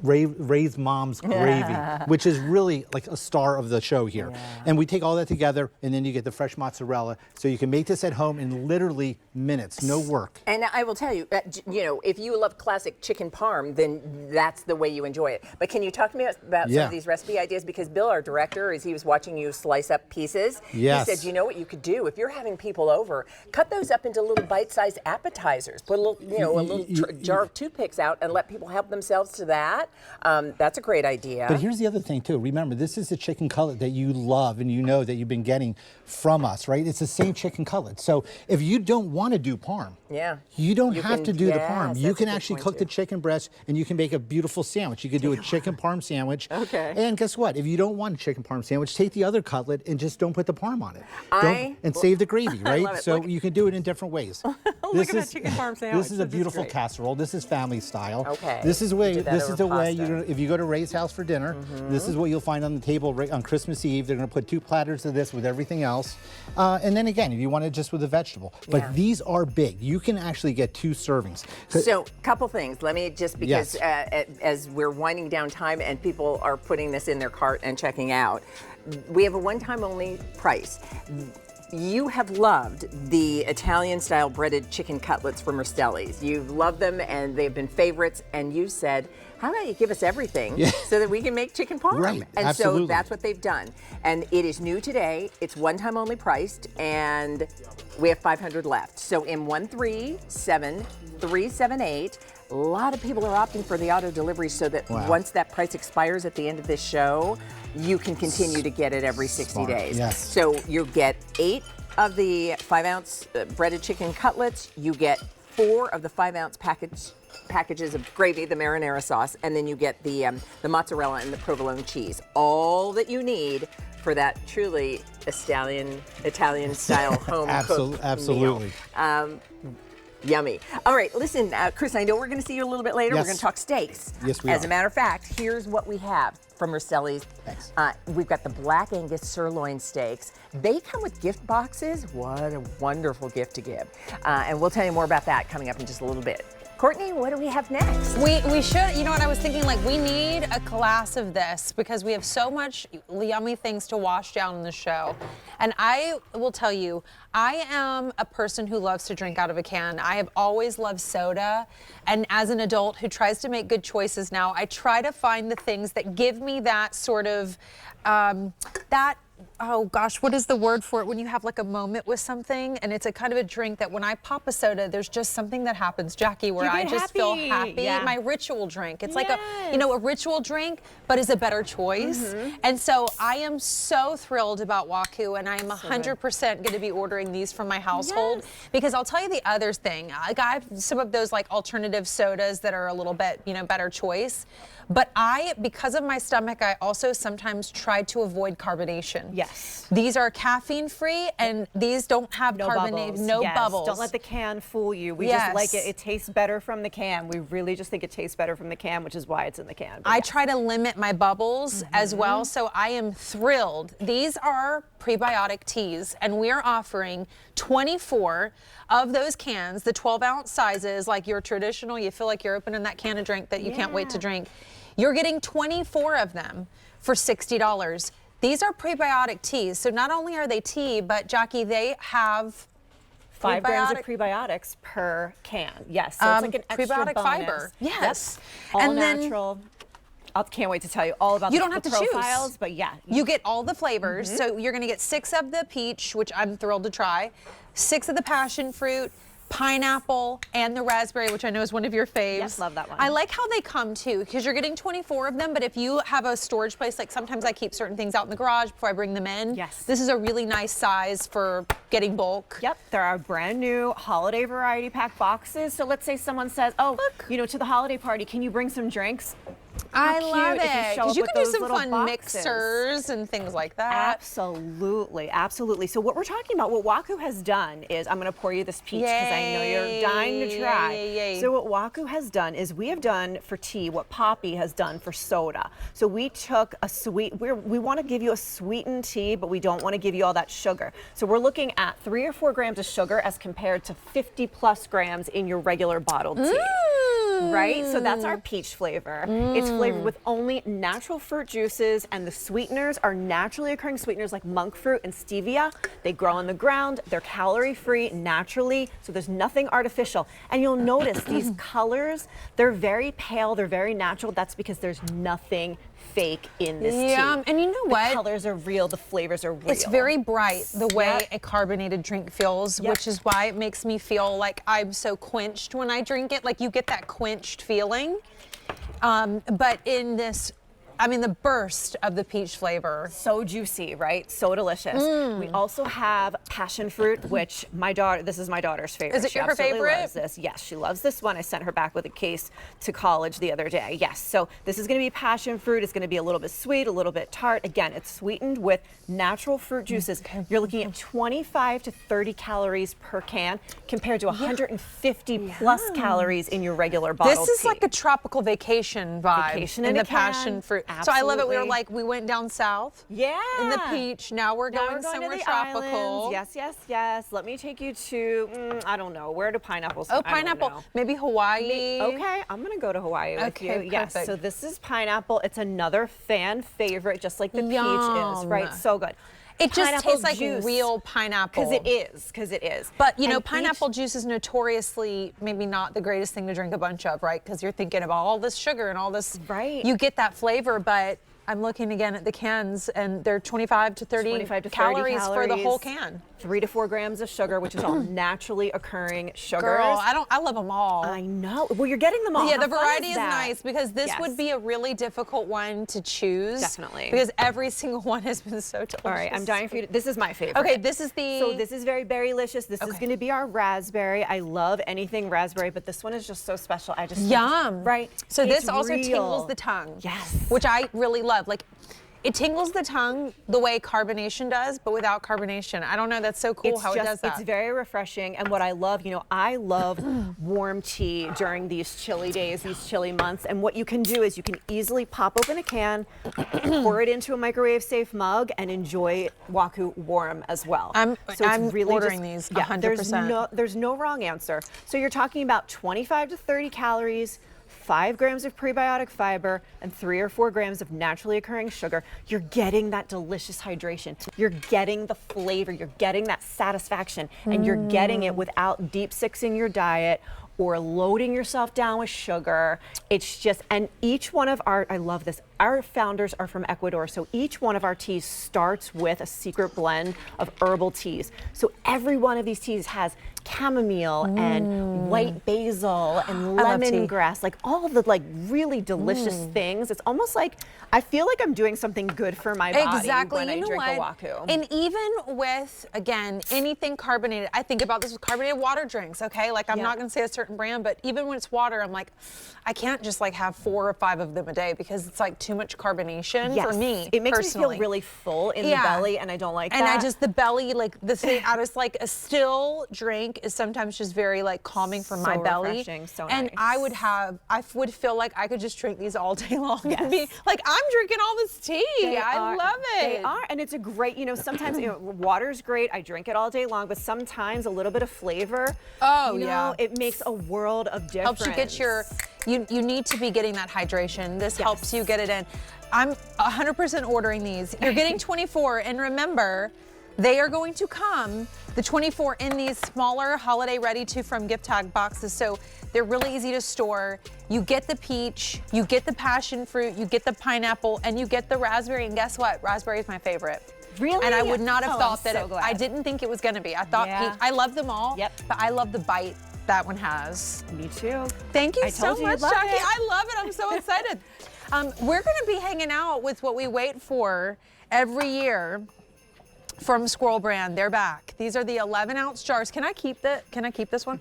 raised mom's gravy, which is really like a star of the show here. Yeah. And we take all that together, and then you get the fresh mozzarella. So you can make this at home in literally minutes, no work. And I will tell you, you know, if you love classic chicken parm, then that's the way you enjoy it. But can you talk to me about some of these recipe ideas? Because Bill, our director, as he was watching you slice up pieces, he said, you know what you could do? If you're having people over, cut those up into little bite-sized appetizers. Put a little, you know, a little jar of toothpicks out and let people help themselves to that. That's a great idea. But here's the other thing too. Remember, this is the chicken cutlet that you love and you know that you've been getting from us, right? It's the same chicken cutlet. So if you don't want to do parm, you don't have to do the parm. You can actually cook the chicken breast and you can make a beautiful sandwich. You could do a chicken parm sandwich. Okay. And guess what? If you don't want a chicken parm sandwich, take the other cutlet and just don't put the parm on it. And save the gravy, right? So you can do it in different ways. Look at that chicken parm sandwich. This is a beautiful casserole. This is family style. Okay. This is the way you're if you go to Ray's house for dinner, this is what you'll find on the table on Christmas Eve. They're going to put 2 platters of this with everything else. And then again, if you want it just with a vegetable. But these are big. You can actually get 2 servings. So, couple things. Let me just, because as we're winding down time and people are putting this in their cart and checking out, we have a one-time only price. You have loved the Italian-style breaded chicken cutlets from Rastelli's. You've loved them and they've been favorites, and you said, how about you give us everything so that we can make chicken parm? Right, and absolutely. so that's what they've done. And it is new today. It's one-time only priced, and we have 500 left. So in 137378, a lot of people are opting for the auto delivery so that once that price expires at the end of this show, you can continue to get it every 60 days. Yes. So you get 8 of the 5-ounce breaded chicken cutlets. You get 4 of the 5-ounce packages of gravy, the marinara sauce, and then you get the mozzarella and the provolone cheese. All that you need for that truly Italian-style home-cooked absolutely. meal. Yummy. All right, listen, Chris, I know we're going to see you a little bit later. We're going to talk steaks. Yes, we are. As a matter of fact, here's what we have from Rastelli's. Thanks. We've got the Black Angus sirloin steaks. They come with gift boxes. What a wonderful gift to give. And we'll tell you more about that coming up in just a little bit. Courtney, what do we have next? We should, you know what, I was thinking, like, we need a class of this because we have so much yummy things to wash down in the show. And I will tell you, I am a person who loves to drink out of a can. I have always loved soda. And as an adult who tries to make good choices now, I try to find the things that give me that sort of, oh gosh, what is the word for it when you have like a moment with something and it's a kind of a drink that when I pop a soda, there's just something that happens, Jackie, where I just feel happy. My ritual drink. It's like a ritual drink, but is a better choice. And so I am so thrilled about Waku, and I am 100% going to be ordering these from my household because I'll tell you the other thing. Like, I have some of those like alternative sodas that are a little bit, better choice. But because of my stomach, I also sometimes try to avoid carbonation. Yes. These are caffeine free and these don't have carbonation, no bubbles. Don't let the can fool you. We just like it. It tastes better from the can. We really just think it tastes better from the can, which is why it's in the can. I try to limit my bubbles as well, so I am thrilled. These are prebiotic teas, and we are offering 24 of those cans, the 12-ounce sizes, like your traditional, you feel like you're opening that can of drink that you can't wait to drink. You're getting 24 of them for $60. These are prebiotic teas. So not only are they tea, but Jackie, they have 5 grams of prebiotics per can. Yes, so it's like an extra prebiotic bonus. fiber. Yes. Yep. All and natural. I can't wait to tell you all about you the, don't have the to profiles, choose. but yeah. You get all the flavors. So you're gonna get 6 of the peach, which I'm thrilled to try, 6 of the passion fruit, pineapple, and the raspberry, which I know is one of your faves. Yes, love that one. I like how they come too, because you're getting 24 of them, but if you have a storage place, like sometimes I keep certain things out in the garage before I bring them in. Yes. This is a really nice size for getting bulk. Yep, there are brand new holiday variety pack boxes. So let's say someone says, oh, you know, to the holiday party, can you bring some drinks? I love it, because you can do some fun boxes. mixers and things like that. Absolutely, absolutely. So what we're talking about, what Waku has done is, I'm gonna pour you this peach because I know you're dying to try. Yay. So what Waku has done is we have done for tea what Poppy has done for soda. So we took a sweet, we wanna give you a sweetened tea, but we don't wanna give you all that sugar. So we're looking at 3 or 4 grams of sugar as compared to 50 plus grams in your regular bottled tea. Right? So that's our peach flavor. It's flavored with only natural fruit juices, and the sweeteners are naturally occurring sweeteners like monk fruit and stevia. They grow on the ground. They're calorie-free naturally, so there's nothing artificial. And you'll notice these colors, they're very pale, they're very natural. That's because there's nothing fake in this tea. And you know what? The colors are real, the flavors are real. It's very bright, the way a carbonated drink feels, which is why it makes me feel like I'm so quenched when I drink it. Like you get that quenched feeling. But in this, I mean, the burst of the peach flavor. So juicy, right? So delicious. We also have passion fruit, which this is my daughter's favorite. Is it she her absolutely favorite? Loves this. Yes, she loves this one. I sent her back with a case to college the other day. Yes, so this is gonna be passion fruit. It's gonna be a little bit sweet, a little bit tart. Again, it's sweetened with natural fruit juices. You're looking at 25 to 30 calories per can compared to 150 plus calories in your regular bottled This is tea. like a tropical vacation vibe in the passion fruit. Absolutely. So I love it. We went down south. Yeah. In the peach. Now we're going somewhere to the tropical. Islands. Yes, yes, yes. Let me take you to, I don't know, where do pineapples? Oh, I don't pineapple. know. Maybe Hawaii. Okay, I'm gonna go to Hawaii with you. Yes, perfect. so this is pineapple. It's another fan favorite, just like the peach is, right? So good. It just Pineapple tastes like juice. real pineapple. Because it is. But you know, pineapple juice is notoriously maybe not the greatest thing to drink a bunch of, right? Because you're thinking about all this sugar and all this. Right. You get that flavor, but I'm looking again at the cans, and they're 25 to 30 calories for the whole can. 3 to 4 grams of sugar, which is all naturally occurring sugars. Girl, I love them all. I know. Well, you're getting them all. Yeah, How the fun variety is is that? nice, because this would be a really difficult one to choose. Definitely. Because every single one has been so delicious. All right, I'm dying for you. This is my favorite. Okay, this is the. So this is very berrylicious. This is going to be our raspberry. I love anything raspberry, but this one is just so special. I just Yum. Right. So It's this also real. tingles the tongue. Yes. Which I really love. Like, it tingles the tongue the way carbonation does, but without carbonation. I don't know, that's so cool how it does that. It's very refreshing, and what I love, I love warm tea during these chilly days, these chilly months, and what you can do is you can easily pop open a can, pour it into a microwave-safe mug, and enjoy Waku warm as well. I'm really ordering these 100%. There's no wrong answer. So you're talking about 25 to 30 calories, 5 grams of prebiotic fiber, and 3 or 4 grams of naturally occurring sugar. You're getting that delicious hydration. You're getting the flavor. You're getting that satisfaction. And you're getting it without deep sixing your diet or loading yourself down with sugar. It's just, and each one of I love this, our founders are from Ecuador, so each one of our teas starts with a secret blend of herbal teas. So every one of these teas has chamomile and white basil and lemongrass, like all of the really delicious things. It's almost like, I feel like I'm doing something good for my body when I drink a Waku. And even with, again, anything carbonated, I think about this with carbonated water drinks, okay? Like, I'm not gonna say a certain brand, but even when it's water, I'm like, I can't just have 4 or 5 of them a day, because it's like too much carbonation for me. It makes personally. me feel really full in the belly, and I don't like that. And I just, the belly, the thing, I just like a still drink is sometimes just very calming for my belly. Refreshing, so and nice. I would feel like I could just drink these all day long and be like, I'm drinking all this tea. I love it. They are, and it's a great, sometimes, water's great. I drink it all day long, but sometimes a little bit of flavor, it makes a world of difference. Helps you get your, You need to be getting that hydration. This helps you get it in. I'm 100% ordering these. You're getting 24, and remember, they are going to come, the 24 in these smaller holiday ready to from gift tag boxes. So they're really easy to store. You get the peach, you get the passion fruit, you get the pineapple, and you get the raspberry. And guess what? Raspberry is my favorite. Really? And I would not have thought that so I didn't think it was going to be. I thought peach. I love them all, but I love the bite that one has. Me too. Thank you so told you much, you'd love Jackie. it. I love it. I'm so excited. We're going to be hanging out with what we wait for every year from Squirrel brand. They're back. These are the 11-ounce jars. Can I keep this one?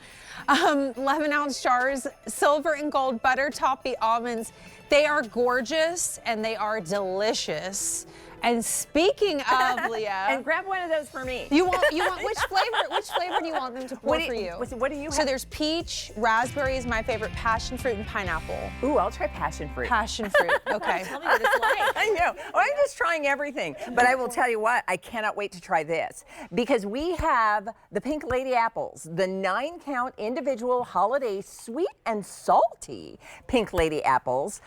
11-ounce jars, silver and gold butter toffee almonds. They are gorgeous and they are delicious. And speaking of, Leah, and grab one of those for me. You want which flavor? Which flavor do you want them to pour for you? What do you have? So there's peach, raspberry is my favorite, passion fruit, and pineapple. Ooh, I'll try passion fruit. Passion fruit. Okay. Tell me what it's like. I know. Well, I'm just trying everything. But I will tell you what, I cannot wait to try this because we have the Pink Lady apples, the 9-count individual holiday sweet and salty Pink Lady apples.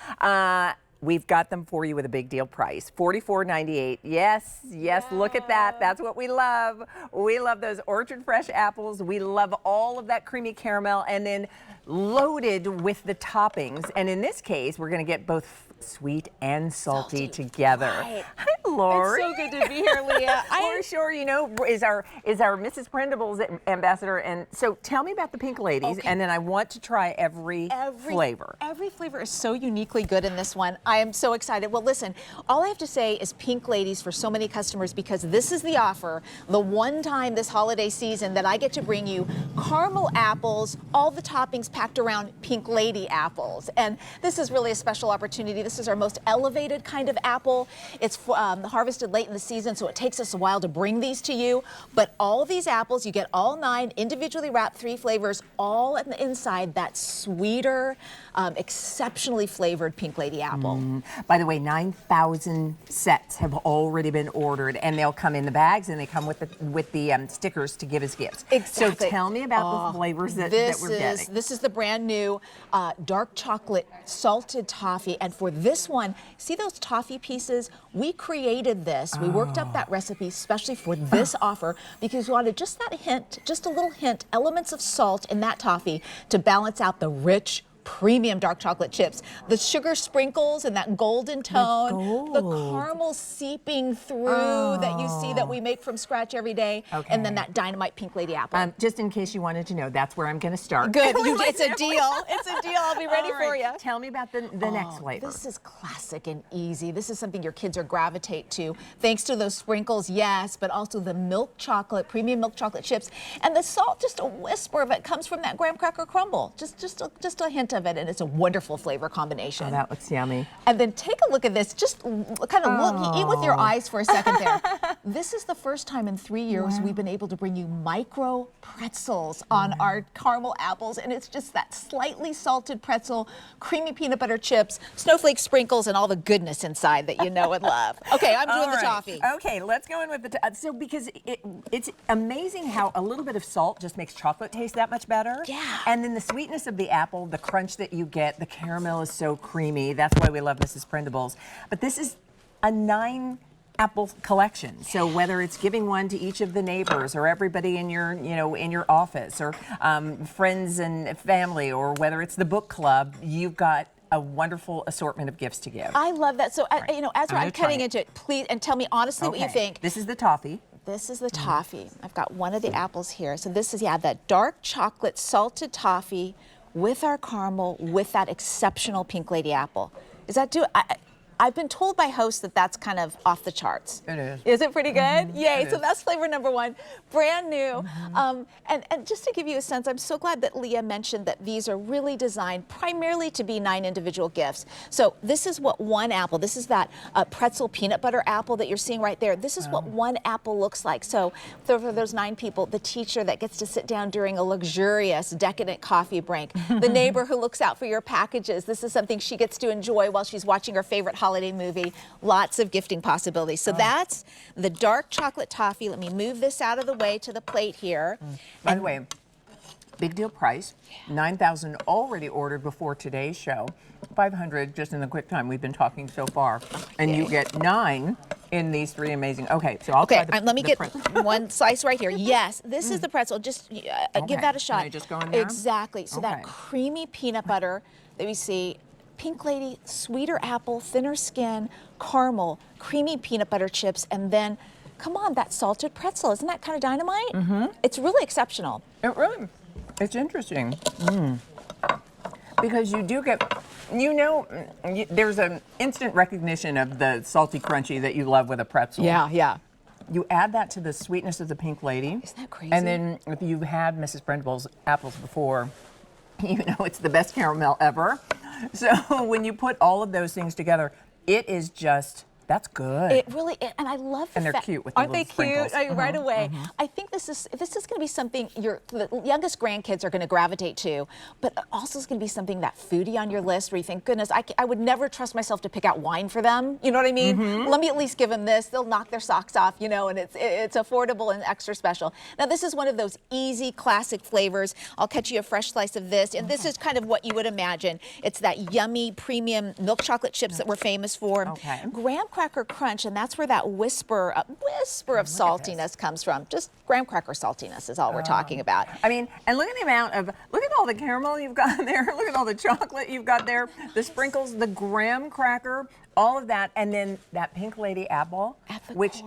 We've got them for you with a big deal price, $44.98. Yes, look at that. That's what we love. We love those orchard fresh apples. We love all of that creamy caramel and then loaded with the toppings. And in this case, we're going to get both sweet and salty together. Right. Hi, Lori. It's so good to be here, Leah. Lori Shore, you know, is our Mrs. Prindables ambassador. And so tell me about the Pink Ladies, and then I want to try every flavor. Every flavor is so uniquely good in this one. I am so excited. Well, listen, all I have to say is Pink Ladies for so many customers because this is the offer, the one time this holiday season that I get to bring you caramel apples, all the toppings packed around Pink Lady apples. And this is really a special opportunity. This is our most elevated kind of apple. It's harvested late in the season, so it takes us a while to bring these to you. But all these apples, you get all 9 individually wrapped 3 flavors, all in the inside that sweeter, exceptionally flavored Pink Lady apple. By the way, 9,000 sets have already been ordered, and they'll come in the bags, and they come with the stickers to give as gifts. Exactly. So tell me about the flavors that we're getting. This is the brand new dark chocolate salted toffee, and for this one, see those toffee pieces? We created this. We worked up that recipe especially for this offer because we wanted just that hint, just a little hint, elements of salt in that toffee to balance out the rich, premium dark chocolate chips. The sugar sprinkles and that golden tone, the caramel seeping through that you see that we make from scratch every day, and then that dynamite Pink Lady apple. Just in case you wanted to know, that's where I'm going to start. Good. It's a deal. It's a deal. I'll be ready for you. Tell me about the next flavor. This is classic and easy. This is something your kids are gravitate to. Thanks to those sprinkles, yes, but also the milk chocolate, premium milk chocolate chips, and the salt, just a whisper of it comes from that graham cracker crumble. Just a hint of it, and it's a wonderful flavor combination. Oh, that looks yummy. And then take a look at this. Just kind of look, eat with your eyes for a second there. This is the first time in 3 years we've been able to bring you micro pretzels on our caramel apples, and it's just that slightly salted pretzel, creamy peanut butter chips, snowflake sprinkles, and all the goodness inside that you know and love. Okay, I'm doing the toffee. Okay, let's go in with the so because it's amazing how a little bit of salt just makes chocolate taste that much better. Yeah. And then the sweetness of the apple, the crunch that you get, the caramel is so creamy. That's why we love Mrs. Prindables. But this is a 9 apple collection. So whether it's giving one to each of the neighbors or everybody in your, in your office or friends and family, or whether it's the book club, you've got a wonderful assortment of gifts to give. I love that. So, as I'm cutting into it, please, and tell me honestly what you think. This is the toffee. This is the toffee. I've got one of the apples here. So this is, that dark chocolate salted toffee with our caramel, with that exceptional Pink Lady apple. Is that I've been told by hosts that that's kind of off the charts. It is. Is it pretty good? Yay. So that's flavor number 1, brand new. And just to give you a sense, I'm so glad that Leah mentioned that these are really designed primarily to be 9 individual gifts. So this is what one apple, this is that pretzel peanut butter apple that you're seeing right there. This is what one apple looks like. So for those 9 people, the teacher that gets to sit down during a luxurious, decadent coffee break, the neighbor who looks out for your packages, this is something she gets to enjoy while she's watching her favorite holiday movie. Lots of gifting possibilities. So that's the dark chocolate toffee. Let me move this out of the way to the plate here. By the way, Big deal price. 9,000 already ordered before today's show. 500 just in the quick time we've been talking so far. And you get 9 in these 3 amazing. Okay, so I'll try the let me get pretzel. one slice right here. Yes, this is the pretzel. Just give that a shot. Can I just go in there? Exactly. So that creamy peanut butter that we see. Pink Lady, sweeter apple, thinner skin, caramel, creamy peanut butter chips, and then, come on, that salted pretzel. Isn't that kind of dynamite? Mm-hmm. It's really exceptional. It's interesting. Because you do get, there's an instant recognition of the salty crunchy that you love with a pretzel. Yeah. You add that to the sweetness of the Pink Lady. Isn't that crazy? And then if you've had Mrs. Prindables apples before, you know it's the best caramel ever. So when you put all of those things together, it is just, that's good. It really is, and I love the And they're fact, cute with the aren't they little cute? sprinkles. Right away. I think this is going to be something the youngest grandkids are going to gravitate to, but also it's going to be something that foodie on your list where you think, goodness, I would never trust myself to pick out wine for them. You know what I mean? Let me at least give them this. They'll knock their socks off, and it's affordable and extra special. Now this is one of those easy classic flavors. I'll cut you a fresh slice of this, and this is kind of what you would imagine. It's that yummy premium milk chocolate chips that we're famous for. Graham cracker crunch, and that's where that whisper of saltiness comes from. Just graham cracker saltiness is all we're talking about. I mean, and look at the amount of, look at all the caramel you've got there. Look at all the chocolate you've got there. The sprinkles, the graham cracker, all of that. And then that Pink Lady apple, which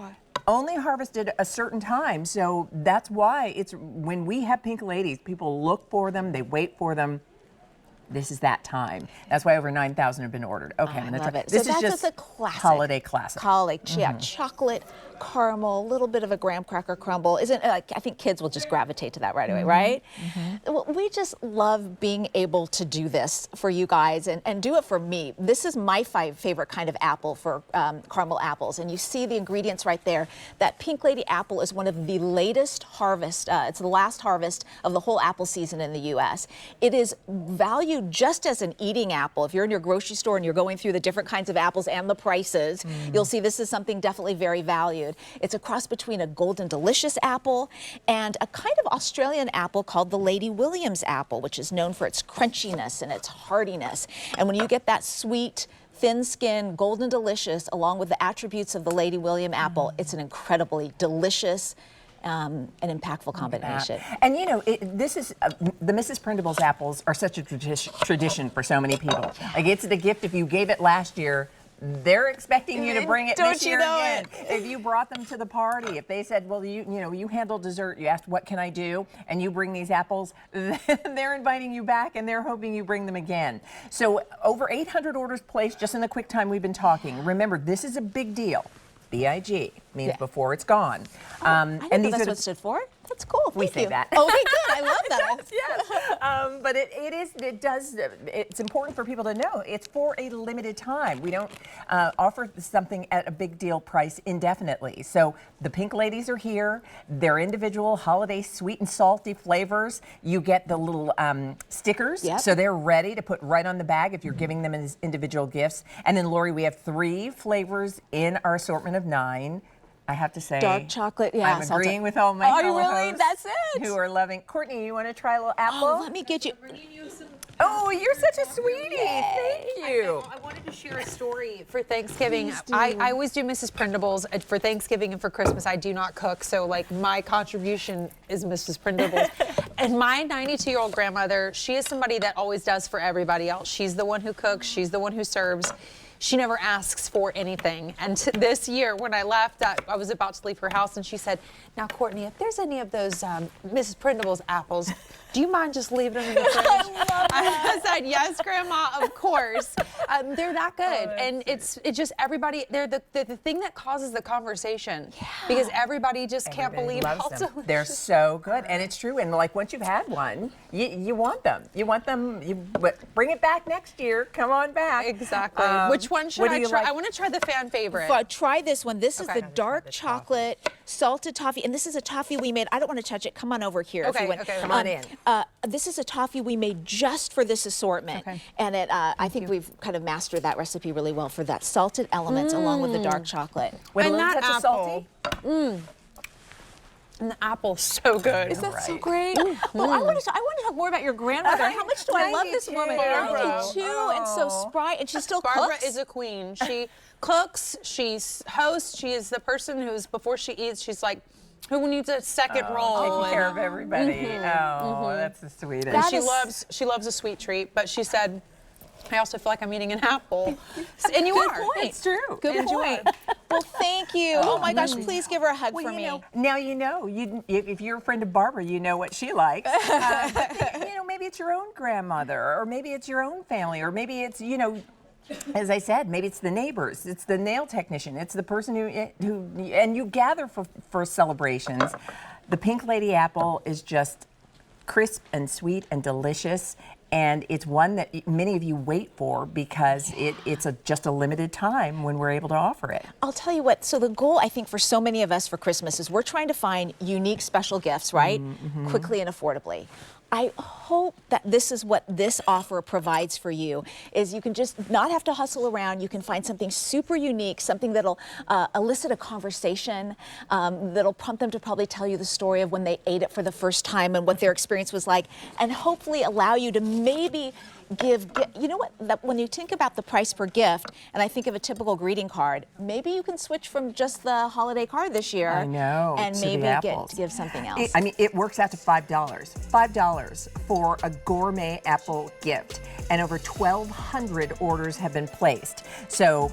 only harvested a certain time. So that's why it's, when we have Pink Ladies, people look for them, they wait for them. This is that time. That's why over 9,000 have been ordered. Okay, I love it. This so is that's just a classic. holiday classic. Yeah, chocolate, caramel, a little bit of a graham cracker crumble. I think kids will just gravitate to that right away, right? Well, we just love being able to do this for you guys and do it for me. This is my favorite kind of apple for caramel apples, and you see the ingredients right there. That Pink Lady apple is one of the latest harvest. It's the last harvest of the whole apple season in the U.S. It is valued just as an eating apple. If you're in your grocery store and you're going through the different kinds of apples and the prices, you'll see this is something definitely very valued. It's a cross between a Golden Delicious apple and a kind of Australian apple called the Lady Williams apple, which is known for its crunchiness and its hardiness. And when you get that sweet, thin skin, Golden Delicious, along with the attributes of the Lady William apple, it's an incredibly delicious an impactful combination. And this is, the Mrs. Prindables apples are such a tradition for so many people. Like, it's the gift if you gave it last year, they're expecting you to bring it this year again. If you brought them to the party, if they said, well, you handle dessert, you asked, what can I do? And you bring these apples, they're inviting you back and they're hoping you bring them again. So over 800 orders placed just in the quick time we've been talking. Remember, this is a big deal. BIG means before it's gone. I didn't know that's what it stood for. That's cool. Thank we say you. that. Okay, good. I love that. Yes. But it's important for people to know it's for a limited time. We don't offer something at a big deal price indefinitely. So the Pink Ladies are here. They're individual holiday sweet and salty flavors. You get the little stickers, so they're ready to put right on the bag if you're giving them as individual gifts. And then, Lori, we have 3 flavors in our assortment of 9. I have to say, dark chocolate, yeah. I'm agreeing with all my fellow hosts That's it. who are loving. Courtney, you want to try a little apple? Oh, let me get you. Oh, you're such a sweetie. Thank you. I wanted to share a story for Thanksgiving. I always do Mrs. Prindables for Thanksgiving and for Christmas. I do not cook, so like my contribution is Mrs. Prindables. And my 92-year-old grandmother, she is somebody that always does for everybody else. She's the one who cooks. She's the one who serves. She never asks for anything. And this year, when I left, I was about to leave her house, and she said, now, Courtney, if there's any of those Mrs. Prindables apples, do you mind just leaving them in the fridge? I said, yes, Grandma, of course. They're that good. And it's just everybody, they're the thing that causes the conversation. Because everybody just can't believe how delicious. They're so good. And it's true. And like once you've had one, you want them. You want them. Bring it back next year. Come on back. Exactly. Which one should I try? I want to try the fan favorite. Try this one. This is the dark chocolate salted toffee. And this is a toffee we made. I don't want to touch it. Come on over here. Okay, if you want. okay. Come on in. This is a toffee we made just for this assortment. Okay. And I think we've kind of mastered that recipe really well for that salted elements along with the dark chocolate. With a little touch of salty. And the apple's so good. Is that so great? Well, I want to talk more about your grandmother. How much do I love this woman? I do too, and so spry, and she still Barbara cooks. is a queen. She cooks, she hosts, she is the person who's, before she eats, she's like, who needs a second roll? Taking care of everybody. That's the sweetest. And she loves a sweet treat, but she said, I also feel like I'm eating an apple. And you are. Point. It's true. Good point. Well, thank you. Oh my gosh, please give her a hug for me. Now if you're a friend of Barbara, you know what she likes. But, maybe it's your own grandmother, or maybe it's your own family, or maybe it's, as I said, maybe it's the neighbors, it's the nail technician, it's the person who and you gather for celebrations. The Pink Lady apple is just crisp and sweet and delicious. And it's one that many of you wait for because it's just a limited time when we're able to offer it. I'll tell you what, so the goal, I think, for so many of us for Christmas is we're trying to find unique special gifts, right? Quickly and affordably. I hope that this is what this offer provides for you, is you can just not have to hustle around. You can find something super unique, something that'll elicit a conversation, that'll prompt them to probably tell you the story of when they ate it for the first time and what their experience was like, and hopefully allow you to maybe give, you know what, when you think about the price per gift, and I think of a typical greeting card, maybe you can switch from just the holiday card this year. I know. And maybe give something else. It works out to $5. $5 for a gourmet apple gift. And over 1,200 orders have been placed. So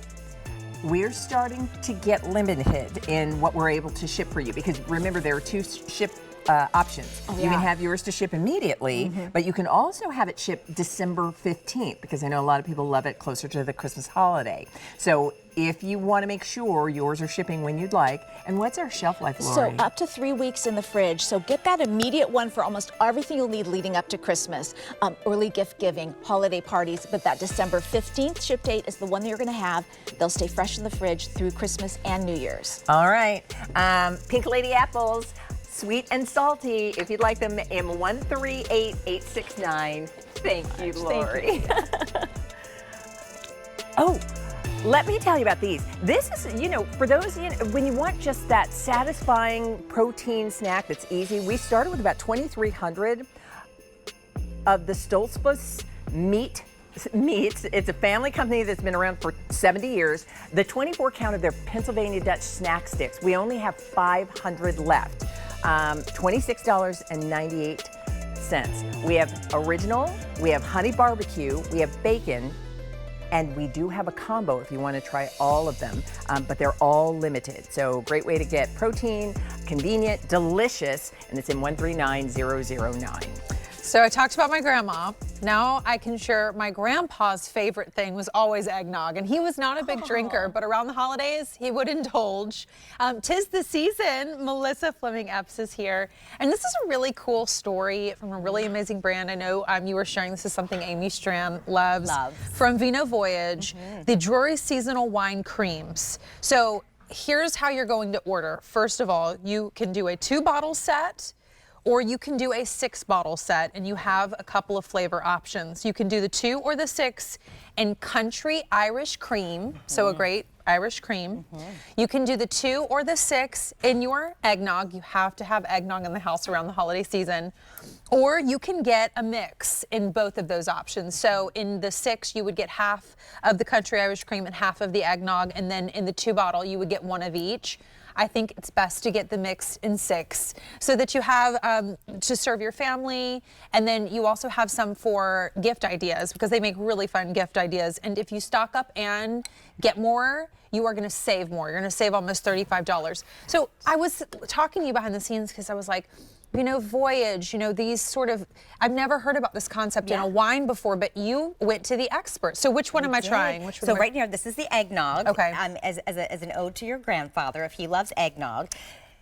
we're starting to get limited in what we're able to ship for you, because remember, there are 2 ship options. You can have yours to ship immediately, but you can also have it shipped December 15th, because I know a lot of people love it closer to the Christmas holiday. So if you want to make sure yours are shipping when you'd like, and what's our shelf life, Lori? So up to 3 weeks in the fridge. So get that immediate one for almost everything you'll need leading up to Christmas, early gift giving, holiday parties, but that December 15th ship date is the one that you're going to have. They'll stay fresh in the fridge through Christmas and New Year's. All right. Pink Lady apples, sweet and salty. If you'd like them, M138869. Thank you, Lori. Oh, let me tell you about these. This is, for those, when you want just that satisfying protein snack that's easy, we started with about 2,300 of the Stoltzfus meats. It's a family company that's been around for 70 years. The 24 count of their Pennsylvania Dutch snack sticks. We only have 500 left. $26.98. We have original, we have honey barbecue, we have bacon, and we do have a combo if you want to try all of them, but they're all limited. So great way to get protein, convenient, delicious, and it's in 139009. So I talked about my grandma. Now I can share my grandpa's favorite thing was always eggnog, and he was not a big drinker, but around the holidays he would indulge. 'Tis the season. Melissa Fleming Epps is here, and this is a really cool story from a really amazing brand. I know you were sharing this is something Amy Strand loves. From Vino Voyage, the Drury seasonal wine creams. So here's how you're going to order. First of all, you can do a 2-bottle set, or you can do a 6-bottle set, and you have a couple of flavor options. You can do the 2 or the 6 in country Irish cream, so a great Irish cream. You can do the 2 or the 6 in your eggnog. You have to have eggnog in the house around the holiday season. Or you can get a mix in both of those options. So in the 6, you would get half of the country Irish cream and half of the eggnog, and then in the 2-bottle, you would get one of each. I think it's best to get the mix in 6 so that you have to serve your family, and then you also have some for gift ideas, because they make really fun gift ideas. And if you stock up and get more, you are going to save more. You're going to save almost $35. So I was talking to you behind the scenes because I was like, Voyage, these sort of, I've never heard about this concept in a wine before, but you went to the expert. So which one am I trying? So right here, this is the eggnog. Okay. As an ode to your grandfather, if he loves eggnog.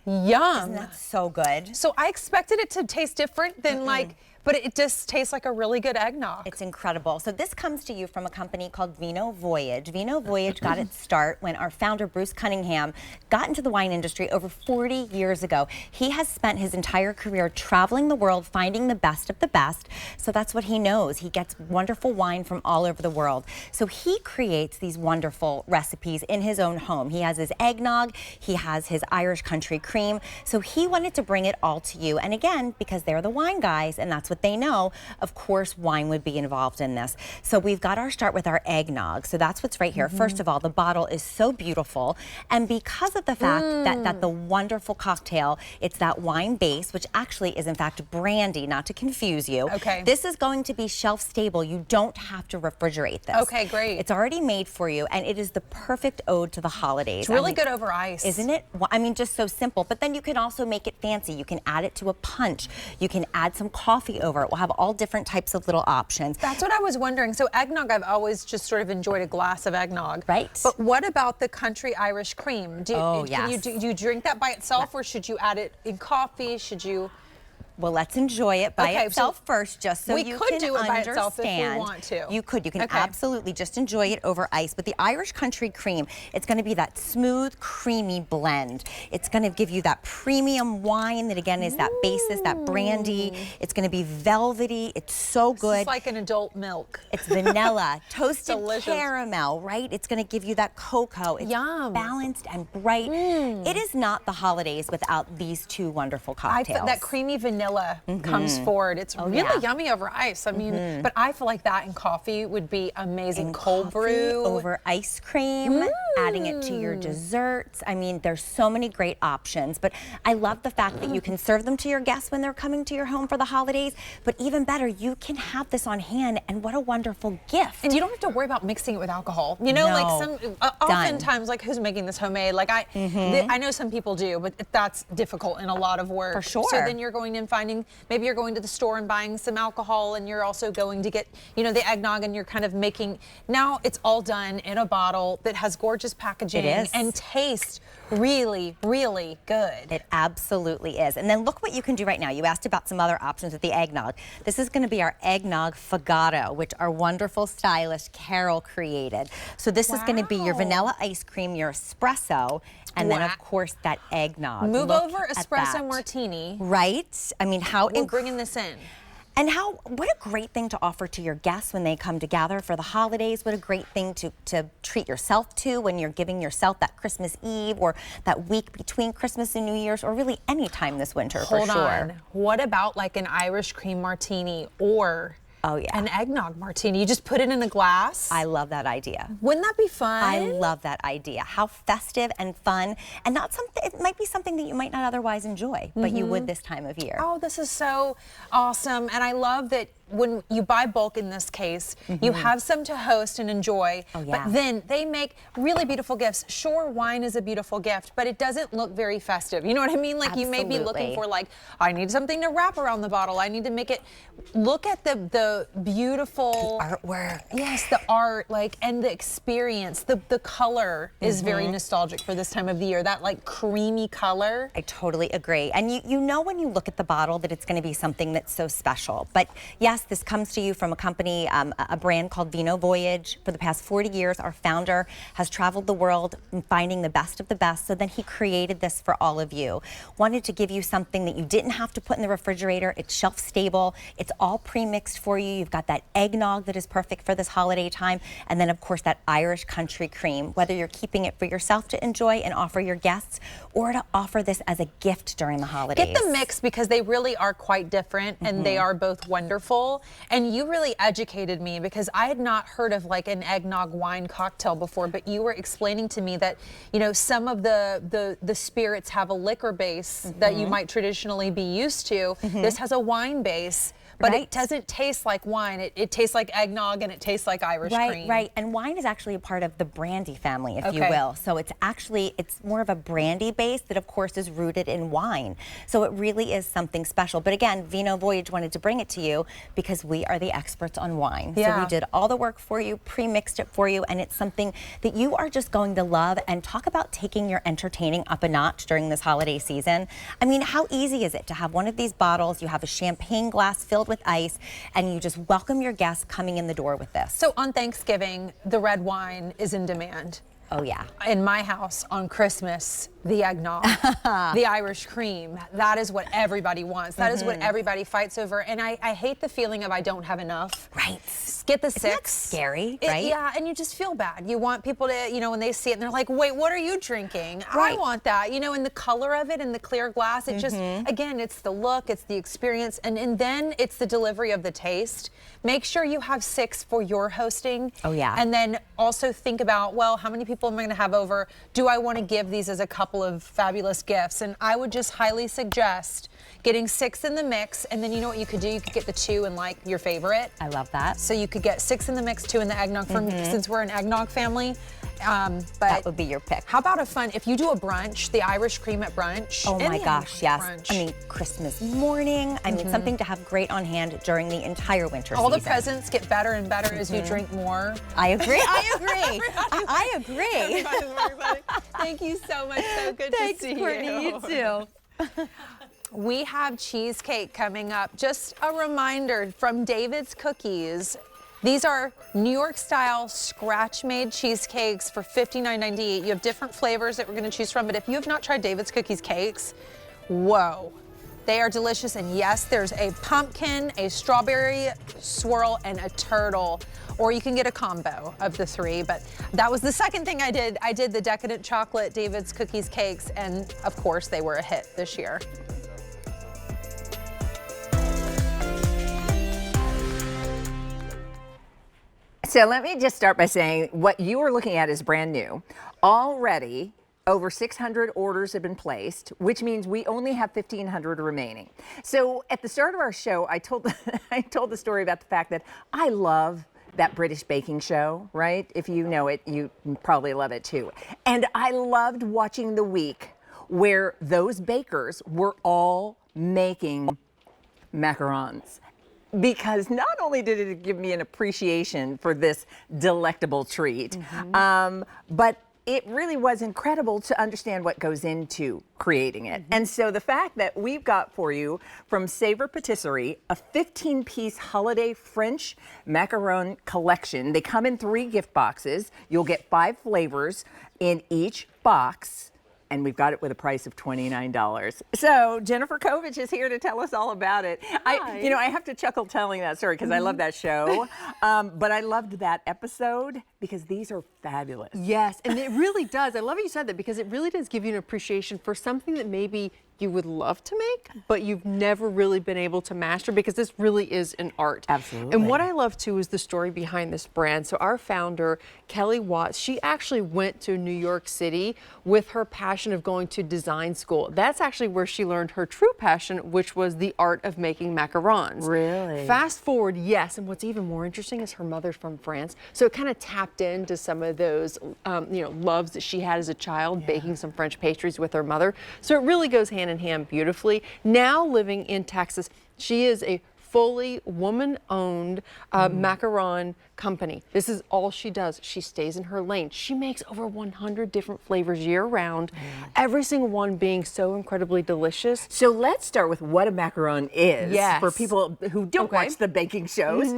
Yum. Isn't that so good? So I expected it to taste different than like but it just tastes like a really good eggnog. It's incredible. So this comes to you from a company called Vino Voyage. Vino Voyage got its start when our founder, Bruce Cunningham, got into the wine industry over 40 years ago. He has spent his entire career traveling the world, finding the best of the best. So that's what he knows. He gets wonderful wine from all over the world. So he creates these wonderful recipes in his own home. He has his eggnog, he has his Irish country cream. So he wanted to bring it all to you. And again, because they're the wine guys and that's what they know, of course wine would be involved in this. So we've got our start with our eggnog. So that's what's right here. First of all, the bottle is so beautiful. And because of the fact that the wonderful cocktail, it's that wine base, which actually is in fact brandy, not to confuse you. Okay. This is going to be shelf stable. You don't have to refrigerate this. Okay, great. It's already made for you and it is the perfect ode to the holidays. It's really good over ice. Isn't it? Well, I mean, just so simple. But then you can also make it fancy. You can add it to a punch. You can add some coffee over it. We'll have all different types of little options. That's what I was wondering. So eggnog, I've always just sort of enjoyed a glass of eggnog. Right. But what about the country Irish cream? Do yes. do you drink that by itself or should you add it in coffee? Should you? Well, let's enjoy it by itself first, just so you can do it by itself if we understand. want to. You could. You can absolutely just enjoy it over ice. But the Irish country cream, it's going to be that smooth, creamy blend. It's going to give you that premium wine that, again, is that basis, that brandy. It's going to be velvety. It's so good. It's like an adult milk. It's vanilla, toasted Delicious. caramel, right? It's going to give you that cocoa. It's balanced and bright. It is not the holidays without these two wonderful cocktails. That creamy vanilla comes forward. It's really yummy over ice. I mean, but I feel like that in coffee would be amazing. And cold brew over ice cream, adding it to your desserts. I mean, there's so many great options, but I love the fact that you can serve them to your guests when they're coming to your home for the holidays, but even better, you can have this on hand, and what a wonderful gift. And you don't have to worry about mixing it with alcohol. You know, like oftentimes, like who's making this homemade? Like I know some people do, but that's difficult and a lot of work. For sure. So then you're going and finding, maybe you're going to the store and buying some alcohol, and you're also going to get, you know, the eggnog, and you're kind of making, now it's all done in a bottle that has gorgeous packaging. It is. And tastes really, really good. It absolutely is. And then look what you can do right now. You asked about some other options with the eggnog. This is going to be our eggnog fagotto, which our wonderful stylist Carol created. So this is going to be your vanilla ice cream, your espresso, and then of course that eggnog. Move Look over at espresso that. Martini. Right? I mean, how We're bringing this in. And what a great thing to offer to your guests when they come to gather for the holidays. What a great thing to treat yourself to when you're giving yourself that Christmas Eve or that week between Christmas and New Year's, or really any time this winter. Hold for sure. on. What about like an Irish cream martini or an eggnog martini? You just put it in a glass? I love that idea. Wouldn't that be fun? I love that idea. How festive and fun, and not something. It might be something that you might not otherwise enjoy, but you would this time of year. Oh, this is so awesome, and I love that when you buy bulk in this case, you have some to host and enjoy, but then they make really beautiful gifts. Sure, wine is a beautiful gift, but it doesn't look very festive. You know what I mean? Like you may be looking for like, I need something to wrap around the bottle. I need to make it, look at the beautiful artwork. Yes, the art, like, and the experience. The color is very nostalgic for this time of the year. That like creamy color. I totally agree. And you know when you look at the bottle that it's going to be something that's so special. But yes, this comes to you from a company, a brand called Vino Voyage. For the past 40 years, our founder has traveled the world finding the best of the best. So then he created this for all of you. Wanted to give you something that you didn't have to put in the refrigerator. It's shelf stable. It's all pre-mixed for you. You've got that eggnog that is perfect for this holiday time. And then, of course, that Irish country cream. Whether you're keeping it for yourself to enjoy and offer your guests, or to offer this as a gift during the holidays. Get the mix, because they really are quite different, and they are both wonderful. And you really educated me, because I had not heard of like an eggnog wine cocktail before, but you were explaining to me that, you know, some of the spirits have a liquor base that you might traditionally be used to. This has a wine base. But it doesn't taste like wine. It tastes like eggnog, and it tastes like Irish cream. Right. And wine is actually a part of the brandy family, if you will. So it's more of a brandy base that, of course, is rooted in wine. So it really is something special. But again, Vino Voyage wanted to bring it to you because we are the experts on wine. So we did all the work for you, pre-mixed it for you, and it's something that you are just going to love. And talk about taking your entertaining up a notch during this holiday season. I mean, how easy is it to have one of these bottles? You have a champagne glass filled filled with ice, and you just welcome your guests coming in the door with this. So on Thanksgiving, the red wine is in demand. Oh, yeah. In my house on Christmas, the eggnog, the Irish cream, that is what everybody wants. That is what everybody fights over. And I hate the feeling of I don't have enough. Right. Get the Isn't six. that scary, right? Yeah, and you just feel bad. You want people to, you know, when they see it and they're like, wait, what are you drinking? Right. I want that. You know, and the color of it and the clear glass, it just, again, it's the look, it's the experience, and then it's the delivery of the taste. Make sure you have 6 for your hosting. Oh, yeah. And then also think about, well, how many people am I going to have over? Do I want to give these as a couple of fabulous gifts? And I would just highly suggest getting 6 in the mix, and then you know what you could do? You could get the 2 in like your favorite. I love that. So you could get 6 in the mix, 2 in the eggnog for me, since we're an eggnog family. But that would be your pick. How about a fun, if you do a brunch, the Irish cream at brunch. Oh my gosh, yes. Brunch. I mean, Christmas morning. I mean, something to have great on hand during the entire winter season. All the presents get better and better as you drink more. I agree. I agree. I agree. Everybody's more excited. Thank you so much. So good Thanks, to see Courtney. you. You too. We have cheesecake coming up. Just a reminder from David's Cookies. These are New York style scratch made cheesecakes for $59.98. You have different flavors that we're going to choose from, but if you have not tried David's Cookies cakes, whoa. They are delicious, and yes, there's a pumpkin, a strawberry swirl, and a turtle. Or you can get a combo of the 3, but that was the second thing I did. I did the decadent chocolate David's Cookies cakes, and of course they were a hit this year. So let me just start by saying what you are looking at is brand new. Already, over 600 orders have been placed, which means we only have 1,500 remaining. So at the start of our show, I told the story about the fact that I love that British baking show, right? If you know it, you probably love it too. And I loved watching the week where those bakers were all making macarons. Because not only did it give me an appreciation for this delectable treat, but it really was incredible to understand what goes into creating it. And so the fact that we've got for you from Savor Patisserie, a 15-piece holiday French macaron collection. They come in 3 gift boxes. You'll get 5 flavors in each box. And we've got it with a price of $29. So Jennifer Kovich is here to tell us all about it. I have to chuckle telling that story because I love that show. But I loved that episode because these are fabulous. Yes, and it really does. I love you said that because it really does give you an appreciation for something that maybe you would love to make, but you've never really been able to master because this really is an art. Absolutely. And what I love too is the story behind this brand. So our founder, Kelly Watts, she actually went to New York City with her passion of going to design school. That's actually where she learned her true passion, which was the art of making macarons. Really? Fast forward, yes, and what's even more interesting is her mother's from France. So it kind of tapped into some of those loves that she had as a child, baking some French pastries with her mother. So it really goes hand in hand beautifully. Now living in Texas, she is a fully woman-owned macaron company. This is all she does. She stays in her lane. She makes over 100 different flavors year-round, every single one being so incredibly delicious. So let's start with what a macaron is for people who don't watch the baking shows.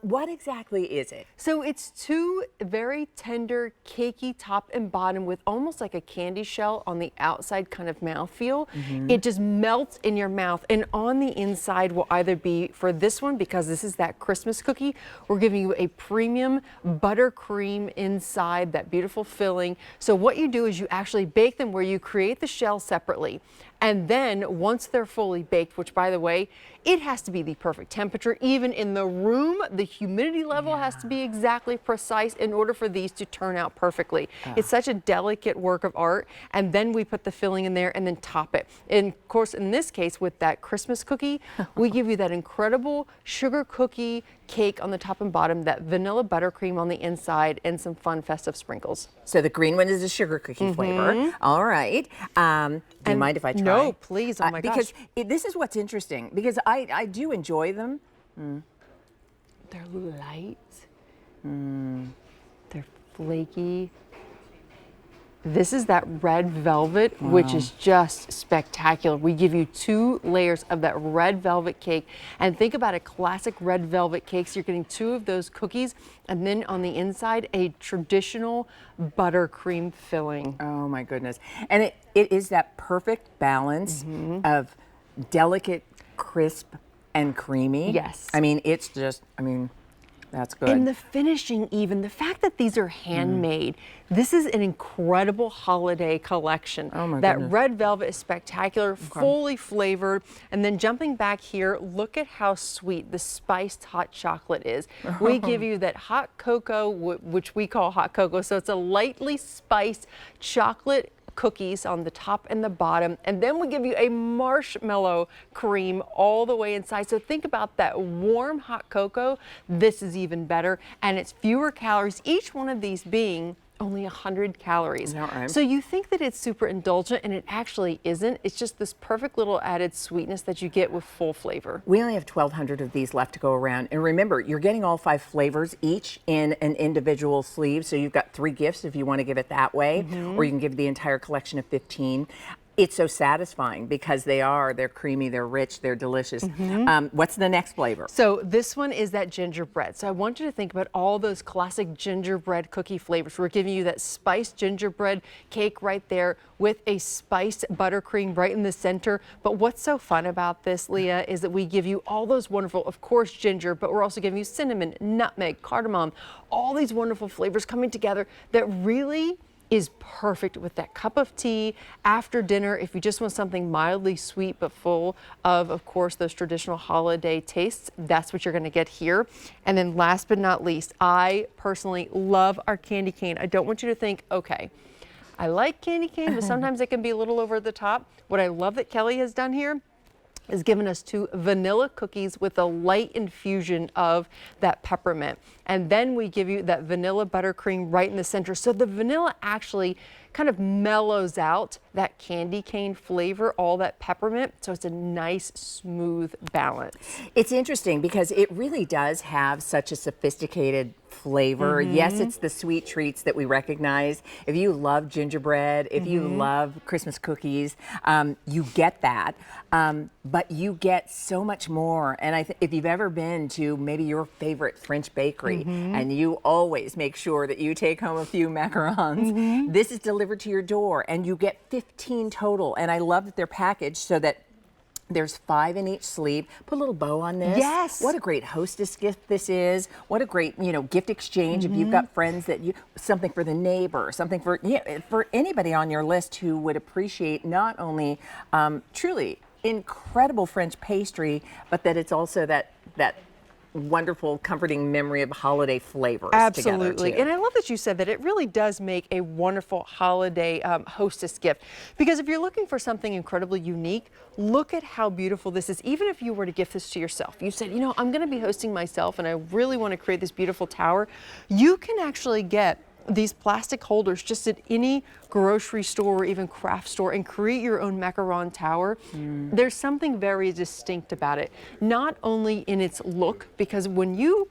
What exactly is it? So it's 2 very tender, cakey top and bottom with almost like a candy shell on the outside kind of mouthfeel. It just melts in your mouth, and on the inside will either be, for this one, because this is that Christmas cookie, we're giving you a premium buttercream inside, that beautiful filling. So what you do is you actually bake them where you create the shell separately. And then once they're fully baked, which by the way, it has to be the perfect temperature. Even in the room, the humidity level has to be exactly precise in order for these to turn out perfectly. It's such a delicate work of art. And then we put the filling in there and then top it. And of course, in this case, with that Christmas cookie, we give you that incredible sugar cookie cake on the top and bottom, that vanilla buttercream on the inside, and some fun festive sprinkles. So the green one is a sugar cookie flavor. All right. Do you mind if I try? No, please. Oh my gosh. Because this is what's interesting, because I do enjoy them. They're light. They're flaky. This is that red velvet, which is just spectacular. We give you 2 layers of that red velvet cake. And think about a classic red velvet cake. So you're getting 2 of those cookies, and then on the inside, a traditional buttercream filling. Oh my goodness. And it is that perfect balance of delicate, crisp, and creamy. Yes. I mean, it's just, that's good. And the finishing even, the fact that these are handmade, this is an incredible holiday collection. Oh my that goodness. red velvet is spectacular, fully flavored. And then jumping back here, look at how sweet the spiced hot chocolate is. We give you that hot cocoa, which we call hot cocoa. So it's a lightly spiced chocolate cookies on the top and the bottom, and then we give you a marshmallow cream all the way inside. So think about that warm hot cocoa. This is even better, and it's fewer calories, each one of these being only 100 calories. Is that right? So you think that it's super indulgent, and it actually isn't. It's just this perfect little added sweetness that you get with full flavor. We only have 1,200 of these left to go around. And remember, you're getting all 5 flavors, each in an individual sleeve. So you've got 3 gifts if you want to give it that way, or you can give the entire collection of 15. It's so satisfying because they're creamy, they're rich, they're delicious. What's the next flavor? So this one is that gingerbread. So I want you to think about all those classic gingerbread cookie flavors. We're giving you that spiced gingerbread cake right there with a spiced buttercream right in the center. But what's so fun about this, Leah, is that we give you all those wonderful, of course, ginger, but we're also giving you cinnamon, nutmeg, cardamom, all these wonderful flavors coming together that really is perfect with that cup of tea after dinner if you just want something mildly sweet but full of course, those traditional holiday tastes. That's what you're going to get here. And then last but not least, I personally love our candy cane. I don't want you to think, okay, I like candy cane, but sometimes it can be a little over the top. What I love that Kelly has done here is given us 2 vanilla cookies with a light infusion of that peppermint. And then we give you that vanilla buttercream right in the center. So the vanilla actually kind of mellows out that candy cane flavor, all that peppermint. So it's a nice, smooth balance. It's interesting because it really does have such a sophisticated flavor. Yes, it's the sweet treats that we recognize. If you love gingerbread, if you love Christmas cookies, you get that. But you get so much more. And if you've ever been to maybe your favorite French bakery and you always make sure that you take home a few macarons, this is delivered to your door and you get 15 total. And I love that they're packaged so that there's 5 in each sleeve. Put a little bow on this. Yes. What a great hostess gift this is. What a great, gift exchange. If you've got friends that something for the neighbor, something for anybody on your list who would appreciate not only truly incredible French pastry, but that it's also that wonderful, comforting memory of holiday flavors. Absolutely. Together, and I love that you said that. It really does make a wonderful holiday hostess gift. Because if you're looking for something incredibly unique, look at how beautiful this is. Even if you were to gift this to yourself, you said, I'm going to be hosting myself and I really want to create this beautiful tower, you can actually get these plastic holders just at any grocery store or even craft store and create your own macaron tower. There's something very distinct about it, not only in its look, because when you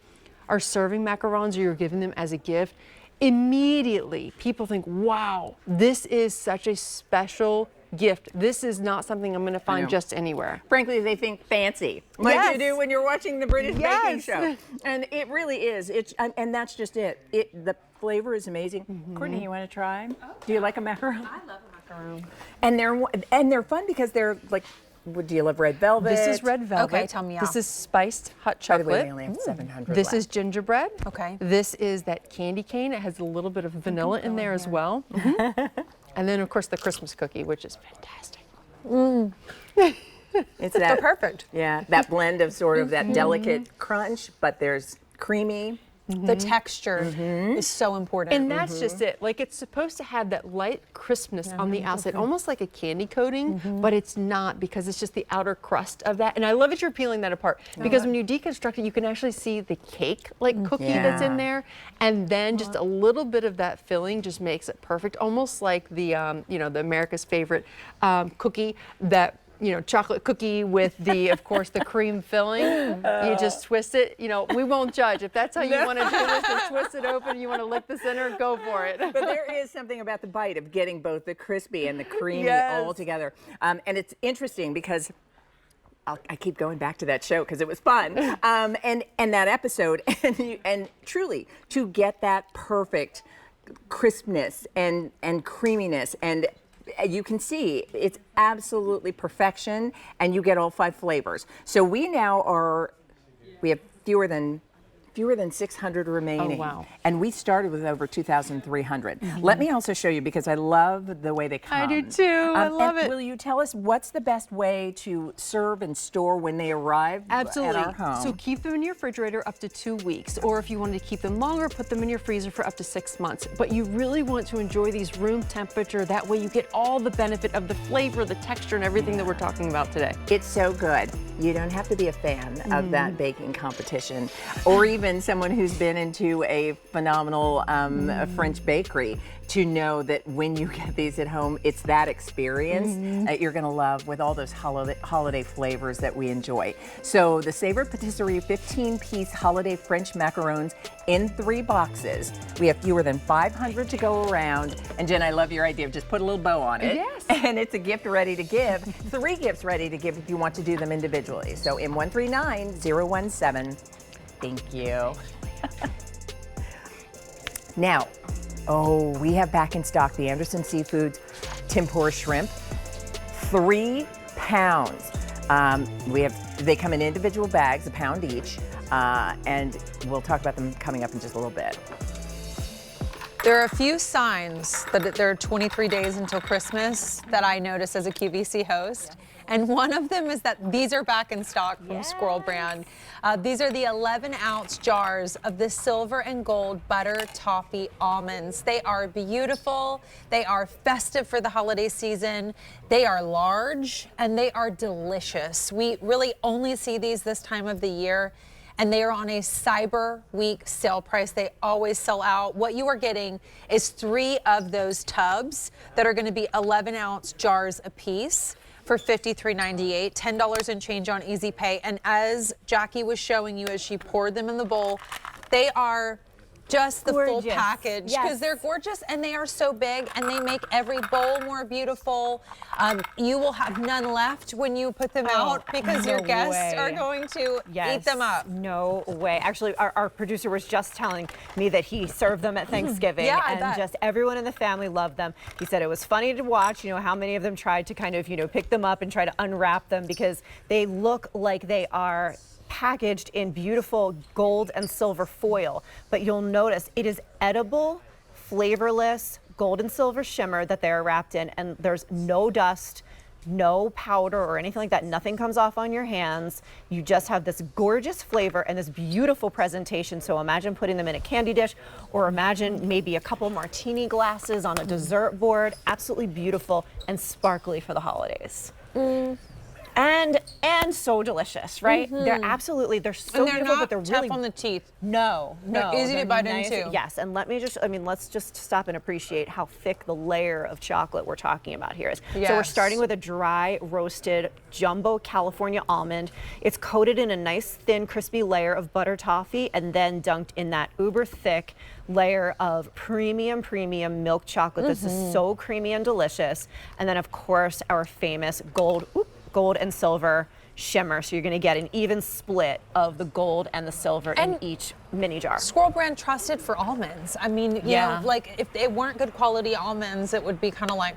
are serving macarons or you're giving them as a gift, immediately people think, wow, this is such a special gift. This is not something I'm going to find just anywhere. Frankly, they think fancy, like you do when you're watching the British baking show. And it really is. And that's just it. The flavor is amazing. Courtney, you want to try? Do you like a macaron? I love a macaron. And they're fun because they're like, do you love red velvet? This is red velvet. Okay, tell me. This is spiced hot chocolate. By the way, we only have 700 This left. is gingerbread. Okay. This is that candy cane. It has a little bit of vanilla in there as well. And then, of course, the Christmas cookie, which is fantastic. It's that perfect. Yeah, that blend of sort of that delicate crunch, but there's creamy. The texture is so important. And that's just it. Like, it's supposed to have that light crispness on the outside, almost like a candy coating, but it's not, because it's just the outer crust of that. And I love that you're peeling that apart, because when you deconstruct it, you can actually see the cake like cookie that's in there, and then just a little bit of that filling just makes it perfect, almost like the the America's favorite cookie that chocolate cookie with the, of course, the cream filling. You just twist it. We won't judge. If that's how you want to do this, and twist it open, you want to lick the center, go for it. But there is something about the bite of getting both the crispy and the creamy all together. And it's interesting because I keep going back to that show because it was fun, and that episode, and truly to get that perfect crispness and creaminess, and you can see it's absolutely perfection, and you get all 5 flavors. So we have fewer than 600 remaining. Oh, wow. And we started with over 2,300. Let me also show you, because I love the way they come. I do too. I love it. Will you tell us what's the best way to serve and store when they arrive at our home? So keep them in your refrigerator up to 2 weeks, or if you wanted to keep them longer, put them in your freezer for up to 6 months. But you really want to enjoy these room temperature. That way you get all the benefit of the flavor, the texture, and everything that we're talking about today. It's so good. You don't have to be a fan of that baking competition, or even someone who's been into a phenomenal French bakery to know that when you get these at home, it's that experience that you're going to love, with all those holiday flavors that we enjoy. So the Savor Patisserie 15-piece holiday French macarons in 3 boxes. We have fewer than 500 to go around. And Jen, I love your idea of just put a little bow on it. Yes. And it's a gift ready to give. 3 gifts ready to give if you want to do them individually. So M139017. Thank you. Now, we have back in stock the Anderson Seafoods Tempura shrimp, 3 pounds. They come in individual bags, a pound each, and we'll talk about them coming up in just a little bit. There are a few signs that there are 23 days until Christmas that I notice as a QVC host. And one of them is that these are back in stock from Squirrel brand. These are the 11-ounce jars of the silver and gold butter toffee almonds. They are beautiful. They are festive for the holiday season. They are large and they are delicious. We really only see these this time of the year, and they are on a Cyber Week sale price. They always sell out. What you are getting is 3 of those tubs that are going to be 11-ounce jars apiece for $53.98, $10 and change on Easy Pay. And as Jackie was showing you as she poured them in the bowl, they are just the full package, because they're gorgeous and they are so big and they make every bowl more beautiful. You will have none left when you put them out, because your guests are going to eat them up. No way. Actually, our producer was just telling me that he served them at Thanksgiving, and just everyone in the family loved them. He said it was funny to watch, how many of them tried to kind of, pick them up and try to unwrap them, because they look like they are packaged in beautiful gold and silver foil, but you'll notice it is edible, flavorless, gold and silver shimmer that they're wrapped in, and there's no dust, no powder or anything like that. Nothing comes off on your hands. You just have this gorgeous flavor and this beautiful presentation. So imagine putting them in a candy dish, or imagine maybe a couple martini glasses on a dessert board. Absolutely beautiful and sparkly for the holidays. And so delicious, right? They're they're so beautiful, but they're really tough on the teeth. No, they're easy to bite into. Yes, and let's just stop and appreciate how thick the layer of chocolate we're talking about here is. So we're starting with a dry roasted jumbo California almond. It's coated in a nice thin crispy layer of butter toffee, and then dunked in that uber thick layer of premium milk chocolate. This is so creamy and delicious. And then of course our famous gold and silver shimmer. So you're going to get an even split of the gold and the silver in each mini jar. Squirrel brand trusted for almonds. I mean, you know, like if they weren't good quality almonds, it would be kind of like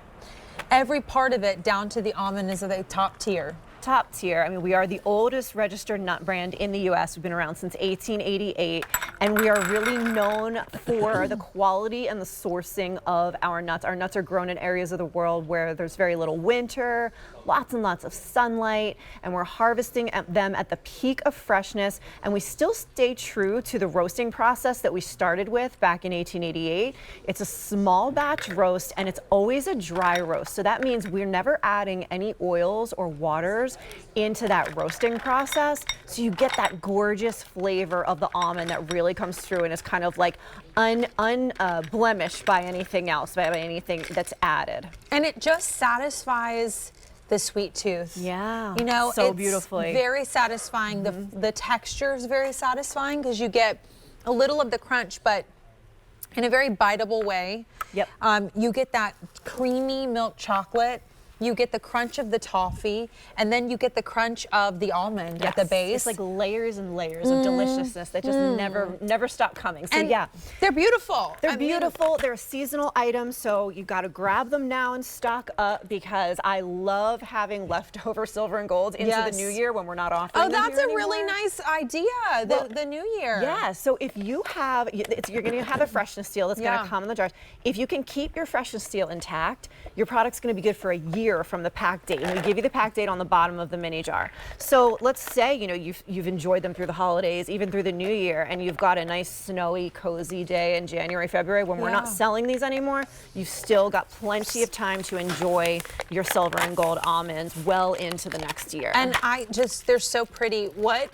every part of it down to the almond is the top tier. Top tier. I mean, we are the oldest registered nut brand in the U.S. We've been around since 1888, and we are really known for the quality and the sourcing of our nuts. Our nuts are grown in areas of the world where there's very little winter, lots and lots of sunlight, and we're harvesting them at the peak of freshness, and we still stay true to the roasting process that we started with back in 1888. It's a small batch roast, and it's always a dry roast. So that means we're never adding any oils or waters into that roasting process, so you get that gorgeous flavor of the almond that really comes through and is kind of like unblemished by anything else, by anything that's added. And it just satisfies the sweet tooth. Yeah. You know, so it's beautifully. very satisfying. The texture is very satisfying because you get a little of the crunch, but in a very biteable way. Yep. You get that creamy milk chocolate. You get the crunch of the toffee, and then you get the crunch of the almond at the base. It's like layers and layers of deliciousness that just never stop coming. So and they're beautiful. They're beautiful. They're a seasonal item, so you got to grab them now and stock up because I love having leftover silver and gold into the new year when we're not offering them that's here a anymore. really nice idea. The new year. Yeah. So if you have, you're going to have a freshness seal that's going to come in the jars. If you can keep your freshness seal intact, your product's going to be good for a year from the pack date, and we give you the pack date on the bottom of the mini jar. So let's say you've enjoyed them through the holidays, even through the new year, and you've got a nice snowy, cozy day in January, February when we're not selling these anymore. You've still got plenty of time to enjoy your silver and gold almonds well into the next year. And they're so pretty. What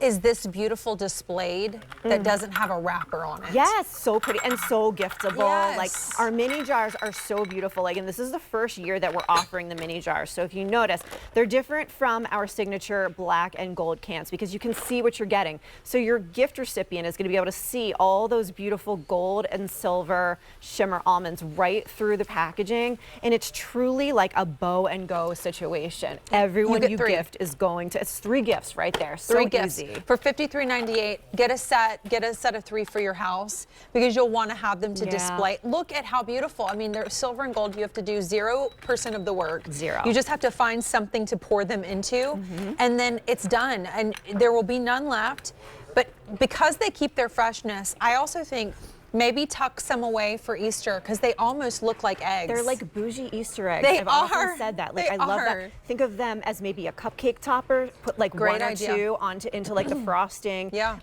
is this beautiful displayed that doesn't have a wrapper on it? Yes, so pretty and so giftable. Yes. Like our mini jars are so beautiful. Like, and this is the first year that we're offering the mini jars. So if you notice, they're different from our signature black and gold cans because you can see what you're getting. So your gift recipient is going to be able to see all those beautiful gold and silver shimmer almonds right through the packaging. And it's truly like a bow and go situation. Everyone you gift is going to, it's 3 gifts right there. So 3 gifts. Easy. For $53.98, get a set of 3 for your house because you'll want to have them to display. Look at how beautiful. I mean, they're silver and gold. You have to do 0% of the work. Zero. You just have to find something to pour them into, and then it's done. And there will be none left. But because they keep their freshness, I also think maybe tuck some away for Easter because they almost look like eggs. They're like bougie Easter eggs. They I've are. often said that. Like I love that. Think of them as maybe a cupcake topper. Put like Great 1 or idea. 2 into like the frosting. Yeah.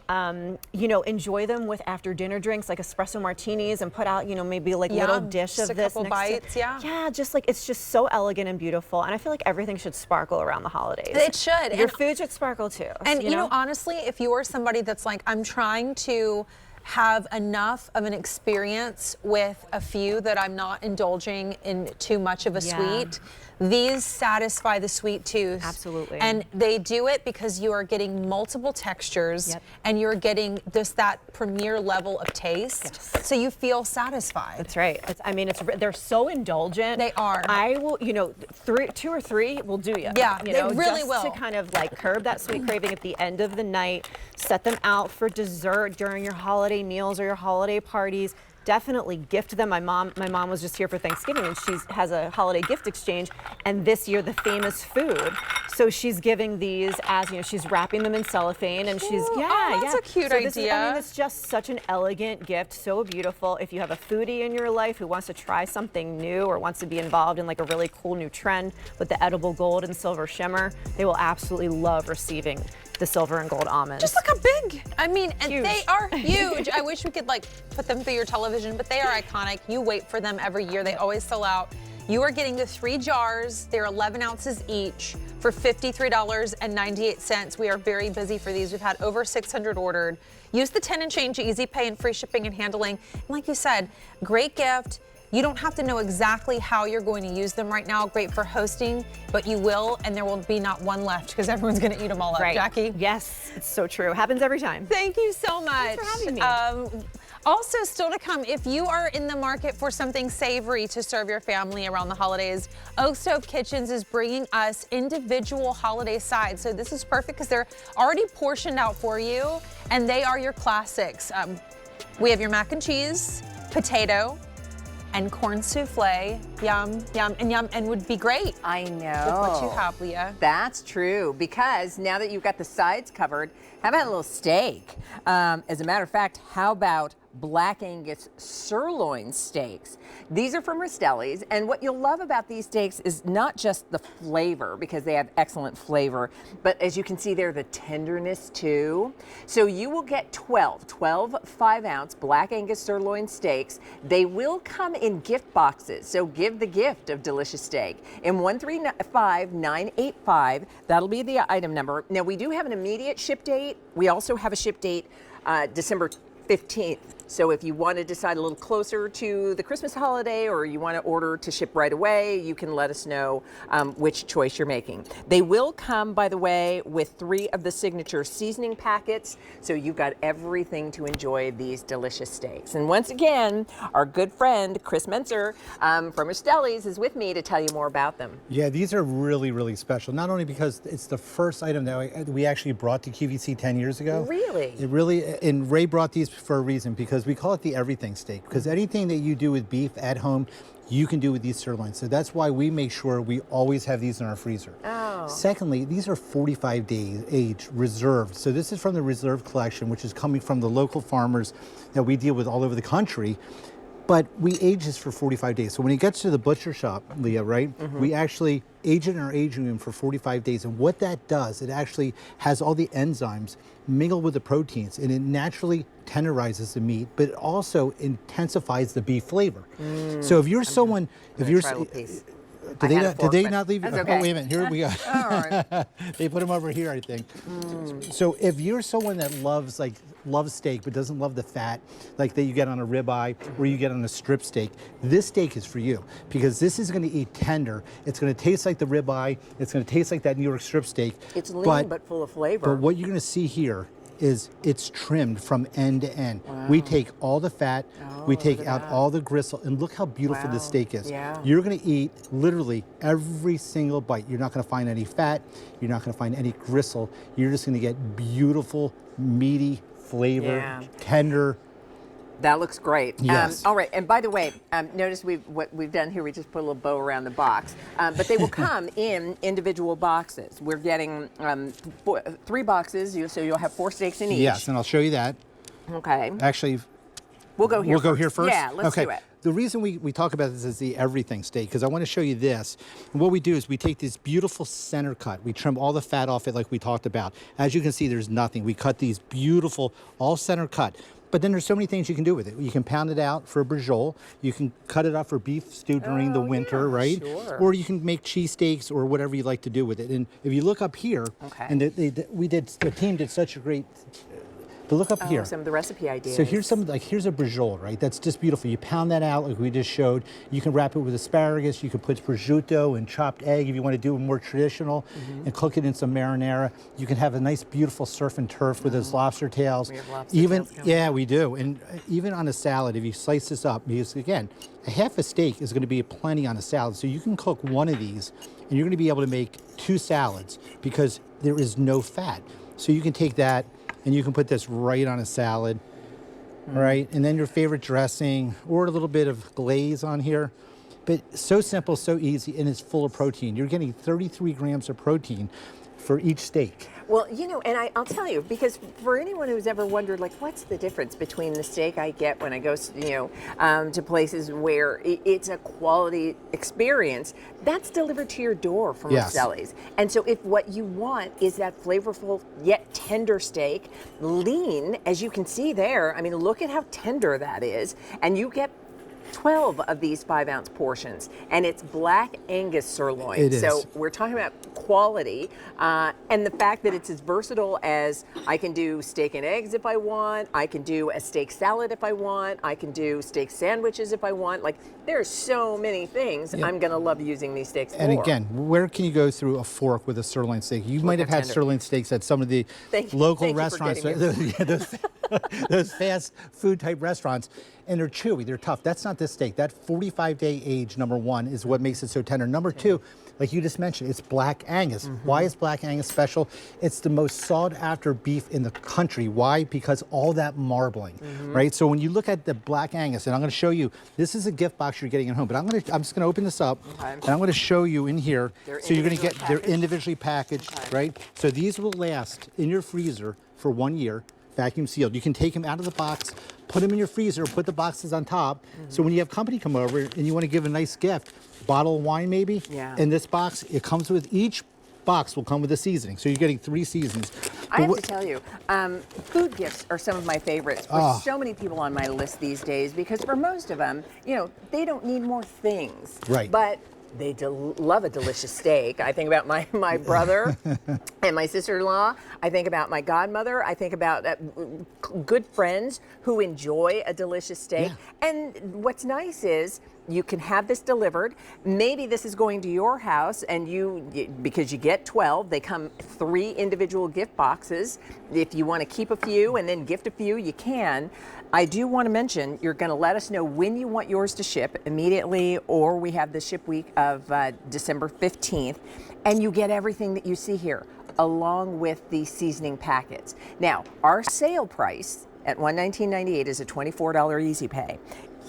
Enjoy them with after dinner drinks like espresso martinis and put out maybe like little dish just of a this couple bites. Yeah, just like it's just so elegant and beautiful. And I feel like everything should sparkle around the holidays. It should. Your food should sparkle too. And honestly, if you are somebody that's like, I'm trying to have enough of an experience with a few that I'm not indulging in too much of a sweet, these satisfy the sweet tooth. Absolutely. And they do it because you are getting multiple textures and you're getting just that premier level of taste. So you feel satisfied. That's right. They're so indulgent. They are. I will, 2 or 3 will do you. Yeah, they really just will. to kind of like curb that sweet craving at the end of the night. Set them out for dessert during your holiday meals or your holiday parties. Definitely gift them. My mom was just here for Thanksgiving and she has a holiday gift exchange, and this year the famous food. So she's giving these as, she's wrapping them in cellophane and she's, that's a cute idea. It's just such an elegant gift, so beautiful. If you have a foodie in your life who wants to try something new or wants to be involved in like a really cool new trend with the edible gold and silver shimmer, they will absolutely love receiving the silver and gold almonds. Just look how big. I mean, and Huge. they are huge. I wish we could like put them through your television, but they are iconic. You wait for them every year. They always sell out. You are getting the 3 jars. They're 11 ounces each for $53.98. We are very busy for these. We've had over 600 ordered. Use the 10 and change easy pay and free shipping and handling. And like you said, great gift. You don't have to know exactly how you're going to use them right now. Great for hosting, but you will, and there will be not one left because everyone's going to eat them all up. Right. Jackie? Yes, it's so true. Happens every time. Thank you so much. Thanks for having me. Also, still to come, if you are in the market for something savory to serve your family around the holidays, Oak Stove Kitchens is bringing us individual holiday sides. So this is perfect because they're already portioned out for you, and they are your classics. We have your mac and cheese, potato, and corn souffle. Yum, yum, and yum, and would be great. I know. With what you have, Leah. That's true, because now that you've got the sides covered, how about a little steak? As a matter of fact, how about Black Angus sirloin steaks? These are from Rastelli's, and what you'll love about these steaks is not just the flavor, because they have excellent flavor, but as you can see there, the tenderness too. So you will get 12 5-ounce Black Angus sirloin steaks. They will come in gift boxes, so give the gift of delicious steak. In 135985, that'll be the item number. Now we do have an immediate ship date. We also have a ship date December 15th. So if you want to decide a little closer to the Christmas holiday or you want to order to ship right away, you can let us know which choice you're making. They will come, by the way, with 3 of the signature seasoning packets. So you've got everything to enjoy these delicious steaks. And once again, our good friend, Chris Menzer from Rastelli's is with me to tell you more about them. Yeah, these are really, really special. Not only because it's the first item that we actually brought to QVC 10 years ago. Really? It really, and Ray brought these for a reason, because we call it the everything steak, because anything that you do with beef at home, you can do with these sirloins. So that's why we make sure we always have these in our freezer. Oh. Secondly, these are 45 days age reserved. So this is from the reserve collection, which is coming from the local farmers that we deal with all over the country. But we age this for 45 days. So when it gets to the butcher shop, Leah, right, we actually age it in our aging room for 45 days. And what that does, it actually has all the enzymes mingle with the proteins, and it naturally tenderizes the meat, but it also intensifies the beef flavor. So if you're someone, if you're, did they not leave? That's okay. Oh, wait a minute, here we go. All right. They put them over here, I think. So if you're someone that loves steak but doesn't love the fat like that you get on a ribeye or you get on a strip steak, this steak is for you, because this is going to eat tender. It's going to taste like the ribeye. It's going to taste like that New York strip steak. It's lean but full of flavor. But what you're going to see here is it's trimmed from end to end. Wow. We take all the fat, we take out all the gristle, and look how beautiful this steak is. Yeah. You're gonna eat literally every single bite. You're not gonna find any fat, you're not gonna find any gristle. You're just gonna get beautiful, meaty flavor, tender. That looks great. Yes. All right, and by the way, notice what we've done here, we just put a little bow around the box. But they will come in individual boxes. We're getting 3 boxes, so you'll have 4 steaks in each. Yes, and I'll show you that. Okay. Actually, we'll go here go here first? Yeah, let's do it. The reason we talk about this is the everything steak, because I want to show you this. And what we do is we take this beautiful center cut. We trim all the fat off it like we talked about. As you can see, there's nothing. We cut these beautiful, all center cut. But then there's so many things you can do with it. You can pound it out for a brajol. You can cut it up for beef stew during the winter, right? Sure. Or you can make cheesesteaks or whatever you like to do with it. And if you look up here, and the team did such a great. But look up here. Some of the recipe ideas. So here's here's a brajol, right? That's just beautiful. You pound that out like we just showed. You can wrap it with asparagus. You can put prosciutto and chopped egg if you want to do it more traditional, and cook it in some marinara. You can have a nice, beautiful surf and turf with those lobster tails. We have lobster tails coming. Yeah, we do. And even on a salad, if you slice this up, because again, a half a steak is going to be plenty on a salad. So you can cook one of these, and you're going to be able to make 2 salads because there is no fat. So you can take that, and you can put this right on a salad, right? And then your favorite dressing or a little bit of glaze on here. But so simple, so easy, and it's full of protein. You're getting 33 grams of protein for each steak. Well, you know, and I'll tell you, because for anyone who's ever wondered, like, what's the difference between the steak I get when I go, to places where it's a quality experience, that's delivered to your door from Rastelli's. And so if what you want is that flavorful yet tender steak, lean, as you can see there, I mean, look at how tender that is, and you get 12 of these 5-ounce portions, and it's black Angus sirloin. It is. So we're talking about quality, and the fact that it's as versatile as I can do steak and eggs if I want, I can do a steak salad if I want, I can do steak sandwiches if I want. Like, there's so many things I'm going to love using these steaks for. And again, where can you go through a fork with a sirloin steak? You might have had sirloin steaks at some of the local restaurants, those fast food type restaurants, and they're chewy, they're tough. That's not this steak. That 45-day age, number 1, is what makes it so tender. Number 2, like you just mentioned, it's black Angus. Why is black Angus special? It's the most sought after beef in the country. Why? Because all that marbling, right? So when you look at the black Angus, and I'm going to show you, this is a gift box you're getting at home, but I'm just going to open this up, and I'm going to show you in here. So you're going to get, they're individually packaged, right? So these will last in your freezer for 1 year, vacuum sealed. You can take them out of the box, put them in your freezer, put the boxes on top. So when you have company come over and you want to give a nice gift, bottle of wine maybe, in this box, it comes with, each box will come with a seasoning. So you're getting 3 seasons. I have to tell you, food gifts are some of my favorites for so many people on my list these days, because for most of them, they don't need more things. Right. But They love a delicious steak. I think about my brother and my sister-in-law. I think about my godmother. I think about good friends who enjoy a delicious steak. Yeah. And what's nice is you can have this delivered. Maybe this is going to your house and because you get 12, they come 3 individual gift boxes. If you want to keep a few and then gift a few, you can. I do want to mention, you're going to let us know when you want yours to ship immediately, or we have the ship week of December 15th, and you get everything that you see here, along with the seasoning packets. Now, our sale price at $119.98 is a $24 easy pay.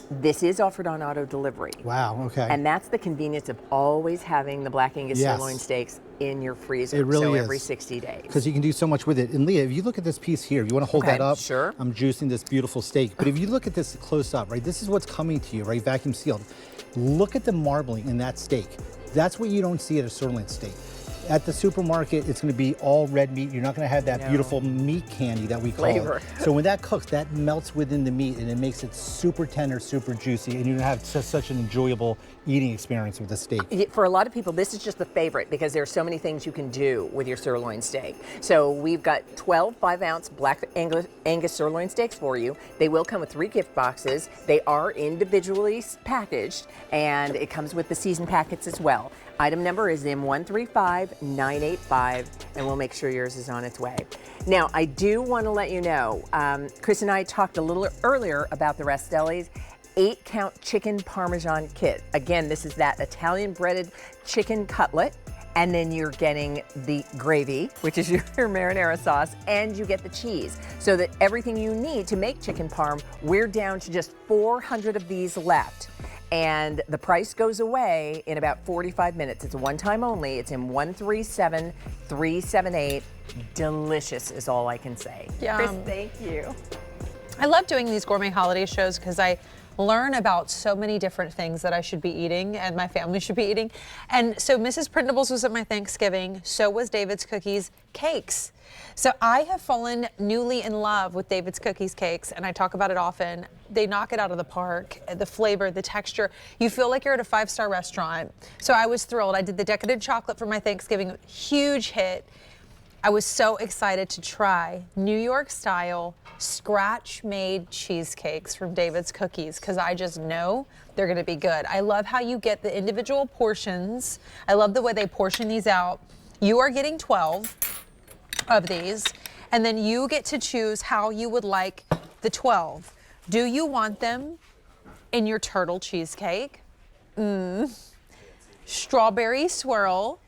This is offered on auto delivery. Wow, okay. And that's the convenience of always having the Black Angus sirloin steaks in your freezer. It really every 60 days. Because you can do so much with it. And Leah, if you look at this piece here, if you want to hold that up. Sure. I'm juicing this beautiful steak. But if you look at this close up, right, this is what's coming to you, right, vacuum sealed. Look at the marbling in that steak. That's what you don't see at a sirloin steak. At the supermarket, it's going to be all red meat. You're not going to have that beautiful meat candy that we call it. So when that cooks, that melts within the meat and it makes it super tender, super juicy, and you're going to have such an enjoyable eating experience with the steak. For a lot of people, this is just the favorite because there's so many things you can do with your sirloin steak. So we've got 12 5-ounce Black Angus sirloin steaks for you. They will come with 3 gift boxes. They are individually packaged, and it comes with the season packets as well. Item number is M135985, and we'll make sure yours is on its way. Now, I do want to let you know, Chris and I talked a little earlier about the Rastelli's 8-count chicken Parmesan kit. Again, this is that Italian breaded chicken cutlet, and then you're getting the gravy, which is your marinara sauce, and you get the cheese. So that everything you need to make chicken parm, we're down to just 400 of these left. And the price goes away in about 45 minutes. It's a one-time only. It's in 137378. Delicious is all I can say. Yum. Chris, thank you. I love doing these gourmet holiday shows because I learn about so many different things that I should be eating and my family should be eating. And so Mrs. Prindables was at my Thanksgiving, so was David's Cookies Cakes. So I have fallen newly in love with David's Cookies Cakes, and I talk about it often. They knock it out of the park. The flavor, the texture, you feel like you're at a 5-star restaurant. So I was thrilled. I did the decadent chocolate for my Thanksgiving, huge hit. I was so excited to try New York style scratch-made cheesecakes from David's Cookies because I just know they're going to be good. I love how you get the individual portions. I love the way they portion these out. You are getting 12 of these, and then you get to choose how you would like the 12. Do you want them in your turtle cheesecake? Strawberry swirl,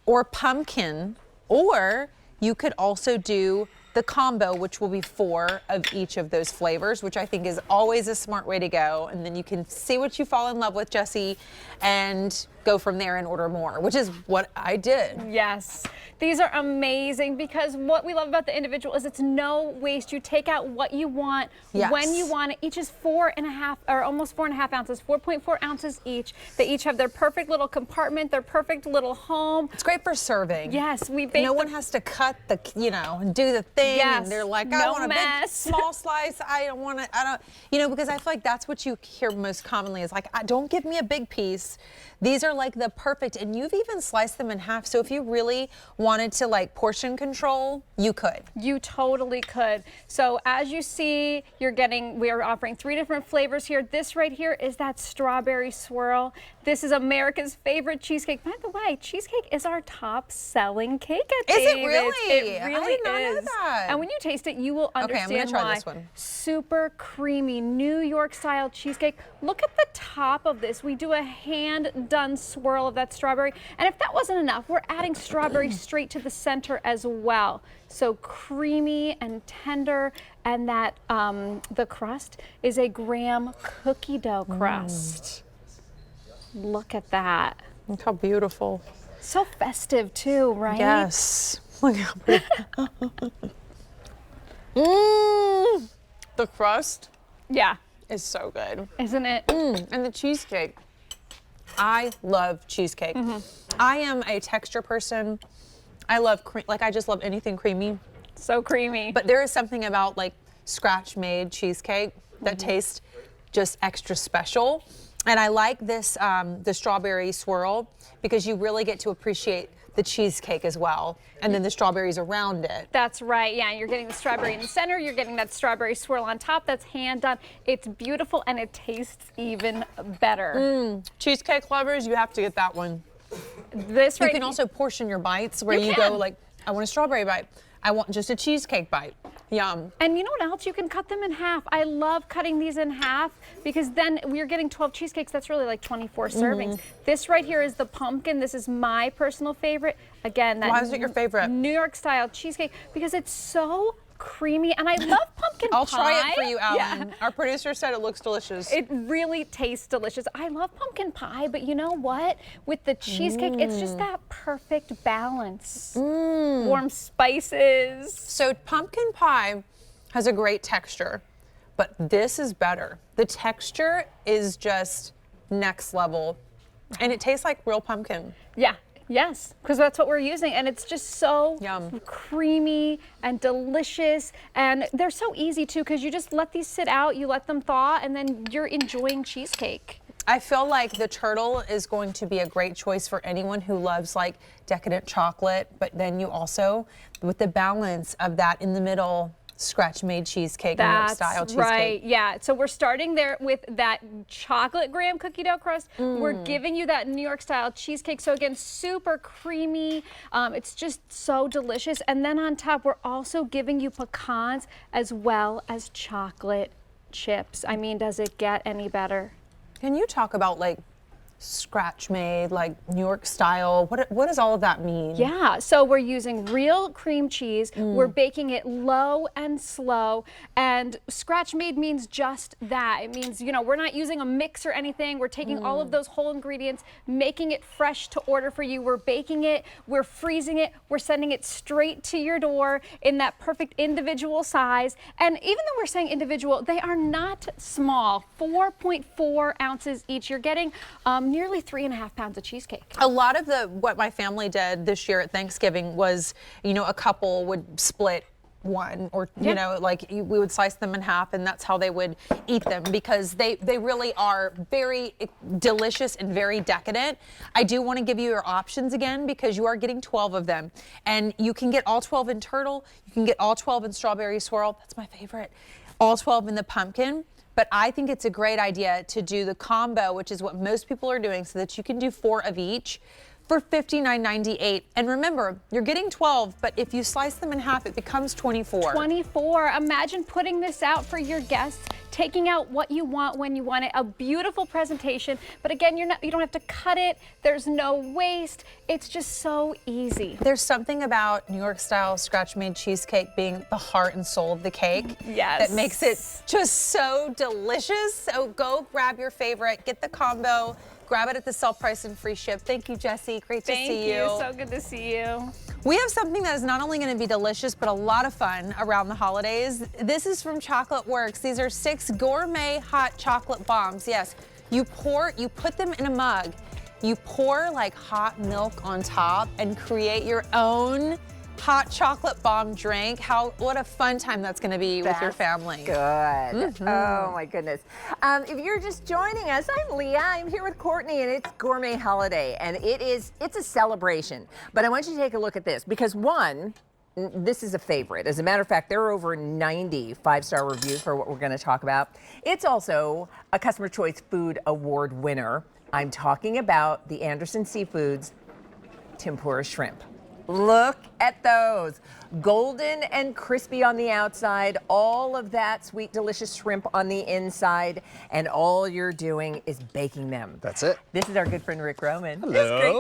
or pumpkin, or you could also do the combo, which will be 4 of each of those flavors, which I think is always a smart way to go. And then you can see what you fall in love with, Jessie, and go from there and order more, which is what I did. Yes. These are amazing because what we love about the individual is it's no waste. You take out what you want when you want it. Each is 4.5 or almost 4.5 ounces, 4.4 ounces each. They each have their perfect little compartment, their perfect little home. It's great for serving. Yes, we bake. No one has to cut the, and do the thing. And they're like, I want a big small slice. I don't want to, because I feel like that's what you hear most commonly is like, don't give me a big piece. These are like the perfect, and you've even sliced them in half. So if you really wanted to like portion control, you could. You totally could. So as you see, we are offering 3 different flavors here. This right here is that strawberry swirl. This is America's favorite cheesecake. By the way, cheesecake is our top selling cake at David's. Is it really? It really I did not know is. that. And when you taste it, you will understand okay, I'm gonna try why. This one. Super creamy New York style cheesecake. Look at the top of this. We do a hand done swirl of that strawberry. And if that wasn't enough, we're adding strawberry straight to the center as well. So creamy and tender, and that the crust is a graham cookie dough crust. Look at that. Look how beautiful. So festive too, right? Yes. Look how pretty. The crust is so good. Isn't it? And the cheesecake. I love cheesecake. I am a texture person. I love I just love anything creamy. So creamy. But there is something about like scratch made cheesecake that tastes just extra special. And I like this, the strawberry swirl, because you really get to appreciate the cheesecake as well, and then the strawberries around it. That's right, yeah, you're getting the strawberry in the center, you're getting that strawberry swirl on top. That's hand done. It's beautiful and it tastes even better. Cheesecake lovers, you have to get that one. This You can also portion your bites where you go like, I want a strawberry bite. I want just a cheesecake bite. Yum. And you know what else? You can cut them in half. I love cutting these in half because then we're getting 12 cheesecakes. That's really like 24 servings. This right here is the pumpkin. This is my personal favorite. Again, that Why is it your favorite? New York style cheesecake because it's so creamy, and I love pumpkin pie. I'll try it for you, Alan. Yeah. Our producer said it looks delicious. It really tastes delicious. I love pumpkin pie, but you know what? With the cheesecake, it's just that perfect balance. Warm spices. So pumpkin pie has a great texture, but this is better. The texture is just next level, and it tastes like real pumpkin. Yeah. Yes, because that's what we're using, and it's just so creamy and delicious, and they're so easy too because you just let these sit out, you let them thaw, and then you're enjoying cheesecake. I feel like the turtle is going to be a great choice for anyone who loves like decadent chocolate, but then you also, with the balance of that in the middle, scratch-made cheesecake, New York style cheesecake. Right, yeah. So we're starting there with that chocolate graham cookie dough crust. We're giving you that New York style cheesecake. So again, super creamy. It's just so delicious. And then on top, we're also giving you pecans as well as chocolate chips. I mean, does it get any better? Can you talk about like scratch made, like New York style? What does all of that mean? Yeah, so we're using real cream cheese. We're baking it low and slow, and scratch made means just that. It means, you know, we're not using a mix or anything. We're taking all of those whole ingredients, making it fresh to order for you. We're baking it, we're freezing it, we're sending it straight to your door in that perfect individual size. And even though we're saying individual, they are not small. 4.4 ounces each. You're getting nearly 3.5 pounds of cheesecake. A lot of what my family did this year at Thanksgiving was, you know, a couple would split one, or you know, like we would slice them in half, and that's how they would eat them, because they really are very delicious and very decadent. I do want to give you your options again, because you are getting 12 of them, and you can get all 12 in turtle, you can get all 12 in strawberry swirl, that's my favorite, all 12 in the pumpkin. But I think it's a great idea to do the combo, which is what most people are doing, so that you can do 4 of each for $59.98. And remember, you're getting 12, but if you slice them in half, it becomes 24. 24. Imagine putting this out for your guests, taking out what you want when you want it. A beautiful presentation, but again, you don't have to cut it. There's no waste. It's just so easy. There's something about New York style scratch-made cheesecake being the heart and soul of the cake. Yes. That makes it just so delicious. So go grab your favorite, get the combo. Grab it at the sale price and free ship. Thank you, Jessie. Great to see you. Thank you. So good to see you. We have something that is not only going to be delicious, but a lot of fun around the holidays. This is from Chocolate Works. These are 6 gourmet hot chocolate bombs. Yes, you put them in a mug. You pour like hot milk on top and create your own hot chocolate bomb drink. What a fun time that's going to be with your family. Good. Oh my goodness. If you're just joining us, I'm Leah. I'm here with Courtney, and it's Gourmet Holiday, and it's a celebration. But I want you to take a look at this, because one, this is a favorite. As a matter of fact, there are over 90 5-star reviews for what we're going to talk about. It's also a Customer Choice Food Award winner. I'm talking about the Anderson Seafoods Tempura Shrimp. Look at those. Golden and crispy on the outside, all of that sweet, delicious shrimp on the inside, and all you're doing is baking them. That's it. This is our good friend Rick Roman. Hello.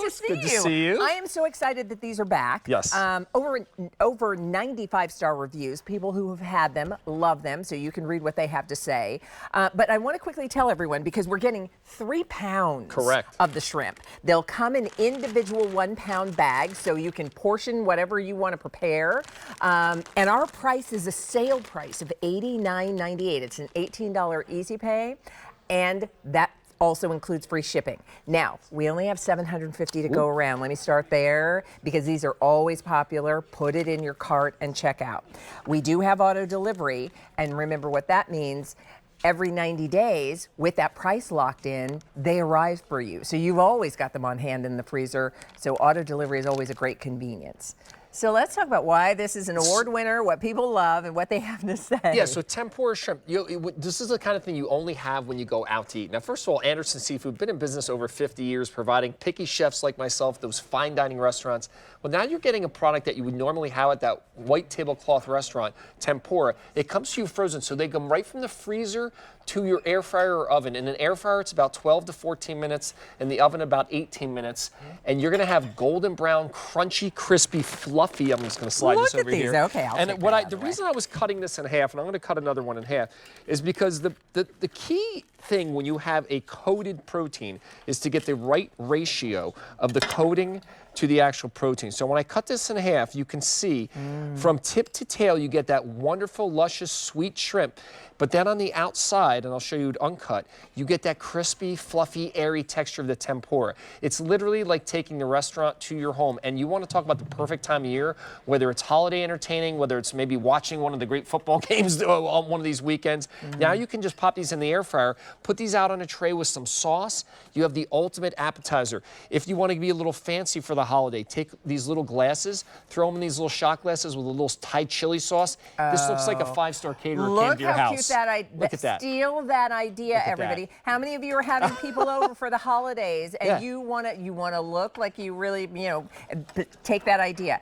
It's great Good to see you. I am so excited that these are back. Yes. Over 95 star reviews. People who have had them love them, so you can read what they have to say. But I want to quickly tell everyone, because we're getting 3 pounds of the shrimp. They'll come in individual 1-pound bags, so you can portion whatever you want to prepare. And our price is a sale price of $89.98. It's an $18 easy pay, and that also includes free shipping. Now, we only have 750 to go around. Let me start there, because these are always popular. Put it in your cart and check out. We do have auto delivery, and remember what that means. every 90 days, with that price locked in, they arrive for you. So you've always got them on hand in the freezer. So auto delivery is always a great convenience. So let's talk about why this is an award winner, what people love, and what they have to say. Yeah, so tempura shrimp, this is the kind of thing you only have when you go out to eat. Now, first of all, Anderson Seafood, been in business over 50 years, providing picky chefs like myself, those fine dining restaurants. Well, now you're getting a product that you would normally have at that white tablecloth restaurant, tempura. It comes to you frozen, so they come right from the freezer to your air fryer or oven. In an air fryer, it's about 12 to 14 minutes. In the oven, about 18 minutes. And you're gonna have golden brown, crunchy, crispy, fluffy. I'm just gonna slide this over here. Okay, I'll take And the reason I was cutting this in half, and I'm gonna cut another one in half, is because the key thing when you have a coated protein is to get the right ratio of the coating to the actual protein. So when I cut this in half, you can see from tip to tail, you get that wonderful, luscious, sweet shrimp. But then on the outside, and I'll show you it uncut, you get that crispy, fluffy, airy texture of the tempura. It's literally like taking the restaurant to your home. And you want to talk about the perfect time of year, whether it's holiday entertaining, whether it's maybe watching one of the great football games on one of these weekends. Now you can just pop these in the air fryer, put these out on a tray with some sauce. You have the ultimate appetizer. If you want to be a little fancy for the holiday, take these little glasses, throw them in these little shot glasses with a little Thai chili sauce. This looks like a 5-star caterer came to your house. Look at that. Steal that idea, everybody. How many of you are having people over for the holidays and you want to look like you really, take that idea.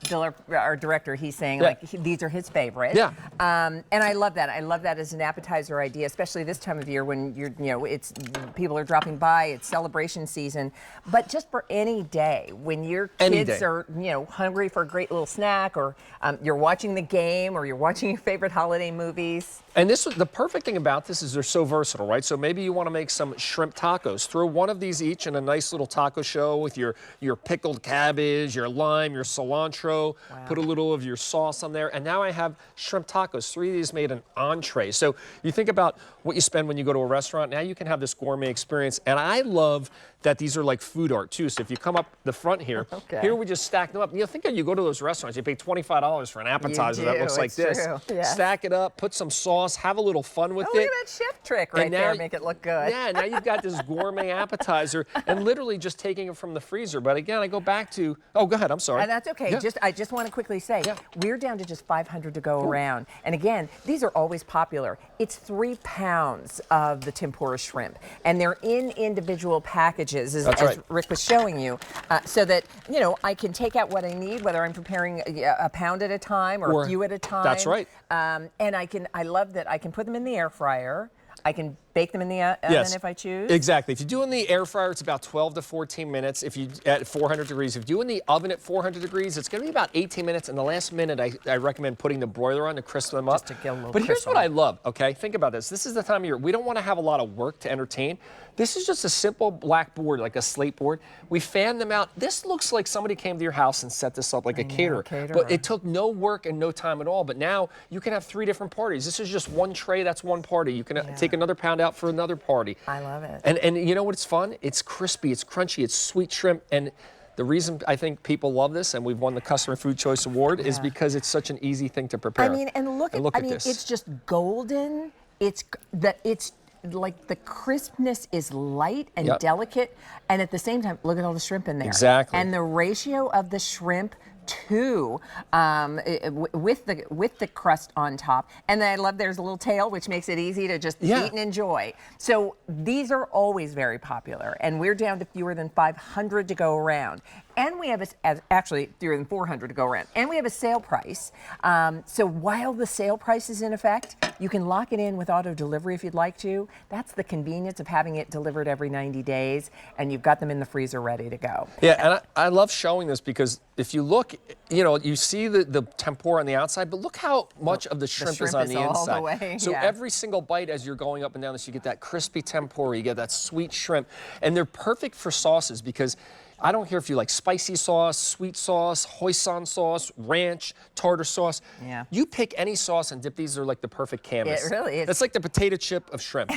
Bill, our director, he's saying these are his favorites. Yeah. And I love that. I love that as an appetizer idea, especially this time of year when it's people are dropping by. It's celebration season, but just for any day when your kids are hungry for a great little snack, or you're watching the game, or you're watching your favorite holiday movies. And the perfect thing about this is they're so versatile, right? So maybe you want to make some shrimp tacos. Throw one of these each in a nice little taco show with your pickled cabbage, your lime, your cilantro. Wow. Put a little of your sauce on there. And now I have shrimp tacos. 3 of these made an entree. So you think about what you spend when you go to a restaurant. Now you can have this gourmet experience. And I love that these are like food art too. So if you come up the front here, here we just stack them up. Think of you go to those restaurants, you pay $25 for an appetizer that looks like this. Yes. Stack it up, put some sauce, have a little fun with it. Look at that chef trick right there, make it look good. Yeah, now you've got this gourmet appetizer and literally just taking it from the freezer. But again, I go back to, go ahead, I'm sorry. That's okay. Yeah. I just want to quickly say, we're down to just 500 to go around. And again, these are always popular. It's 3 pounds of the tempura shrimp, and they're in individual packages, as Rick was showing you, so that, I can take out what I need, whether I'm preparing a pound at a time or a few at a time. That's right. And I love that I can put them in the air fryer. I can bake them in the oven if I choose. Exactly. If you do in the air fryer, it's about 12 to 14 minutes. If you at 400 degrees, if you do in the oven at 400 degrees, it's going to be about 18 minutes. And the last minute, I recommend putting the broiler on to crisp them up. Just to get a little But here's what I love. Okay, think about this. This is the time of year we don't want to have a lot of work to entertain. This is just a simple black board, like a slate board. We fan them out. This looks like somebody came to your house and set this up like a caterer. But it took no work and no time at all. But now you can have 3 different parties. This is just one tray. That's one party. You can take another pound out for another party. I love it. And you know what's fun? It's crispy. It's crunchy. It's sweet shrimp. And the reason I think people love this, and we've won the Customer Food Choice Award, is because it's such an easy thing to prepare. And look at this. It's just golden. It's like the crispness is light and delicate, and at the same time, look at all the shrimp in there. Exactly. And the ratio of the shrimp to with the crust on top, and then I love there's a little tail, which makes it easy to just eat and enjoy. So these are always very popular, and we're down to fewer than 500 to go around. And we have actually fewer than 400 to go around. And we have a sale price. So while the sale price is in effect, you can lock it in with auto delivery if you'd like to. That's the convenience of having it delivered every 90 days, and you've got them in the freezer ready to go. Yeah, and I love showing this because if you look, you see the tempura on the outside, but look how much of the shrimp is on the inside. All the way, so every single bite as you're going up and down this, you get that crispy tempura, you get that sweet shrimp, and they're perfect for sauces because I don't care if you like spicy sauce, sweet sauce, hoisin sauce, ranch, tartar sauce. Yeah. You pick any sauce and dip these are like the perfect canvas. It really is. It's like the potato chip of shrimp.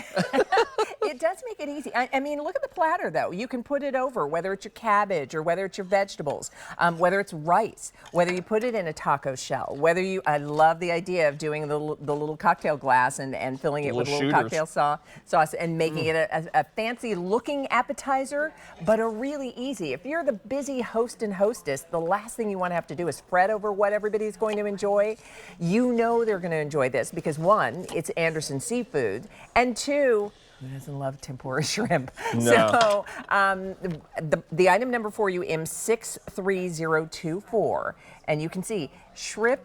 it does make it easy. I mean, look at the platter, though. You can put it over, whether it's your cabbage or whether it's your vegetables, whether it's rice, whether you put it in a taco shell, whether you, I love the idea of doing the little cocktail glass and filling it with a little cocktail sauce and making it a fancy looking appetizer, but a really easy. If you're the busy host and hostess, the last thing you want to have to do is fret over what everybody's going to enjoy. You know they're going to enjoy this because one, it's Anderson seafood, and two, who doesn't love tempura shrimp? No. So the item number for you, M63024, and you can see shrimp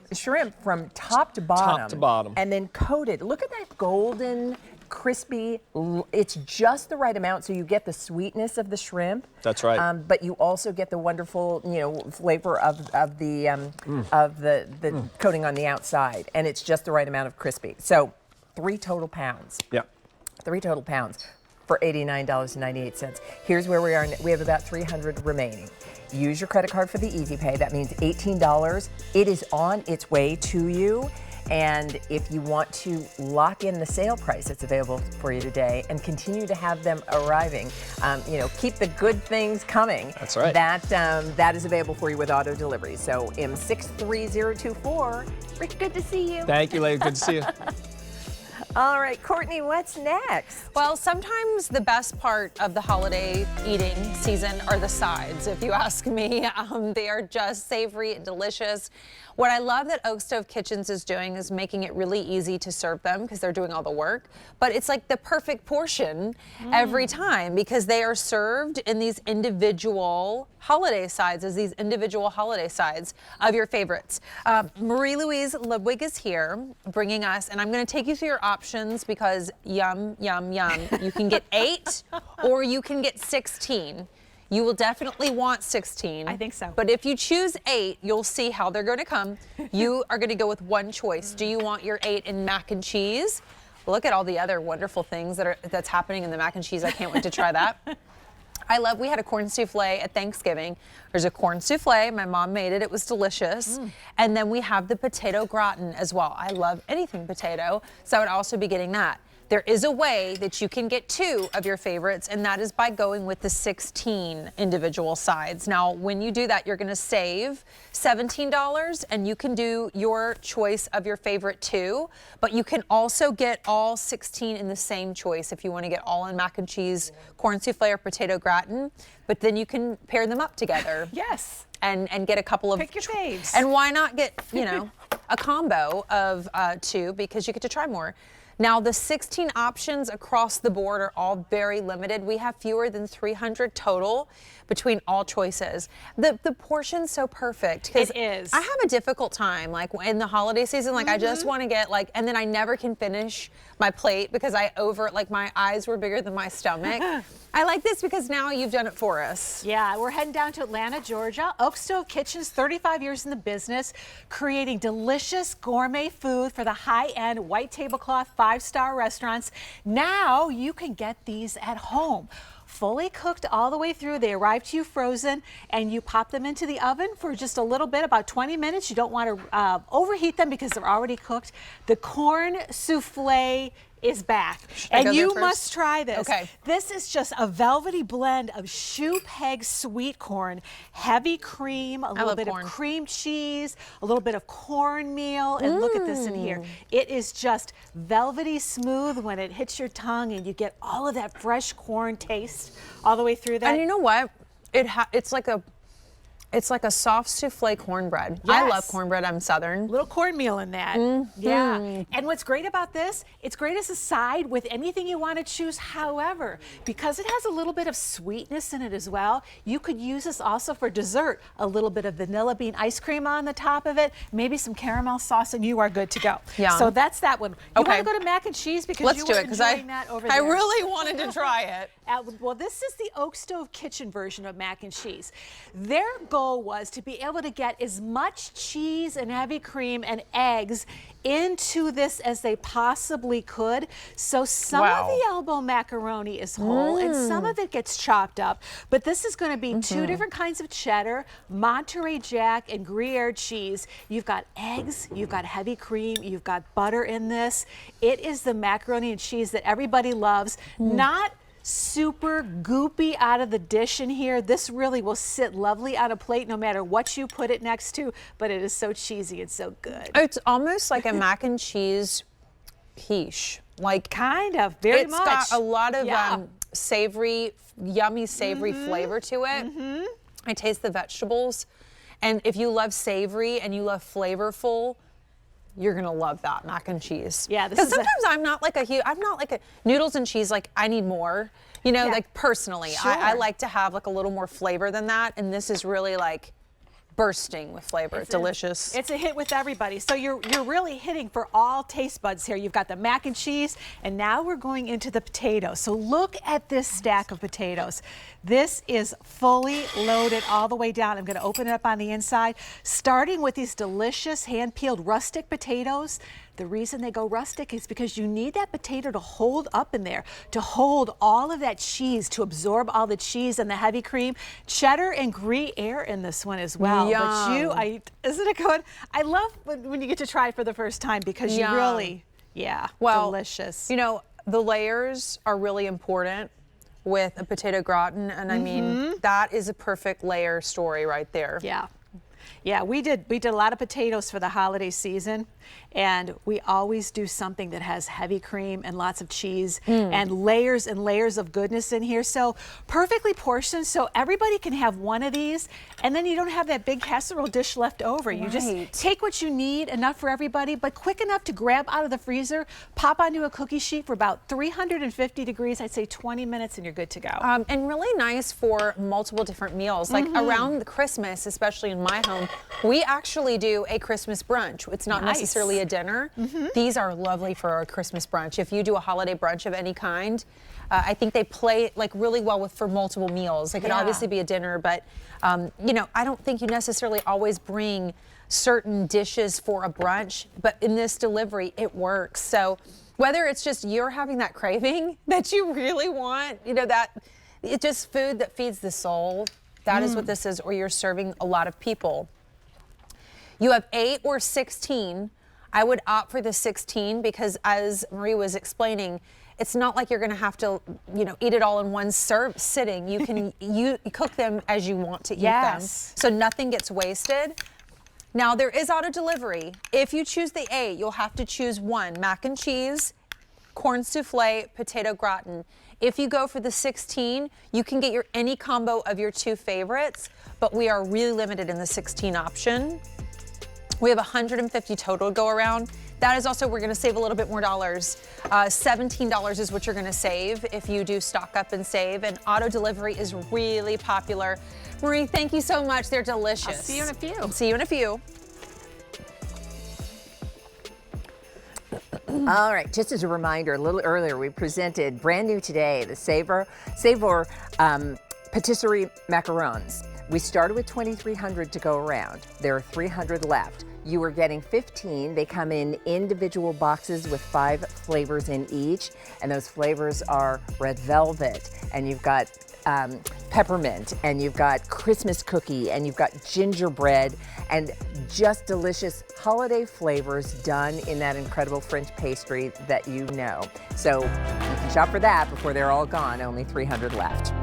from top to bottom. Top to bottom. And then coated. Look at that golden, crispy. It's just the right amount, so you get the sweetness of the shrimp. That's right. But you also get the wonderful, flavor of the coating on the outside, and it's just the right amount of crispy. So 3 total pounds. Yeah. 3 total pounds for $89.98. Here's where we are. We have about 300 remaining. Use your credit card for the Easy Pay. That means $18. It is on its way to you. And if you want to lock in the sale price that's available for you today and continue to have them arriving, keep the good things coming. That's right. That is available for you with auto delivery. So M63024, Rick, good to see you. Thank you, Leah. Good to see you. All right, Courtney, what's next? Well, sometimes the best part of the holiday eating season are the sides, if you ask me. They are just savory and delicious. What I love that Oak Stove Kitchens is doing is making it really easy to serve them because they're doing all the work. But it's like the perfect portion every time because they are served in these individual holiday sides, of your favorites. Marie-Louise Ludwig is here bringing us, and I'm going to take you through your options because yum, yum, yum. You can get 8 or you can get 16. You will definitely want 16. I think so. But if you choose 8, you'll see how they're going to come. You are going to go with one choice. Do you want your 8 in mac and cheese? Look at all the other wonderful things that's happening in the mac and cheese. I can't wait to try that. We had a corn souffle at Thanksgiving. There's a corn souffle. My mom made it. It was delicious. And then we have the potato gratin as well. I love anything potato, so I would also be getting that. There is a way that you can get 2 of your favorites, and that is by going with the 16 individual sides. Now, when you do that, you're going to save $17, and you can do your choice of your favorite 2, but you can also get all 16 in the same choice if you want to get all in mac and cheese, corn souffle, or potato gratin, but then you can pair them up together. Yes. And get a couple of... Pick your faves. And why not get, a combo of 2 because you get to try more. Now, the 16 options across the board are all very limited. We have fewer than 300 total between all choices. The portion's so perfect. It is. I have a difficult time, like in the holiday season, I just want to get and then I never can finish my plate because my eyes were bigger than my stomach. I like this because now you've done it for us. Yeah, we're heading down to Atlanta, Georgia. Oak Stove Kitchens, 35 years in the business, creating delicious gourmet food for the high-end white tablecloth 5-star restaurants. Now you can get these at home. Fully cooked all the way through. They arrive to you frozen, and you pop them into the oven for just a little bit, about 20 minutes. You don't want to overheat them because they're already cooked. The corn souffle is back, and you must try this. Okay. This is just a velvety blend of choux peg sweet corn, heavy cream, a little bit of cream cheese, a little bit of cornmeal, and look at this in here. It is just velvety smooth when it hits your tongue, and you get all of that fresh corn taste all the way through that. And you know what? It's like a soft souffle cornbread. Yes. I love cornbread. I'm Southern. Little cornmeal in that. Yeah. And what's great about this, it's great as a side with anything you want to choose. However, because it has a little bit of sweetness in it as well, you could use this also for dessert. A little bit of vanilla bean ice cream on the top of it, maybe some caramel sauce, and you are good to go. Yeah. So that's that one. You want to go to mac and cheese because you were enjoying that over there. I really wanted to try it. Well, this is the Oak Stove Kitchen version of mac and cheese. Their goal was to be able to get as much cheese and heavy cream and eggs into this as they possibly could. So some of the elbow macaroni is whole and some of it gets chopped up. But this is going to be 2 different kinds of cheddar, Monterey Jack, and Gruyere cheese. You've got eggs, you've got heavy cream, you've got butter in this. It is the macaroni and cheese that everybody loves. Not super goopy out of the dish in here. This really will sit lovely on a plate no matter what you put it next to, but it is so cheesy and so good. It's almost like a mac and cheese quiche. Like kind of, very much. It's got a lot of savory, yummy savory flavor to it. I taste the vegetables. And if you love savory and you love flavorful, you're gonna love that mac and cheese. Yeah, because sometimes I'm not like a noodles and cheese. Like I need more, you know. Like personally, Sure. I like to have like a little more flavor than that. And this is really like bursting with flavor. It's delicious. It's a hit with everybody. So you're really hitting for all taste buds here. You've got the mac and cheese, and now we're going into the potatoes. So look at this stack of potatoes. This is fully loaded all the way down. I'm going to open it up on the inside, starting with these delicious hand-peeled rustic potatoes. The reason they go rustic is because you need that potato to hold up in there, to hold all of that cheese, to absorb all the cheese and the heavy cream. Cheddar and Gruyere in this one as well. Yum. But isn't it good? I love when you get to try it for the first time because you really, delicious. You know, the layers are really important with a potato gratin, and I mean, that is a perfect layer story right there. Yeah, we did a lot of potatoes for the holiday season, and we always do something that has heavy cream and lots of cheese and layers of goodness in here. So perfectly portioned, so everybody can have one of these, and then you don't have that big casserole dish left over. You just take what you need, enough for everybody, but quick enough to grab out of the freezer, pop onto a cookie sheet for about 350 degrees, I'd say 20 minutes, and you're good to go. And really nice for multiple different meals. Like around the Christmas, especially in my home, we actually do a Christmas brunch. It's not necessarily a dinner. These are lovely for a Christmas brunch. If you do a holiday brunch of any kind, I think they play like really well for multiple meals. It could obviously be a dinner, but you know, I don't think you necessarily always bring certain dishes for a brunch, but in this delivery, it works. So whether it's just you're having that craving that you really want, you know, that it's just food that feeds the soul. That is what this is, or you're serving a lot of people. You have 8 or 16. I would opt for the 16 because, as Marie was explaining, it's not like you're going to have to, you know, eat it all in one sitting. You can you cook them as you want to eat them, so nothing gets wasted. Now there is auto delivery. If you choose the 8, you'll have to choose one: mac and cheese, corn souffle, potato gratin. If you go for the 16, you can get any combo of your 2 favorites, but we are really limited in the 16 option. We have 150 total to go around. That is also, we're gonna save a little bit more dollars. $17 is what you're gonna save if you do stock up and save, and auto delivery is really popular. Marie, thank you so much. They're delicious. I'll see you in a few. See you in a few. All right, just as a reminder, a little earlier, we presented brand new today, the Savor Patisserie Macarons. We started with 2,300 to go around. There are 300 left. You are getting 15. They come in individual boxes with 5 flavors in each, and those flavors are red velvet, and you've got peppermint, and you've got Christmas cookie, and you've got gingerbread, and just delicious holiday flavors done in that incredible French pastry that you know. So you can shop for that before they're all gone. Only 300 left.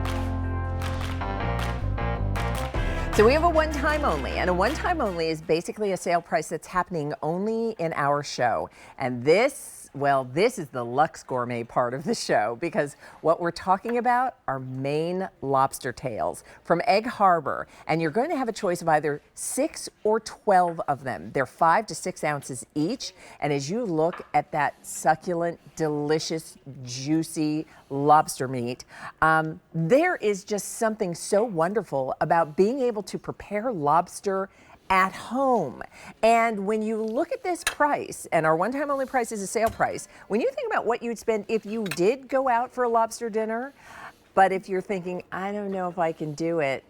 So we have a one-time only, and a one-time only is basically a sale price that's happening only in our show. And this, well, this is the Luxe Gourmet part of the show, because what we're talking about are Maine lobster tails from Egg Harbor. And you're going to have a choice of either 6 or 12 of them. They're 5 to 6 ounces each. And as you look at that succulent, delicious, juicy lobster meat, there is just something so wonderful about being able to prepare lobster at home. And when you look at this price, and our one-time only price is a sale price, when you think about what you'd spend if you did go out for a lobster dinner, but if you're thinking, I don't know if I can do it,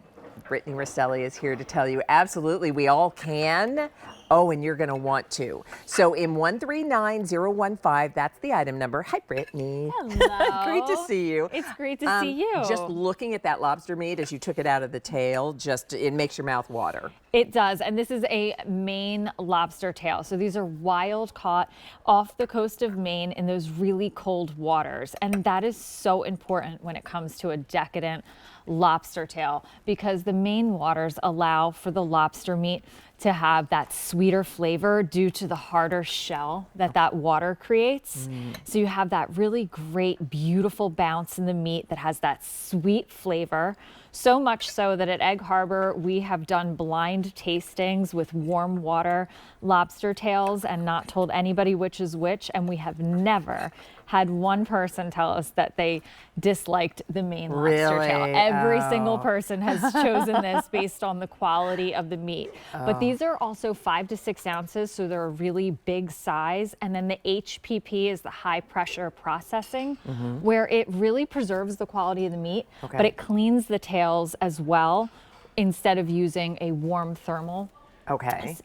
Brittany Rastelli is here to tell you, absolutely, we all can. Oh, and you're going to want to. So in 139015, that's the item number. Hi, Brittany. Hello. Great to see you. It's great to see you. Just looking at that lobster meat as you took it out of the tail, it makes your mouth water. It does, and this is a Maine lobster tail. So these are wild caught off the coast of Maine in those really cold waters. And that is so important when it comes to a decadent lobster tail, because the Maine waters allow for the lobster meat to have that sweeter flavor due to the harder shell that water creates. So you have that really great, beautiful bounce in the meat that has that sweet flavor. So much so that at Egg Harbor, we have done blind tastings with warm water lobster tails and not told anybody which is which. And we have never had one person tell us that they disliked the Maine lobster tail. Every single person has chosen this based on the quality of the meat. But these are also 5 to 6 ounces, so they're a really big size. And then the HPP is the high pressure processing, where it really preserves the quality of the meat, but it cleans the tails as well instead of using a warm thermal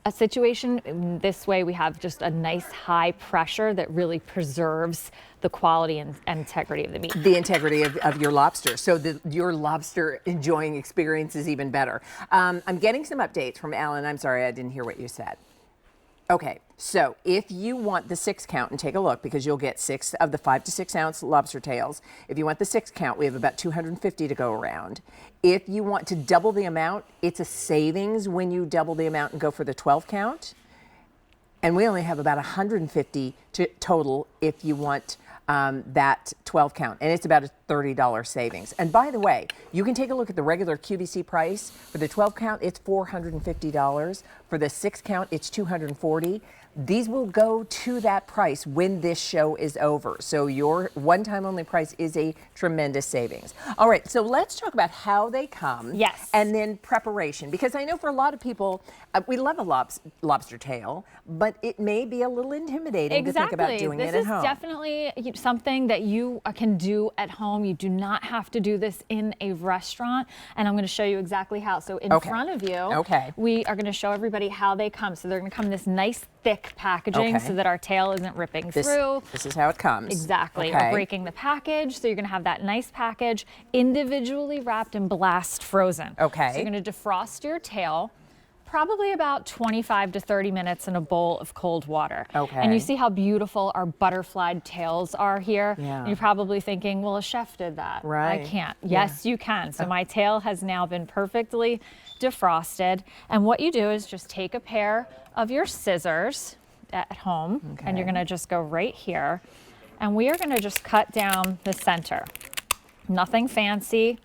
a situation. In this way, we have just a nice high pressure that really preserves the quality and integrity of the meat. The integrity of your lobster. So your lobster enjoying experience is even better. I'm getting some updates from Alan. I'm sorry, I didn't hear what you said. Okay, so if you want the 6 count, and take a look, because you'll get 6 of the 5 to 6 ounce lobster tails. If you want the 6 count, we have about 250 to go around. If you want to double the amount, it's a savings when you double the amount and go for the 12 count. And we only have about 150 total if you want that 12 count, and it's about a $30 savings. And by the way, you can take a look at the regular QVC price. For the 12 count, it's $450. For the 6 count, it's $240. These will go to that price when this show is over. So your one-time only price is a tremendous savings. All right, so let's talk about how they come. Yes. And then preparation, because I know for a lot of people, we love a lobster tail, but it may be a little intimidating to think about doing it at home. This is definitely something that you can do at home. You do not have to do this in a restaurant, and I'm going to show you exactly how. So in front of you, we are going to show everybody how they come. So they're going to come in this nice thick packaging so that our tail isn't ripping through. This is how it comes. Exactly. Or breaking the package. So you're going to have that nice package individually wrapped and blast frozen. Okay. So you're going to defrost your tail probably about 25 to 30 minutes in a bowl of cold water. Okay. And you see how beautiful our butterflied tails are here? Yeah. You're probably thinking, well, a chef did that. Right. I can't. Yes, you can. So my tail has now been perfectly defrosted. And what you do is just take a pair of your scissors at home, and you're going to just go right here. And we are going to just cut down the center. Nothing fancy.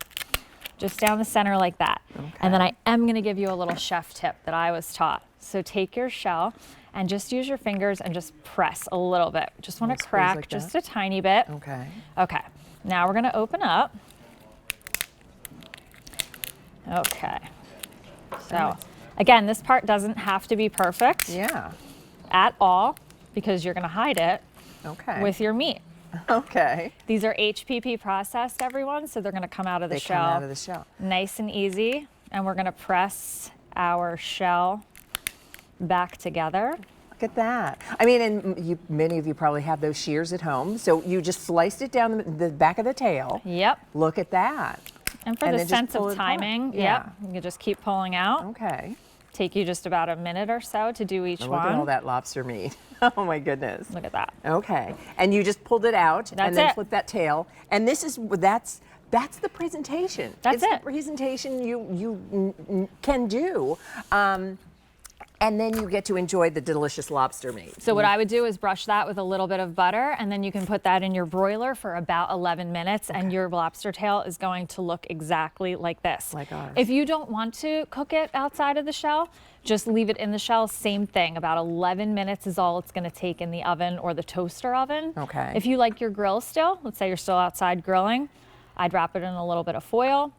Just down the center like that. And then I am going to give you a little chef tip that I was taught. So take your shell and just use your fingers and just press a little bit. Just want to crack like just a tiny bit. Okay. Okay. Now we're going to open up. Okay. So again, this part doesn't have to be perfect. Yeah. At all, because you're going to hide it with your meat. Okay. These are HPP processed, everyone, so they're going to come out of the shell. They come out of the shell. Nice and easy. And we're going to press our shell back together. Look at that. I mean, and many of you probably have those shears at home. So you just sliced it down the back of the tail. Yep. Look at that. And for the sense of timing, you can just keep pulling out. Okay. Take you just about a minute or so to do each one. Look at all that lobster meat. Oh my goodness. Look at that. Okay. And you just pulled it out and then flip that tail. And this is that's the presentation. That's the presentation you can do. And then you get to enjoy the delicious lobster meat. So what I would do is brush that with a little bit of butter, and then you can put that in your broiler for about 11 minutes, and your lobster tail is going to look exactly like this. Like ours. If you don't want to cook it outside of the shell, just leave it in the shell. Same thing. About 11 minutes is all it's going to take in the oven or the toaster oven. Okay. If you like your grill still, let's say you're still outside grilling, I'd wrap it in a little bit of foil.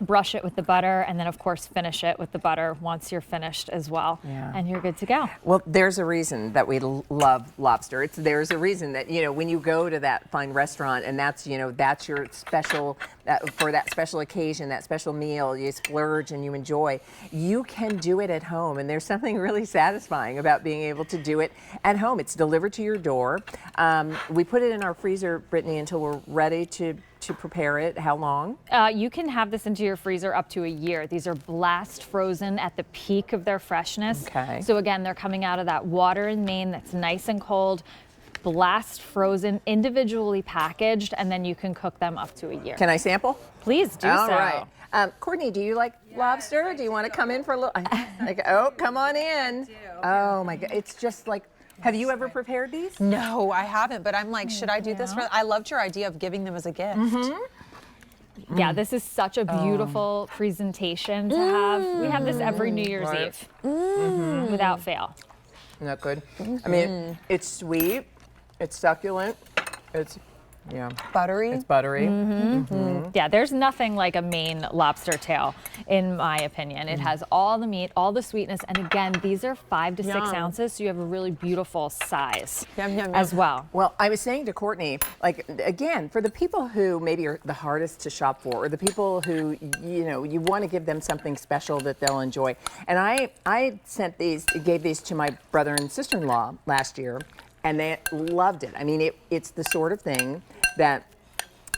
brush it with the butter, and then of course finish it with the butter once you're finished as well. Yeah. And you're good to go. Well, there's a reason that we love lobster. There's a reason that, when you go to that fine restaurant and that's your special, for that special occasion, that special meal, you splurge and you enjoy, you can do it at home. And there's something really satisfying about being able to do it at home. It's delivered to your door. We put it in our freezer, Brittany, until we're ready to prepare it. How long? You can have this into your freezer up to a year. These are blast frozen at the peak of their freshness. Okay. So again, they're coming out of that water in Maine that's nice and cold, blast frozen, individually packaged, and then you can cook them up to a year. Can I sample? Please do All so. right. Courtney, do you like lobster? Do you want to come in for a little? Come on in. Oh my God, it's just like. Have you ever prepared these? No, I haven't, but I'm like, should I do this? I loved your idea of giving them as a gift. Yeah, this is such a beautiful presentation to have. We have this every New Year's Eve, without fail. Isn't that good? I mean, it's sweet, it's succulent, it's buttery. It's buttery. Yeah, there's nothing like a Maine lobster tail, in my opinion. It has all the meat, all the sweetness, and again, these are 5 to 6 ounces, so you have a really beautiful size as well. Well, I was saying to Courtney, like, again, for the people who maybe are the hardest to shop for, or the people who, you want to give them something special that they'll enjoy. And I gave these to my brother and sister-in-law last year, and they loved it. I mean, it's the sort of thing that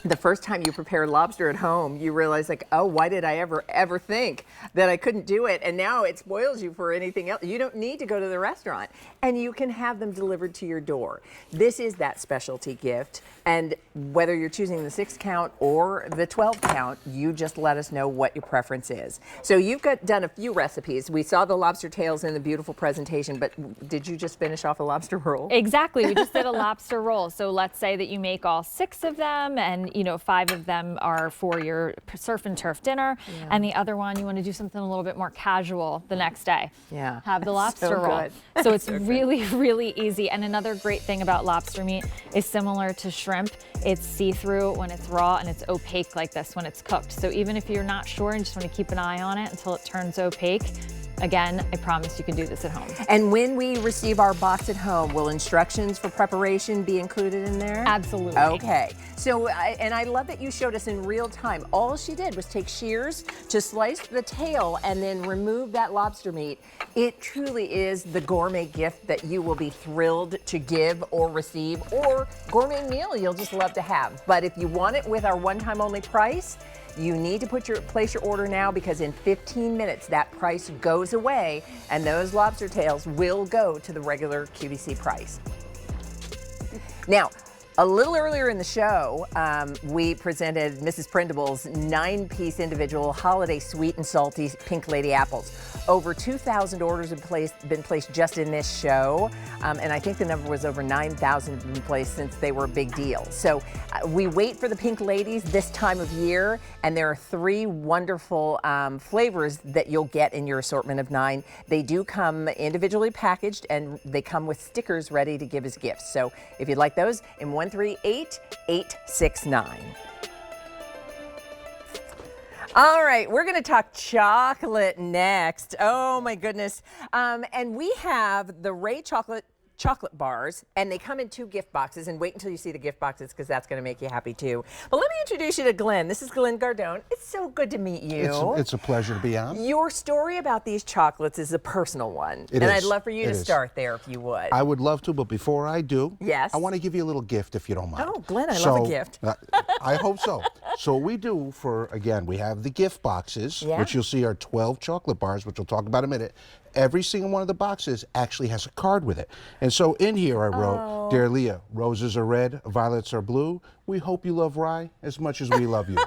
the first time you prepare lobster at home, you realize like, oh, why did I ever think that I couldn't do it? And now it spoils you for anything else. You don't need to go to the restaurant, and you can have them delivered to your door. This is that specialty gift. And whether you're choosing the 6 count or the 12 count, you just let us know what your preference is. So you've done a few recipes. We saw the lobster tails in the beautiful presentation, but did you just finish off a lobster roll? Exactly, we just did a lobster roll. So let's say that you make all 6 of them, and 5 of them are for your surf and turf dinner, and the other one you want to do something a little bit more casual the next day. Yeah. Have the lobster roll. So it's really, really easy. And another great thing about lobster meat is similar to shrimp. It's see-through when it's raw, and it's opaque like this when it's cooked. So even if you're not sure and just want to keep an eye on it until it turns opaque, again, I promise you can do this at home. And when we receive our box at home, will instructions for preparation be included in there? Absolutely. Okay. So, and I love that you showed us in real time. All she did was take shears to slice the tail and then remove that lobster meat. It truly is the gourmet gift that you will be thrilled to give or receive, or gourmet meal you'll just love to have. But if you want it with our one-time only price, you need to place your order now, because in 15 minutes that price goes away and those lobster tails will go to the regular QVC price. Now, a little earlier in the show, we presented Mrs. Prindables' 9-piece individual holiday sweet and salty Pink Lady apples. Over 2,000 orders have been placed just in this show, and I think the number was over 9,000 been placed since they were a big deal. So we wait for the Pink Ladies this time of year, and there are 3 wonderful flavors that you'll get in your assortment of 9. They do come individually packaged, and they come with stickers ready to give as gifts. So if you'd like those, in 138-869. All right, we're going to talk chocolate next. Oh my goodness. And we have the Ray chocolate bars, and they come in 2 gift boxes, and wait until you see the gift boxes, because that's going to make you happy too. But let me introduce you to Glenn. This is Glenn Gardone. It's so good to meet you. It's a pleasure to be on. Your story about these chocolates is a personal one. It and is. I'd love for you to start there if you would. I would love to, but before I do, yes, I want to give you a little gift if you don't mind. Oh, Glenn, I love a gift. I hope so. So what we do we have the gift boxes, which you'll see are 12 chocolate bars, which we'll talk about in a minute. Every single one of the boxes actually has a card with it. And so in here I wrote, Dear Leah, roses are red, violets are blue. We hope you love rye as much as we love you.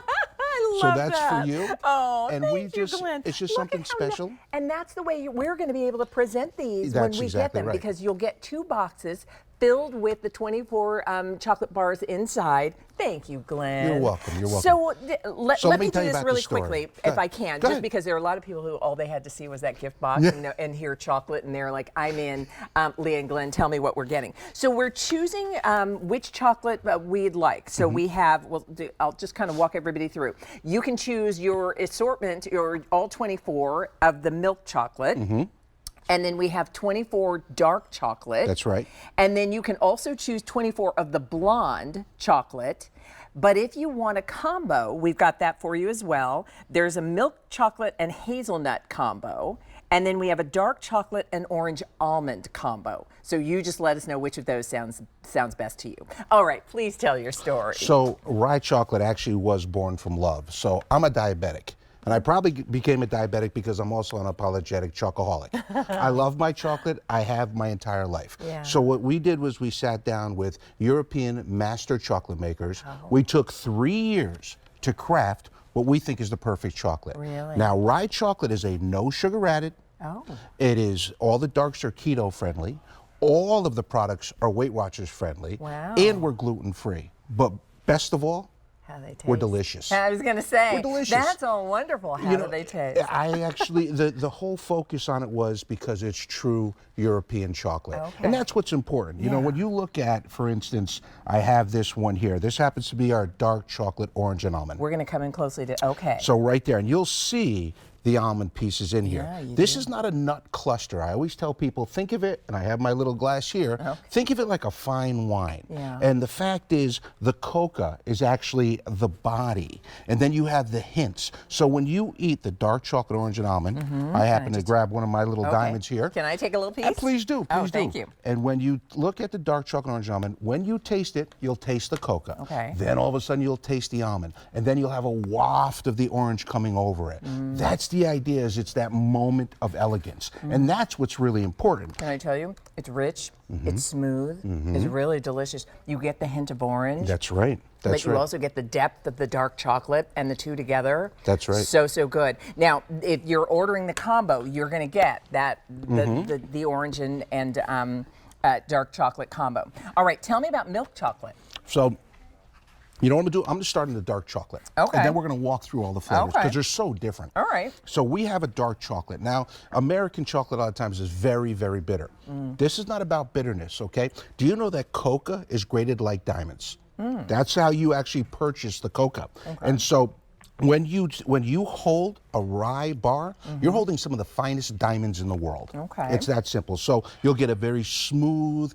So that's for you. Oh, and thank you, Glenn. It's just something special. And that's the way we're going to be able to present these when we get them, because you'll get 2 boxes filled with the 24 chocolate bars inside. Thank you, Glenn. You're welcome. You're welcome. So let me do tell you this about really the story. quickly, Go if I ahead. can, Go just ahead. because there are a lot of people who all they had to see was that gift box and hear chocolate, and they're like, I'm in. Leah and Glenn, tell me what we're getting. So we're choosing which chocolate we'd like. So we have, I'll just kind of walk everybody through. You can choose your assortment, your all 24 of the milk chocolate. And then we have 24 dark chocolate. That's right. And then you can also choose 24 of the blonde chocolate. But if you want a combo, we've got that for you as well. There's a milk chocolate and hazelnut combo. And then we have a dark chocolate and orange almond combo. So you just let us know which of those sounds best to you. All right, please tell your story. So rye chocolate actually was born from love. So I'm a diabetic. And I probably became a diabetic because I'm also an unapologetic chocoholic. I love my chocolate. I have my entire life. Yeah. So what we did was we sat down with European master chocolate makers. We took 3 years to craft what we think is the perfect chocolate. Really? Now, rye chocolate is a no sugar added. Oh. It is, all the darks are keto friendly. All of the products are Weight Watchers friendly. Wow. And we're gluten free. But best of all, how they taste. we're delicious. I was going to say, We're delicious. that's all wonderful. How do they taste? I actually, the whole focus on it was because it's true European chocolate. Okay. And that's what's important. You know, when you look at, for instance, I have this one here. This happens to be our dark chocolate orange and almond. We're going to come in closely to, okay. So right there, and you'll see the almond pieces in here. Yeah, you This do. is not a nut cluster. I always tell people, think of it, and I have my little glass here, think of it like a fine wine. Yeah. And the fact is, the coca is actually the body, and then you have the hints. So when you eat the dark chocolate orange and almond, I happen to grab one of my little diamonds here. Can I take a little piece? Please do, Oh, please do. thank you. And when you look at the dark chocolate orange almond, when you taste it, you'll taste the coca. Okay. Then all of a sudden you'll taste the almond, and then you'll have a waft of the orange coming over it. That's the idea, is it's that moment of elegance. And that's what's really important. Can I tell you? It's rich, it's smooth, it's really delicious. You get the hint of orange. That's right. That's but you right. also get the depth of the dark chocolate, and the two together. That's right. So good. Now, if you're ordering the combo, you're going to get that the orange and dark chocolate combo. All right, tell me about milk chocolate. So, you know what I'm gonna do? I'm gonna start in the dark chocolate. Okay. And then we're gonna walk through all the flavors because Okay. they're so different. All right. So we have a dark chocolate. Now, American chocolate a lot of times is very, very bitter. This is not about bitterness, okay? Do you know that coca is graded like diamonds? That's how you actually purchase the coca. And so when you hold a rye bar, you're holding some of the finest diamonds in the world. Okay. It's that simple. So you'll get a very smooth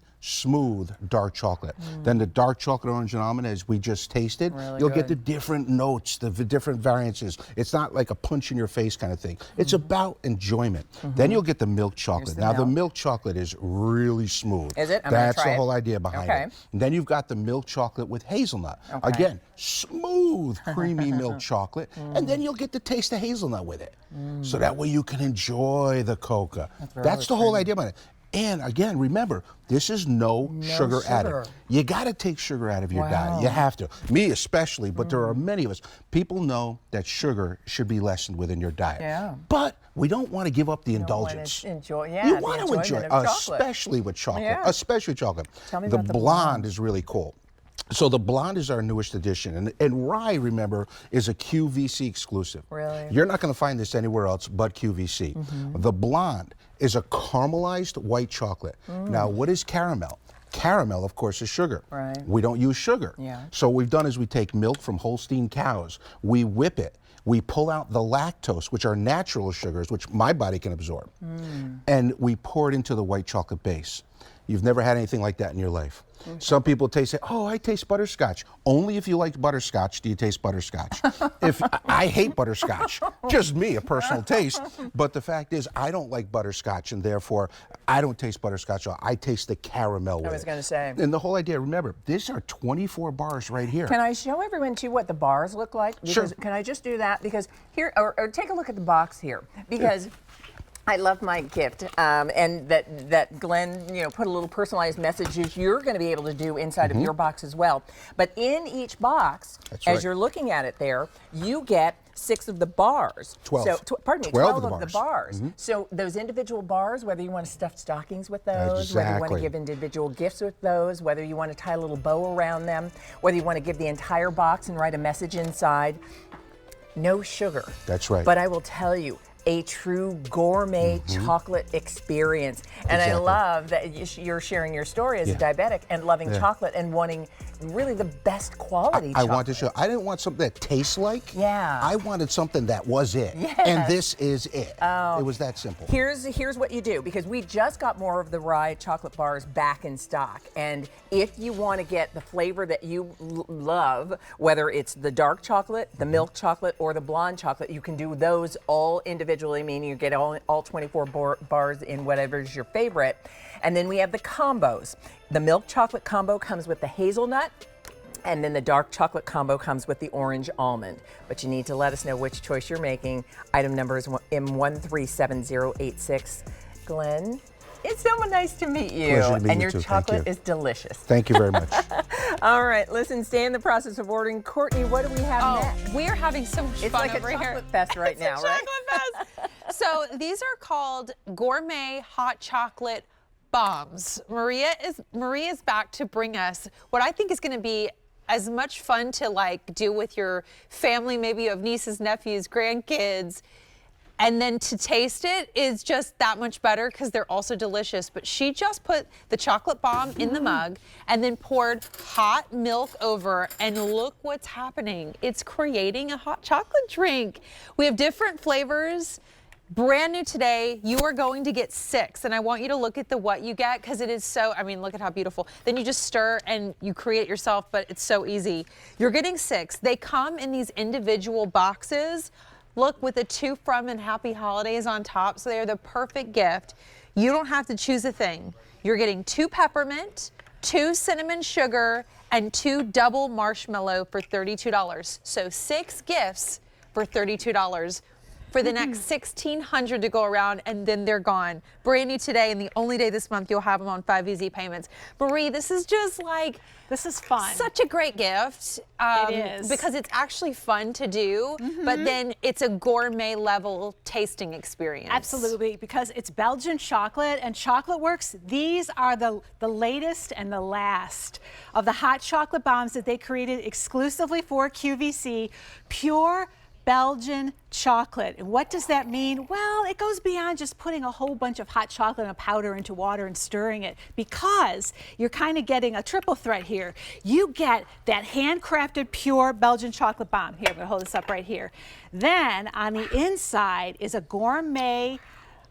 dark chocolate. Then the dark chocolate orange and almond, as we just tasted, you'll get the different notes, the different variances. It's not like a punch in your face kind of thing. It's about enjoyment. Then you'll get the milk chocolate. Now the milk chocolate is really smooth. Is it? I'm gonna That's try the it. whole idea behind Okay. it. And then you've got the milk chocolate with hazelnut. Again, smooth, creamy milk chocolate. And then you'll get the taste of hazelnut with it. So that way you can enjoy the coca. That's the whole idea behind it. And again, remember, this is no sugar added. You got to take sugar out of your diet. You have to. Me especially, but there are many of us. People know that sugar should be lessened within your diet. Yeah. But we don't want to give up the indulgence. You You want want to enjoy it, especially with chocolate. Yeah. Especially with chocolate. Tell me the about the blonde is really cool. So the blonde is our newest addition, and rye, remember, is a QVC exclusive. Really? You're not going to find this anywhere else but QVC. The blonde is a caramelized white chocolate. Now, what is caramel? Caramel, of course, is sugar. Right. We don't use sugar. Yeah. So what we've done is we take milk from Holstein cows, we whip it, we pull out the lactose, which are natural sugars, which my body can absorb, and we pour it into the white chocolate base. You've never had anything like that in your life. Some people taste it, oh, I taste butterscotch. Only if you like butterscotch do you taste butterscotch. If I hate butterscotch, just me, a personal taste. But the fact is, I don't like butterscotch, and therefore, I don't taste butterscotch. I taste the caramel with it. I was going to say. And the whole idea, remember, these are 24 bars right here. Can I show everyone too what the bars look like? Because, Sure. Can I just do that? Because here, or take a look at the box here. Because I love my gift, and that Glenn, put a little personalized messages you're going to be able to do inside of your box as well. But in each box, as you're looking at it there, you get 6 of the bars. 12. So, pardon me, 12 of the bars. So those individual bars, whether you want to stuff stockings with those, whether you want to give individual gifts with those, whether you want to tie a little bow around them, whether you want to give the entire box and write a message inside, no sugar. That's right. But I will tell you, a true gourmet chocolate experience. And I love that you're sharing your story as a diabetic and loving chocolate and wanting really the best quality chocolate. I want to show. I didn't want something that tastes like. Yeah. I wanted something that was it. Yes. And this is it. Oh. It was that simple. Here's what you do, because we just got more of the rye chocolate bars back in stock. And if you want to get the flavor that you love, whether it's the dark chocolate, the milk chocolate, or the blonde chocolate, you can do those all individually, meaning you get all 24 bars in whatever's your favorite. And then we have the combos. The milk chocolate combo comes with the hazelnut, and then the dark chocolate combo comes with the orange almond. But you need to let us know which choice you're making. Item number is M137086. Glenn, it's so nice to meet you. Pleasure to meet and you your too. chocolate is delicious. Thank you very much. All right, listen, stay in the process of ordering. Courtney, what do we have next? We're having so much It's fun like over a here. chocolate fest right now, right? So these are called Gourmet Hot Chocolate Bombs. Maria is back to bring us what I think is going to be as much fun to do with your family. Maybe you have nieces, nephews, grandkids. And then to taste it is just that much better because they're also delicious. But she just put the chocolate bomb in the mug and then poured hot milk over, and look what's happening. It's creating a hot chocolate drink. We have different flavors. Brand new today, you are going to get 6, and I want you to look at what you get because it is so, look at how beautiful. Then you just stir and you create it yourself, but it's so easy. You're getting 6. They come in these individual boxes. Look, with the To From and Happy Holidays on top, so they're the perfect gift. You don't have to choose a thing. You're getting 2 peppermint, 2 cinnamon sugar, and 2 double marshmallow for $32. So 6 gifts for $32. For the next 1,600 to go around, and then they're gone. Brand new today, and the only day this month you'll have them on 5 easy payments. Marie, this is just this is fun. Such a great gift. It is. Because it's actually fun to do, but then it's a gourmet level tasting experience. Absolutely, because it's Belgian chocolate and Chocolate Works. These are the latest and the last of the hot chocolate bombs that they created exclusively for QVC. Pure Belgian chocolate. And what does that mean? Well, it goes beyond just putting a whole bunch of hot chocolate and a powder into water and stirring it, because you're kind of getting a triple threat here. You get that handcrafted pure Belgian chocolate bomb. Here, I'm going to hold this up right here. Then on the inside is a gourmet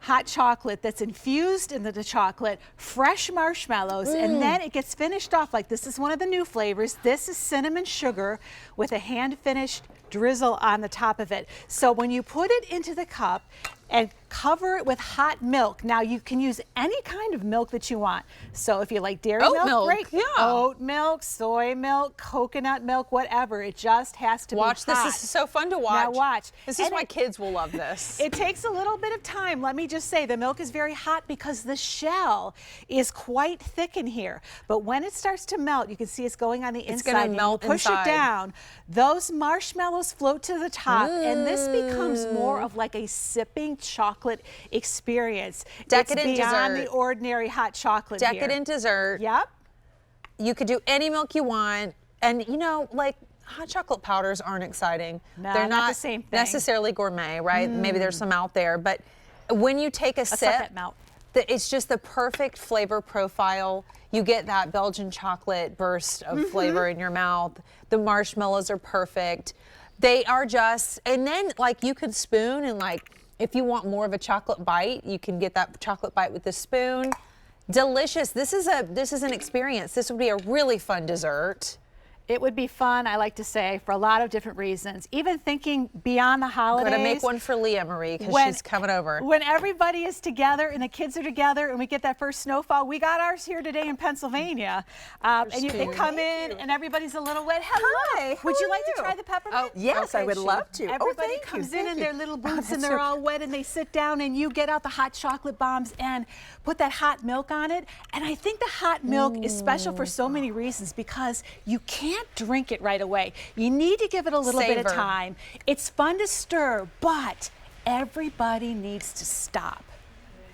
hot chocolate that's infused into the chocolate, fresh marshmallows, and then it gets finished off this is one of the new flavors. This is cinnamon sugar with a hand-finished drizzle on the top of it. So when you put it into the cup and cover it with hot milk, now you can use any kind of milk that you want. So if you like dairy milk, great. Yeah. Oat milk, soy milk, coconut milk, whatever. It just has to be hot. This is so fun to watch. Now watch. This is why kids will love this. It takes a little bit of time. Let me just say, the milk is very hot because the shell is quite thick in here. But when it starts to melt, you can see it's going on the inside. It's going to melt push inside. it down. Those marshmallows float to the top, and this becomes more of a sipping chocolate experience. Decadent it's beyond dessert. the ordinary hot chocolate Decadent dessert. Yep. You could do any milk you want, and hot chocolate powders aren't exciting. No, they're not the same thing. necessarily gourmet, right? Maybe there's some out there, but when you take a sip, it's just the perfect flavor profile. You get that Belgian chocolate burst of flavor in your mouth. The marshmallows are perfect. They are just, and then you can spoon, and if you want more of a chocolate bite, you can get that chocolate bite with the spoon. Delicious. This is an experience. This would be a really fun dessert. It would be fun, I like to say, for a lot of different reasons. Even thinking beyond the holidays. We're gonna make one for Leah Marie because she's coming over. When everybody is together and the kids are together and we get that first snowfall, we got ours here today in Pennsylvania. They come in and everybody's a little wet. Hello. Would you like to try the peppermint? Yes, I would love to. Everybody comes in their little boots and they're all wet and they sit down and you get out the hot chocolate bombs and put that hot milk on it. And I think the hot milk is special for so many reasons because you can't drink it right away. You need to give it a little bit of time. It's fun to stir, but everybody needs to stop.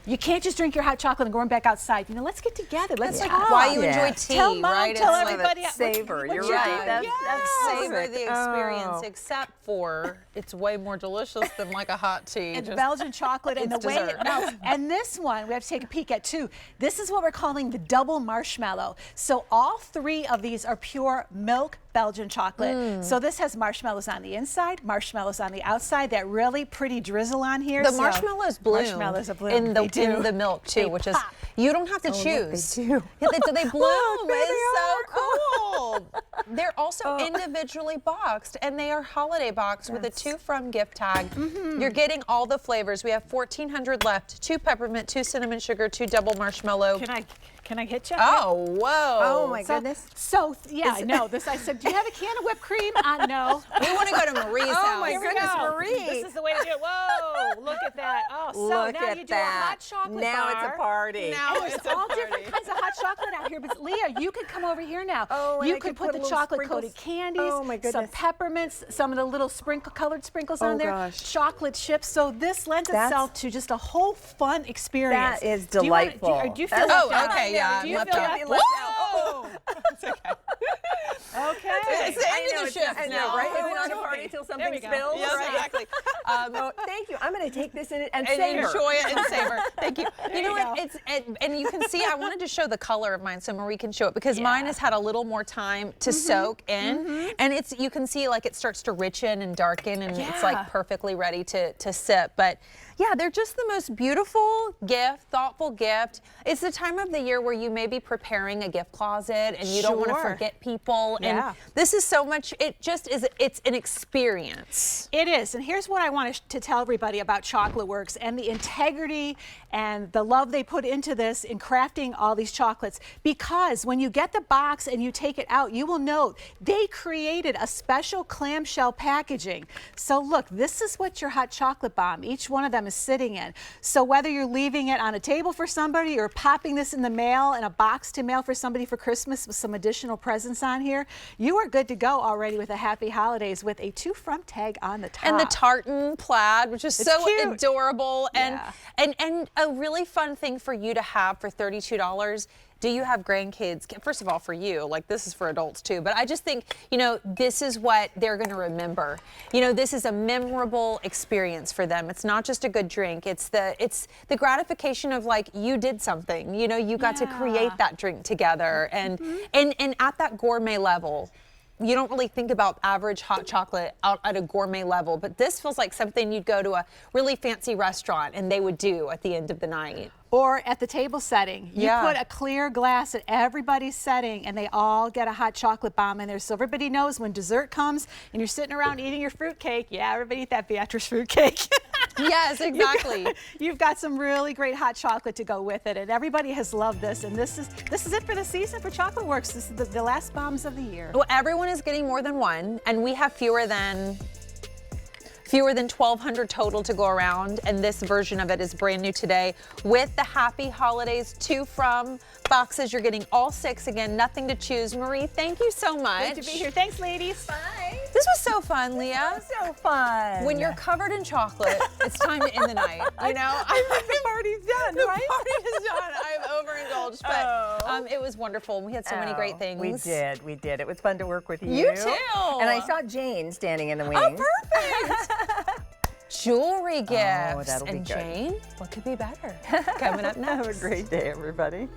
You can't just drink your hot chocolate and go back outside. You know, let's get together. Let's talk. Why you enjoy tea, tell Mom, right? Tell It's everybody. Savor. You're right. That's savor the experience, except for it's way more delicious than like a hot tea. And Belgian chocolate and the way it melts. And this one, we have to take a peek at too. This is what we're calling the double marshmallow. So all three of these are pure milk Belgian chocolate. So this has marshmallows on the inside, marshmallows on the outside, that really pretty drizzle on here. The marshmallows bloom. Marshmallows are bloom. In the milk too, which is, you don't have to choose. They do. Yeah, they bloom. It's so cool. They're also individually boxed, and they are holiday boxed with a 2 from gift tag. You're getting all the flavors. We have 1,400 left. 2 peppermint, 2 cinnamon sugar, 2 double marshmallow. Can I hit you? Oh, whoa. Oh, my goodness. So, yeah, I know. I said, do you have a can of whipped cream? No. We want to go to Marie's house. Oh, my goodness, Marie. This is the way to do it. Whoa, look at that. Oh, so now you do a hot chocolate Now bar. it's a party. Now it's all different kinds of hot chocolate out here. But Leah, you could come over here now. Oh, you could put the chocolate-coated candies, some peppermints, some of the little colored sprinkles on there, chocolate chips. So this lends itself to just a whole fun experience. That is delightful. Do you feel left out? Okay, yeah. Do you feel left out? Whoa! It's okay. Okay. It's the end of the shift I know, right? It's not a party till something spills. Yes, right? exactly. Thank you. I'm going to take this and savor. Enjoy it and savor. Thank you. You know what? And you can see, I wanted to show the color of mine so Marie can show it because mine has had a little more time to soak in. And you can see like it starts to richen and darken and it's like perfectly ready to sip. But yeah, they're just the most beautiful gift, thoughtful gift. It's the time of the year where you may be preparing a gift closet and you don't want to forget people. And this is so much, it's an experience. It is. And here's what I want to tell everybody about Chocolate Works and the integrity and the love they put into this in crafting all these chocolates. Because when you get the box and you take it out, you will note they created a special clamshell packaging. So look, this is what your hot chocolate bomb, each one of them is sitting in. So whether you're leaving it on a table for somebody or popping this in the mail in a box to mail for somebody for Christmas with some additional presents on here, you are good to go already with a happy holidays with a 2 from tag on the top. And the tartan plaid, which is so cute. Adorable. And a really fun thing for you to have for $32. Do you have grandkids? First of all, for you, like this is for adults too, but I just think, you know, this is what they're going to remember. You know, this is a memorable experience for them. It's not just a good drink. It's the gratification of like you did something, you know, you got to create that drink together and at that gourmet level. You don't really think about average hot chocolate out at a gourmet level, but this feels like something you'd go to a really fancy restaurant and they would do at the end of the night. Or at the table setting. You put a clear glass at everybody's setting and they all get a hot chocolate bomb in there. So everybody knows when dessert comes and you're sitting around eating your fruitcake, everybody eat that Beatrice fruitcake. Yes, exactly. You've got some really great hot chocolate to go with it, and everybody has loved this. And this is it for the season for Chocolate Works. This is the last bombs of the year. Well, everyone is getting more than one, and we have fewer than 1,200 total to go around, and this version of it is brand new today with the Happy Holidays 2 from boxes. You're getting all 6 again, nothing to choose. Marie, thank you so much. Great to be here. Thanks, ladies. Bye. This was so fun, Leah. So fun. When you're covered in chocolate, it's time to end the night. You know, the party's done, the right? party is done. I've overindulged, but it was wonderful. We had so many great things. We did. It was fun to work with you. You too. And I saw Jane standing in the wings. Oh, perfect. Jewelry gifts. That'll be and good. Jane, what could be better? Coming up next. Have a great day, everybody.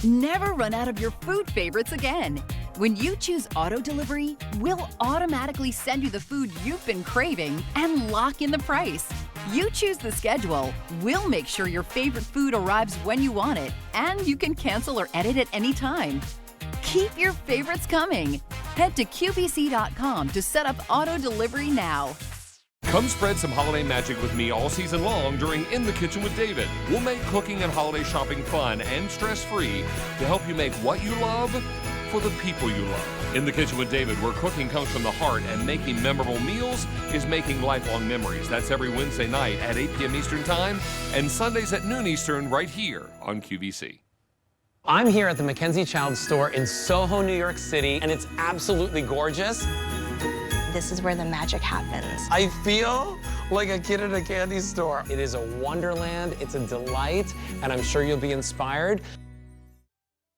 Never run out of your food favorites again. When you choose auto delivery, we'll automatically send you the food you've been craving and lock in the price. You choose the schedule. We'll make sure your favorite food arrives when you want it, and you can cancel or edit at any time. Keep your favorites coming. Head to QVC.com to set up auto delivery now. Come spread some holiday magic with me all season long during In the Kitchen with David. We'll make cooking and holiday shopping fun and stress-free to help you make what you love for the people you love. In the Kitchen with David, where cooking comes from the heart and making memorable meals is making lifelong memories. That's every Wednesday night at 8 p.m. Eastern Time and Sundays at noon Eastern right here on QVC. I'm here at the Mackenzie Child store in Soho, New York City, and it's absolutely gorgeous. This is where the magic happens. I feel like a kid at a candy store. It is a wonderland, it's a delight, and I'm sure you'll be inspired.